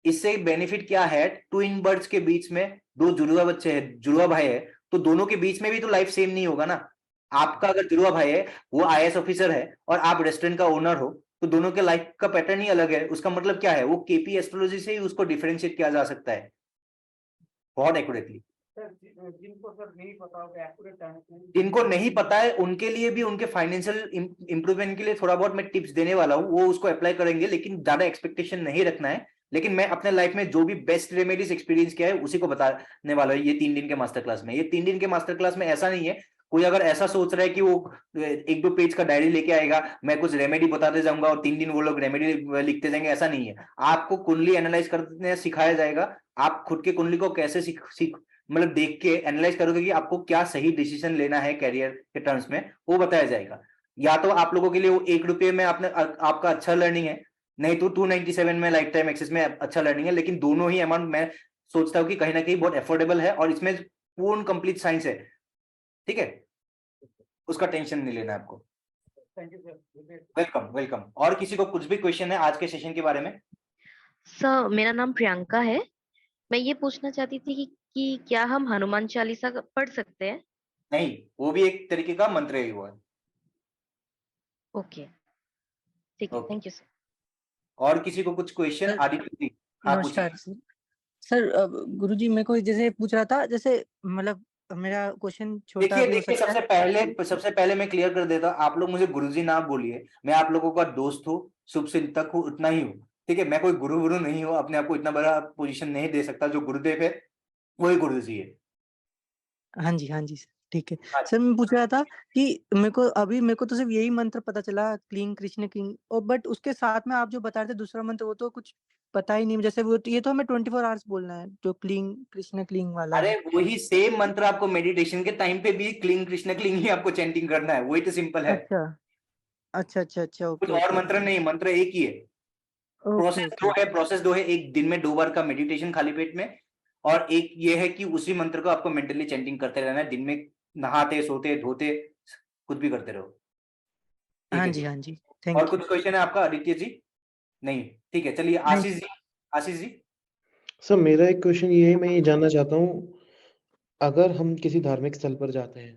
इससे बेनिफिट क्या है, ट्विन बर्ड्स के बीच में 2 जुड़वा बच्चे हैं, जुड़वा भाई है, तो दोनों के बीच में भी तो लाइफ सेम नहीं होगा ना। आपका अगर जुड़वा भाई है, वो IAS ऑफिसर है और आप रेस्टोरेंट का ओनर हो, तो दोनों के लाइफ का पैटर्न ही अलग है। उसका मतलब क्या है, वो KP एस्ट्रोलॉजी से ही उसको डिफरेंशिएट किया जा सकता है बहुत एक्यूरेटली। जिनको सर नहीं पता होगा एक्यूरेट टाइम, जिनको नहीं पता है उनके लिए भी, उनके फाइनेंशियल इंप्रूवमेंट के लिए थोड़ा बहुत मैं टिप्स देने वाला हूँ, वो उसको अप्लाई करेंगे, लेकिन ज्यादा एक्सपेक्टेशन नहीं रखना है। लेकिन मैं अपने लाइफ में जो भी बेस्ट रेमेडीज एक्सपीरियंस किया है उसी को बताने वाला हूँ ये 3 दिन के मास्टर क्लास में। ये 3 दिन के मास्टर क्लास में ऐसा नहीं है, कोई अगर ऐसा सोच रहा है कि वो 1-2 पेज का डायरी लेके आएगा, मैं कुछ रेमेडी बताते जाऊंगा और 3 दिन वो लोग रेमेडी लिखते जाएंगे, ऐसा नहीं है। आपको कुंडली एनालाइज करने सिखाया जाएगा। आप खुद के कुंडली को कैसे मतलब देख के एनालाइज करोगे कि आपको क्या सही डिसीजन लेना है कैरियर के टर्म्स में, वो बताया जाएगा। या तो आप लोगों के लिए वो 1 रुपये में आपका अच्छा लर्निंग है, नहीं तो 297 में लाइफ टाइम एक्सेस में अच्छा लर्निंग है। लेकिन दोनों ही अमाउंट मैं सोचता हूँ कि कहीं ना कहीं बहुत अफोर्डेबल है और इसमें पूर्ण कंप्लीट साइंस है। ठीक है, उसका टेंशन नहीं लेना आपको। Thank you sir, welcome welcome. और किसी को कुछ भी क्वेश्चन है आज के सेशन के बारे में? सर, मेरा नाम प्रियंका है। मैं ये पूछना चाहती थी कि क्या हम हनुमान चालीसा पढ़ सकते हैं? नहीं, वो भी एक तरीके का मंत्र ही हुआ है। ओके, ठीक है, थैंक यू सर। और किसी को कुछ क्वेश्चन? आदित्य जी, हाँ पूछिए। नमस्कार सर। गुरुजी मेरे को जैसे पूछ रहा था, जैसे मतलब मेरा क्वेश्चन छोटा भी हो देखिए, सकता है। सबसे पहले मैं क्लियर कर देता हूँ, आप लोग मुझे गुरुजी ना बोलिए। मैं आप लोगों का दोस्त हूँ, शुभ चिंतक हूँ, उतना ही हूँ। ठीक है, मैं कोई गुरु नहीं हूँ, अपने आप को इतना बड़ा पोजीशन नहीं दे सकता। जो गुरुदेव है वही गुरुजी है। हाँ जी, हाँ जी, ठीक है। हाँ सर मैं पूछ रहा था कि मेरे को तो सिर्फ़ यही मंत्र पता चला क्लीं कृष्ण क्लीं और बट उसके साथ में आप जो बता रहे थे दूसरा मंत्र वो तो कुछ पता ही नहीं। जैसे वो ये तो हमें 24 आवर्स बोलना है, जो क्लीं कृष्ण क्लीं वाला अरे है। वही सेम मंत्र आपको मेडिटेशन के टाइम पे भी क्लीं कृष्ण क्लीं ही आपको चैंटिंग करना है, वही तो सिंपल है। अच्छा। अच्छा, कुछ ओके, और ओके, मंत्र ओके। नहीं, मंत्र एक ही है। Okay, okay, okay. प्रोसेस दो है, एक दिन में 2 बार का मेडिटेशन खाली पेट में, और एक ये है कि उसी मंत्र को आपको मेंटली चैंटिंग करते रहना है दिन में, नहाते सोते धोते कुछ भी करते रहो। ठीक हाँ है। जी, हाँ जी। और थैंक यू। कुछ क्वेश्चन है आपका आदित्य जी? नहीं, ठीक है, चलिए नहीं आशीष जी। आशीष जी। सर मेरा एक क्वेश्चन ये है, मैं ये जानना चाहता हूँ, अगर हम किसी धार्मिक स्थल पर जाते हैं,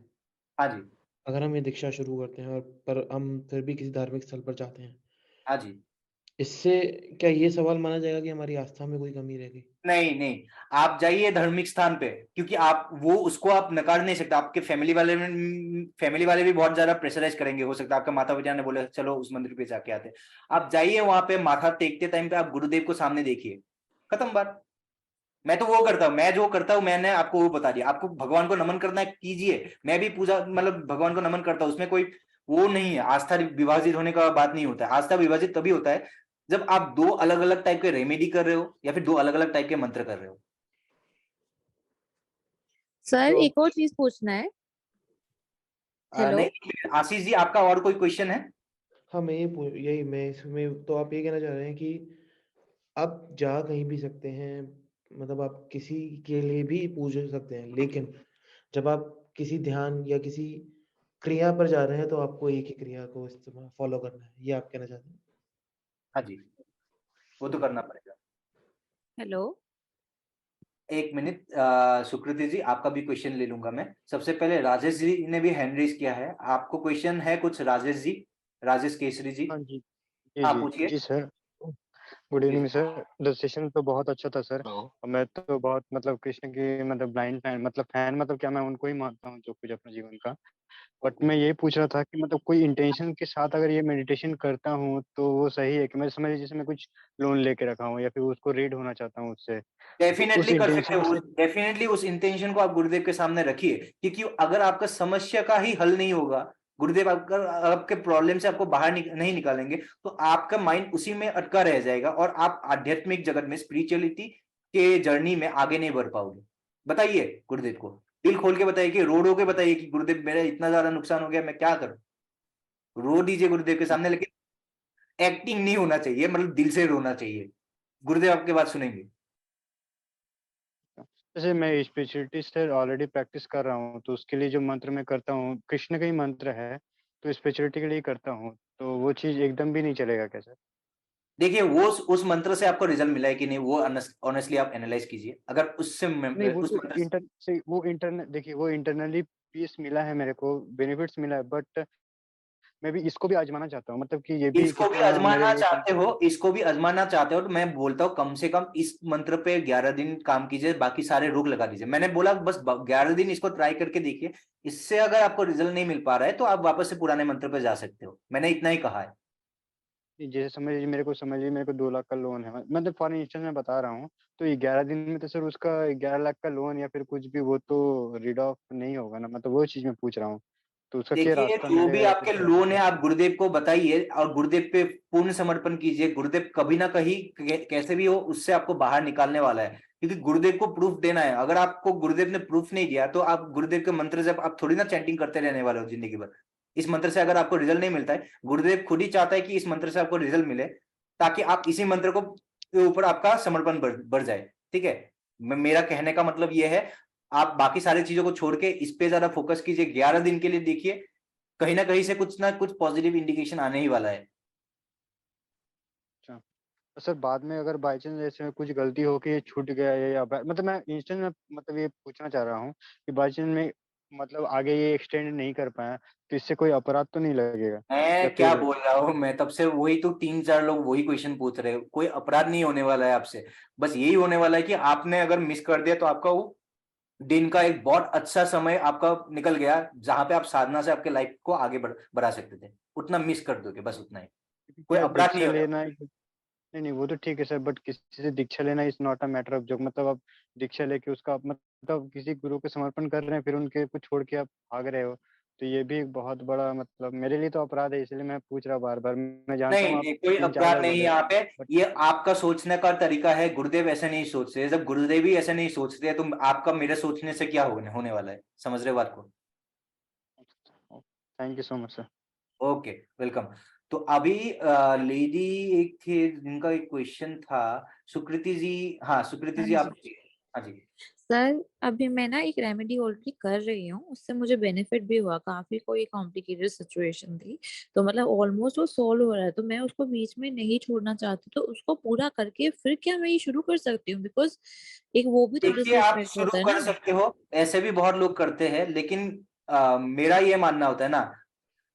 हाँ जी। अगर हम ये दीक्षा शुरू करते हैं और पर हम फिर भी किसी धार्मिक स्थल पर जाते हैं, हाँ जी। इससे क्या ये सवाल माना जाएगा कि हमारी आस्था में कोई कमी रह गई? नहीं नहीं, आप जाइए धार्मिक स्थान पे, क्योंकि आप वो उसको आप नकार नहीं सकते। आपके फैमिली वाले भी बहुत ज्यादा प्रेशराइज करेंगे, हो सकता है आपके माता पिता ने बोले चलो उस मंदिर पे जाके आते। आप जाइए वहां पे, माथा टेकते टाइम पे आप गुरुदेव को सामने देखिए, खत्म बात। मैं तो वो करता हूँ, मैं जो करता हूँ मैंने आपको वो बता दिया। आपको भगवान को नमन करना है कीजिए, मैं भी पूजा मतलब भगवान को नमन करता हूँ, उसमें कोई वो नहीं है। आस्था विभाजित होने का बात नहीं होता है। आस्था विभाजित तभी होता है जब आप 2 अलग अलग टाइप के रेमेडी कर रहे हो या फिर 2 अलग अलग टाइप के मंत्र कर रहे हो। सर तो एक और चीज पूछना है। हेलो। नहीं आशीष जी, आपका और कोई क्वेश्चन है? हाँ, मैं इसमें तो आप ये कहना चाह रहे हैं कि आप जा कहीं भी सकते हैं, मतलब आप किसी के लिए भी पूज सकते हैं, लेकिन जब आप किसी ध्यान या किसी क्रिया पर जा रहे हैं तो आपको एक ही क्रिया को इस्तेमाल फॉलो करना है, ये आप कहना चाहते हैं? हाँ जी, वो तो करना पड़ेगा। हेलो। एक मिनट, सुकृति जी आपका भी क्वेश्चन ले लूंगा मैं। सबसे पहले राजेश जी ने भी हैंड रेज किया है, आपको क्वेश्चन है कुछ राजेश जी? राजेश केसरी जी। हाँ जी, जी, हाँ जी, पूछिए। जी सर। गुड जी। Evening sir. द सेशन तो बहुत अच्छा था सर। और मैं तो बहुत मतलब कृष्ण की मतलब ब्लाइंड फैन, मतलब फैन मतलब क्या, मैं उनको ही मानता हूँ जो कुछ अपने जीवन का। बट मैं ये पूछ रहा था कि मतलब कोई इंटेंशन के साथ अगर ये मेडिटेशन करता हूँ तो वो सही है कि मैं समझ लीजिए मैं कुछ लोन लेके रखा हूँ या फिर उसको रीड होना चाहता हूँ उससे, तो उस डेफिनेटली कर सकते इंटेंशन हो, से। डेफिनेटली उस इंटेंशन को आप गुरुदेव के सामने रखिए, क्योंकि अगर आपका समस्या का ही हल नहीं होगा, गुरुदेव अगर आपके प्रॉब्लम से आपको बाहर नहीं निकालेंगे, तो आपका माइंड उसी में अटका रह जाएगा और आप आध्यात्मिक जगत में, स्पिरिचुअलिटी के जर्नी में आगे नहीं बढ़ पाओगे। बताइए गुरुदेव को, दिल खोल के बताइए, कि रो रो के बताइए कि गुरुदेव मेरा इतना ज्यादा नुकसान हो गया, मैं क्या करूं। रो दीजिए गुरुदेव के सामने, लेकिन एक्टिंग नहीं होना चाहिए, मतलब दिल से रोना चाहिए। गुरुदेव आपकी बात सुनेंगे। जैसे मैं स्पिरिचुअलिटी से ऑलरेडी प्रैक्टिस कर रहा हूँ, तो उसके लिए जो मंत्र मैं करता हूँ कृष्ण का ही मंत्र है, तो स्पिरिचुअलिटी के लिए करता हूँ, तो वो चीज एकदम भी नहीं चलेगा क्या सर? देखिए वो उस मंत्र से आपको रिजल्ट मिला है कि नहीं, वो ऑनेस्टली आप एनालाइज कीजिए। अगर उससे नहीं, वो उस तो मंत्र से, इंटरनल देखिए, वो इंटरनली पीस मिला है मेरे को, बेनिफिट्स मिला है, बट मैं भी इसको भी आजमाना चाहता हूँ, मतलब कि ये भी इसको भी कितना मेरे आजमाना लिए चाहते हो, इसको भी आजमाना चाहते हो, तो मैं बोलता हूँ कम से कम इस मंत्र पे 11 दिन काम कीजिए, बाकी सारे रोक लगा दीजिए। मैंने बोला बस 11 दिन इसको ट्राई करके देखिए। इससे अगर आपको रिजल्ट नहीं मिल पा रहा है तो आप वापस से पुराने मंत्र पे जा सकते हो, मैंने इतना ही कहा है। जैसे समझ लीजिए मेरे को 2 लाख का लोन है, मतलब फॉर इंस्टेंस मैं बता रहा हूँ, तो ये 11 दिन में तो सर उसका 11 लाख का लोन या फिर कुछ भी वो तो रीड ऑफ नहीं होगा ना, मतलब वो चीज मैं पूछ रहा हूँ, तो उसका क्या देखिए रास्ता जो भी मिलेगा या फिर आपके क्या लोन है चीज़? आप गुरुदेव को बताइए और गुरुदेव पे पूर्ण समर्पण कीजिए। गुरुदेव कभी ना कहीं कैसे भी हो उससे आपको बाहर निकालने वाला है, क्योंकि गुरुदेव को प्रूफ देना है। अगर आपको गुरुदेव ने प्रूफ नहीं दिया तो आप गुरुदेव के मंत्र से आप थोड़ी ना चैंटिंग करते रहने वाले हो जिंदगी भर। इस मंत्र से अगर आपको रिजल्ट नहीं मिलता है, गुरुदेव खुद ही चाहता है कि इस मंत्र से आपको रिजल्ट मिले, ताकि आप इसी मंत्र को के ऊपर आपका समर्पण बढ़ जाए। ठीक है, मेरा कहने का मतलब ये है, आप बाकी सारी चीजों को छोड़ के इस पे ज्यादा फोकस कीजिए। 11 दिन के लिए देखिए, कहीं ना कहीं से कुछ ना कुछ पॉजिटिव इंडिकेशन आने ही वाला है। अच्छा, तो सर बाद में अगर बाई चांस ऐसे कुछ गलती हो के ये छूट गया है या मतलब मैं इंस्टेंट में मतलब ये पूछना चाह रहा हूँ कि बाई चांस में मतलब आगे ये एक्सटेंड नहीं कर पाया, तो इससे कोई अपराध तो नहीं लगेगा या मैं क्या फिर? बोल रहा हूँ, मैं तब से वही तो 3-4 लोग वही क्वेश्चन पूछ रहे हो। कोई अपराध नहीं होने वाला है आपसे, बस यही होने वाला है कि आपने अगर मिस कर दिया तो आपका वो दिन का एक बहुत अच्छा समय आपका निकल गया, जहां पे आप साधना से आपके लाइफ को आगे बढ़ा सकते थे, उतना मिस कर दोगे, बस उतना ही। कोई क्या अपराध नहीं दीक्षा होने लेना वाला। है? नहीं वो तो ठीक है सर, बट किसी से दीक्षा लेना is not a matter of joke. मतलब आप दीक्षा लेके उसका मतलब किसी गुरु को समर्पण कर रहे हैं, फिर उनके को छोड़ के आप भाग रहे हो, तो ये भी एक बहुत बड़ा मतलब मेरे लिए तो अपराध है, इसलिए मैं पूछ रहा हूँ बार बार। मैं जानता नहीं हूँ आप नहीं, कोई 3-4 अपराध बार नहीं बोले, यहाँ पे। बट ये आपका सोचने का तरीका है, गुरुदेव ऐसे नहीं सोचते। जब गुरुदेव ही ऐसे नहीं सोचते हैं, तो आपका मेरे सोचने से क्या होने वाला है? समझ रहे हो बात को? Thank you so much sir. Okay, welcome. तो अभी लेडी एक थे जिनका एक क्वेश्चन था, सुकृति जी। हाँ सुकृति हाँ जी, आप। जी हाँ जी। सर, अभी मैं ना एक रेमेडी ऑलरेडी कर रही हूँ, उससे मुझे बेनिफिट भी हुआ। काफी कोई कॉम्प्लिकेटेड सिचुएशन थी, तो मतलब ऑलमोस्ट वो सॉल्व हो रहा है, तो मैं उसको बीच में नहीं छोड़ना चाहती, तो उसको पूरा करके फिर क्या मैं ये शुरू कर सकती हूँ? बिकॉज एक वो भी तो देखिए, आप डिसरिस्पेक्ट शुरू होता है कर ना। सकते हो, ऐसे भी बहुत लोग करते हैं, लेकिन मेरा ये मानना होता है ना,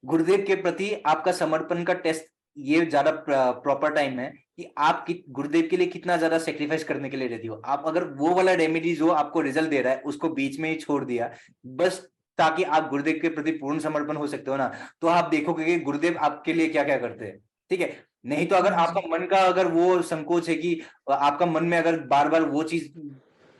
गुरुदेव के प्रति आपका समर्पण का टेस्ट ये ज्यादा प्रॉपर टाइम है कि आप गुरुदेव के लिए कितना ज्यादा सेक्रीफाइस करने के लिए रेडी हो। आप अगर वो वाला रेमेडी जो आपको रिजल्ट दे रहा है उसको बीच में ही छोड़ दिया बस ताकि आप गुरुदेव के प्रति पूर्ण समर्पण हो सकते हो ना, तो आप देखोगे कि गुरुदेव आपके लिए क्या क्या करते हैं। ठीक है? नहीं तो अगर हाँ आपका जी मन का अगर वो संकोच है कि आपका मन में अगर बार बार वो चीज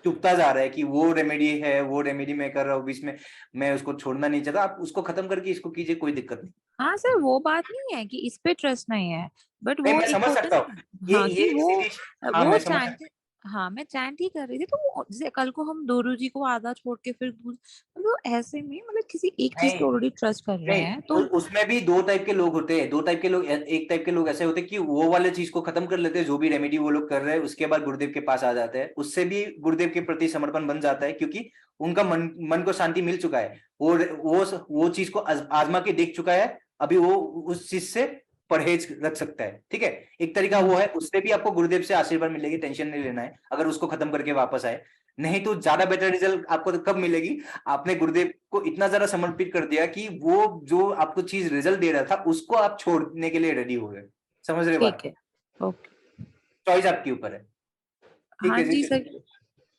चुभता जा रहा है कि वो रेमेडी है, वो रेमेडी मैं कर रहा हूँ, बीच में मैं उसको छोड़ना नहीं चाहता, आप उसको खत्म करके इसको कीजिए, कोई दिक्कत नहीं। हाँ सर, वो बात नहीं है कि इस पे ट्रस्ट नहीं है, बट नहीं, वो मैं एक समझ होता सकता है हूँ। ना, हाँ कि ये सीधी। हाँ, वो मैं समझ सकता चैंट, हाँ मैं चैंट ही कर रही थी, तो जैसे कल को हम दोरू जी को आधा छोड़ के फिर मतलब ऐसे में मतलब किसी एक चीज पे नहीं ऑलरेडी ट्रस्ट कर रहे नहीं, हैं तो तो उसमें भी दो टाइप के लोग होते हैं। दो टाइप के लोग, एक टाइप के लोग ऐसे होते हैं कि वो वाले चीज को खत्म कर लेते हैं, जो भी रेमेडी वो लोग कर रहे हैं, उसके बाद गुरुदेव के पास आ जाते हैं, उससे भी गुरुदेव के प्रति समर्पण बन जाता है, क्योंकि उनका मन को शांति मिल चुका है। वो चीज को आजमा के देख चुका है, अभी वो उस चीज से परहेज रख सकता है। ठीक है? एक तरीका हाँ वो है, जी उससे भी आपको गुरुदेव से आशीर्वाद मिलेगी, टेंशन नहीं लेना है अगर उसको खत्म करके वापस आए। नहीं तो ज्यादा बेटर रिजल्ट आपको तो कब मिलेगी? आपने गुरुदेव को इतना ज्यादा समर्पित कर दिया कि वो जो आपको चीज रिजल्ट दे रहा था उसको आप छोड़ने के लिए रेडी हो गए। समझ रहे बात? ठीक है, ओके, चॉइस आपके ऊपर है। ठीक हाँ है जी। जी सर,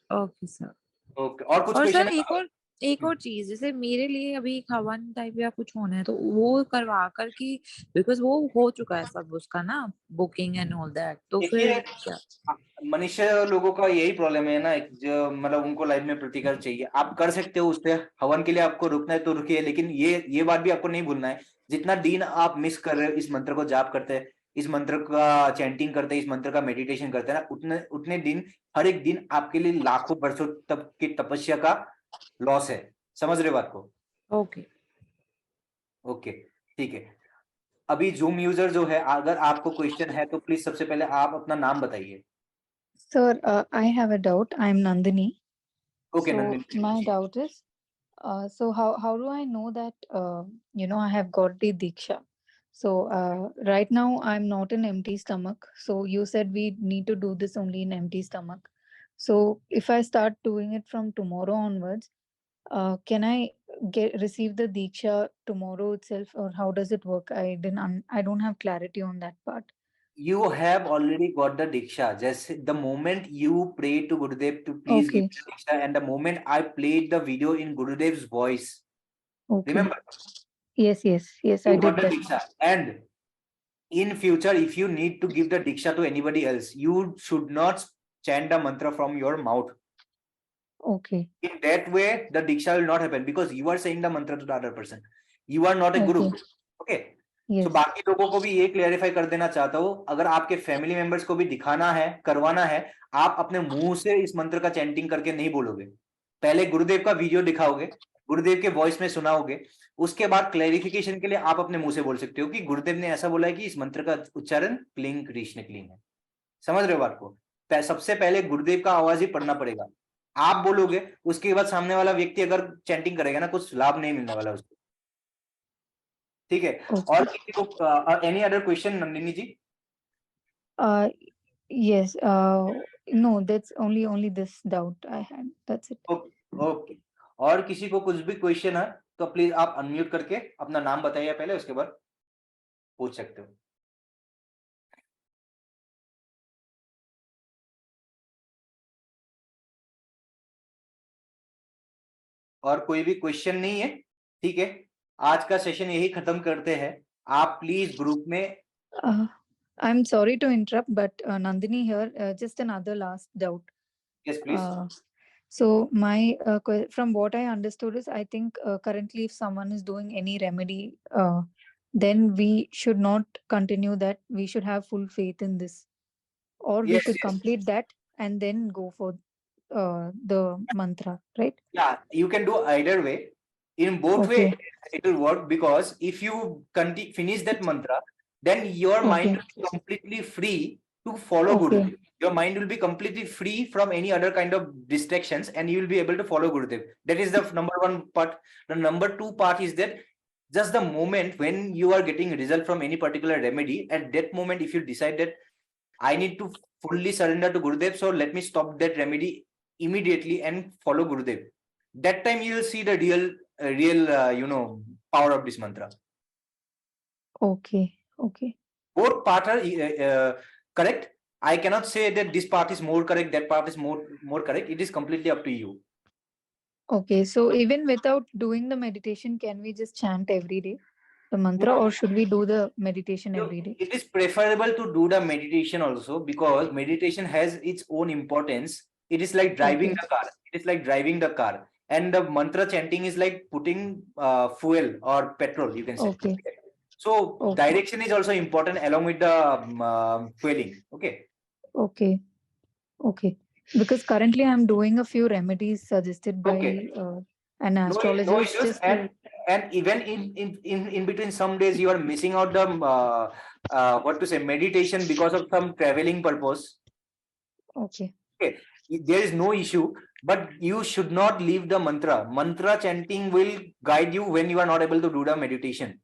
ओके सर। ओके, और कुछ और क्वेश्चन सर है? एक और चीज, जैसे मेरे लिए अभी एक हवन टाइप या कुछ होना है, तो वो करवा कर कि बिकॉज वो हो चुका है सब उसका ना, बुकिंग एंड ऑल दैट, तो देखिए, फिर क्या? मनुष्य लोगों का यही प्रॉब्लम है ना, जो मतलब उनको लाइफ में प्रतिकार चाहिए। आप कर सकते हो, उस पे हवन के लिए आपको रुकना है तो रुकिए, लेकिन ये बात भी आपको नहीं भूलना है, जितना दिन आप मिस कर रहे हो इस मंत्र को जाप करते हैं, इस मंत्र का चैंटिंग करते हैं, इस मंत्र का मेडिटेशन करते हैं ना, उतने उतने दिन, हर एक दिन आपके लिए लाखों वर्षों तक की तपस्या का लॉस है। समझ रहे हो बात को? ओके, ओके, ठीक है। अभी जूम यूजर जो है, अगर आपको क्वेश्चन है तो प्लीज सबसे पहले आप अपना नाम बताइए। Sir, I have a doubt. I'm Nandini. Okay So Nandini. my doubt is, so how do I know that I have got the Diksha? So right now I'm not in empty stomach. So you said we need to do this only in empty stomach. So if I start doing it from tomorrow onwards, can I receive the Diksha tomorrow itself, or how does it work? I don't have clarity on that part. You have already got the Diksha. Just the moment you pray to Gurudev to please give Okay, the Diksha, and the moment I played the video in Gurudev's voice, okay. remember, Yes, I you got did the that. Diksha. And in future, if you need to give the Diksha to anybody else, you should not chant the mantra from your mouth. Okay, In that way, the Diksha will not happen because you are saying the mantra to the other person. You are not a Guru. okay. Okay? Yes. तो बाकी लोगों को भी ये क्लेरिफाई कर देना चाहता हूँ, अगर आपके फैमिली मेंबर्स को भी दिखाना है, करवाना है, आप अपने मुंह से इस मंत्र का चैंटिंग करके नहीं बोलोगे। पहले गुरुदेव का वीडियो दिखाओगे, गुरुदेव के वॉइस में सुनाओगे, उसके बाद क्लेरिफिकेशन के लिए आप अपने मुंह से बोल सकते हो कि गुरुदेव ने ऐसा बोला है कि इस मंत्र का उच्चारण क्लीं कृष्ण क्लीं है। समझ रहे हो बात को? सबसे पहले गुरुदेव का आवाज ही पढ़ना पड़ेगा। आप बोलोगे, उसके बाद सामने वाला व्यक्ति अगर चैंटिंग करेगा ना, कुछ लाभ नहीं मिलने वाला उसको। ठीक है? Okay. और किसी को any other question Nandini ji? Yes. No, that's only this doubt I had. That's it. Okay. और किसी को कुछ भी क्वेश्चन है तो प्लीज आप अनम्यूट करके अपना नाम बताइए पहले, उसके बाद पूछ सकते हो। और कोई भी क्वेश्चन नहीं है? ठीक है, आज का सेशन यही खत्म करते हैं। आप प्लीज ग्रुप में Uh, I'm sorry to interrupt, but Nandini here, just another last doubt. Yes, please. So my from what I understood is, I think currently if someone is doing any remedy, then we should not continue that. We should have full faith in this, or we Yes, should yes. complete that and then go for the mantra, right? Yeah, you can do either way. In both way, Okay. it will work, because if you finish that mantra, then your mind Okay. will be completely free to follow Okay. Gurudev. Your mind will be completely free from any other kind of distractions, and you will be able to follow Gurudev. That is the number one part. The number two part is that just the moment when you are getting a result from any particular remedy, at that moment, if you decide that I need to fully surrender to Gurudev, so let me stop that remedy immediately and follow Gurudev. That time you will see the real power of this mantra. Okay. Okay. Both parts are correct. I cannot say that this part is more correct, that part is more correct. It is completely up to you. Okay. So even without doing the meditation, can we just chant every day the mantra, or should we do the meditation every day? It is preferable to do the meditation also, because meditation has its own importance. It is like driving Okay. the car. It is like driving the car. And the mantra chanting is like putting fuel or petrol, you can say. Okay. So Okay. direction is also important along with the fueling. Okay. Okay. Okay. Because currently I'm doing a few remedies suggested by Okay. an No astrologist. issues. Just to, And even in between some days you are missing out the what to say, meditation because of some traveling purpose. okay. Okay, there is no issue, but you should not leave the mantra. Mantra chanting will guide you when you are not able to do the meditation.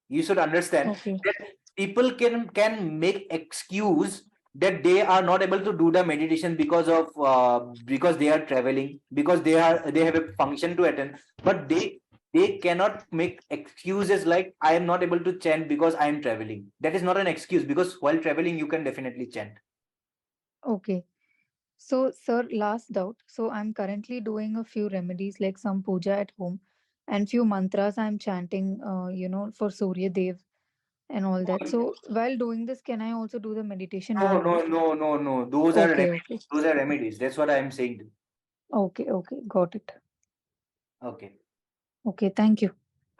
You should understand Okay. that people can make excuse that they are not able to do the meditation because they are traveling, because they have a function to attend, but they cannot make excuses like I am not able to chant because I am traveling. That is not an excuse, because while traveling you can definitely chant. Okay. So, sir, last doubt. So, I'm currently doing a few remedies like some puja at home and few mantras I'm chanting, for Surya Dev and all that. So, while doing this, can I also do the meditation while doing? No. Those are Okay, remedies. okay. Those are remedies. That's what I am saying. Okay, okay. Got it. Okay. Okay, thank you.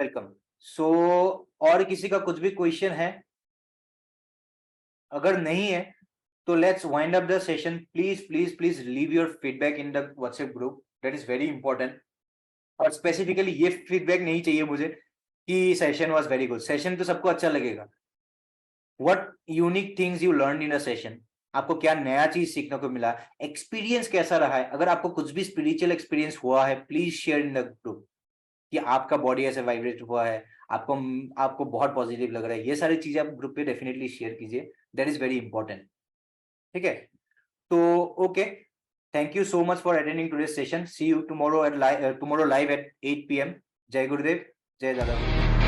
Welcome. So और किसी का कुछ भी क्वेश्चन है? अगर नहीं है तो let's wind up the session. Please leave your feedback in the WhatsApp group. That is very important. और स्पेसिफिकली ये फीडबैक नहीं चाहिए मुझे कि session was very good. Session तो सबको अच्छा लगेगा. What unique things you learn in a session. आपको क्या नया चीज सीखने को मिला, एक्सपीरियंस कैसा रहा है. अगर आपको कुछ भी स्पिरिचुअल एक्सपीरियंस हुआ है, please share in the group कि आपका बॉडी ऐसे वाइब्रेट हुआ है, आपको बहुत पॉजिटिव लग रहा है. ये सारी चीजें आप ग्रुप पे डेफिनेटली शेयर कीजिए. That is very important. ठीक है. तो okay, thank you so much for attending today's session. See you tomorrow live at 8 PM. जय गुरुदेव, जय दादा.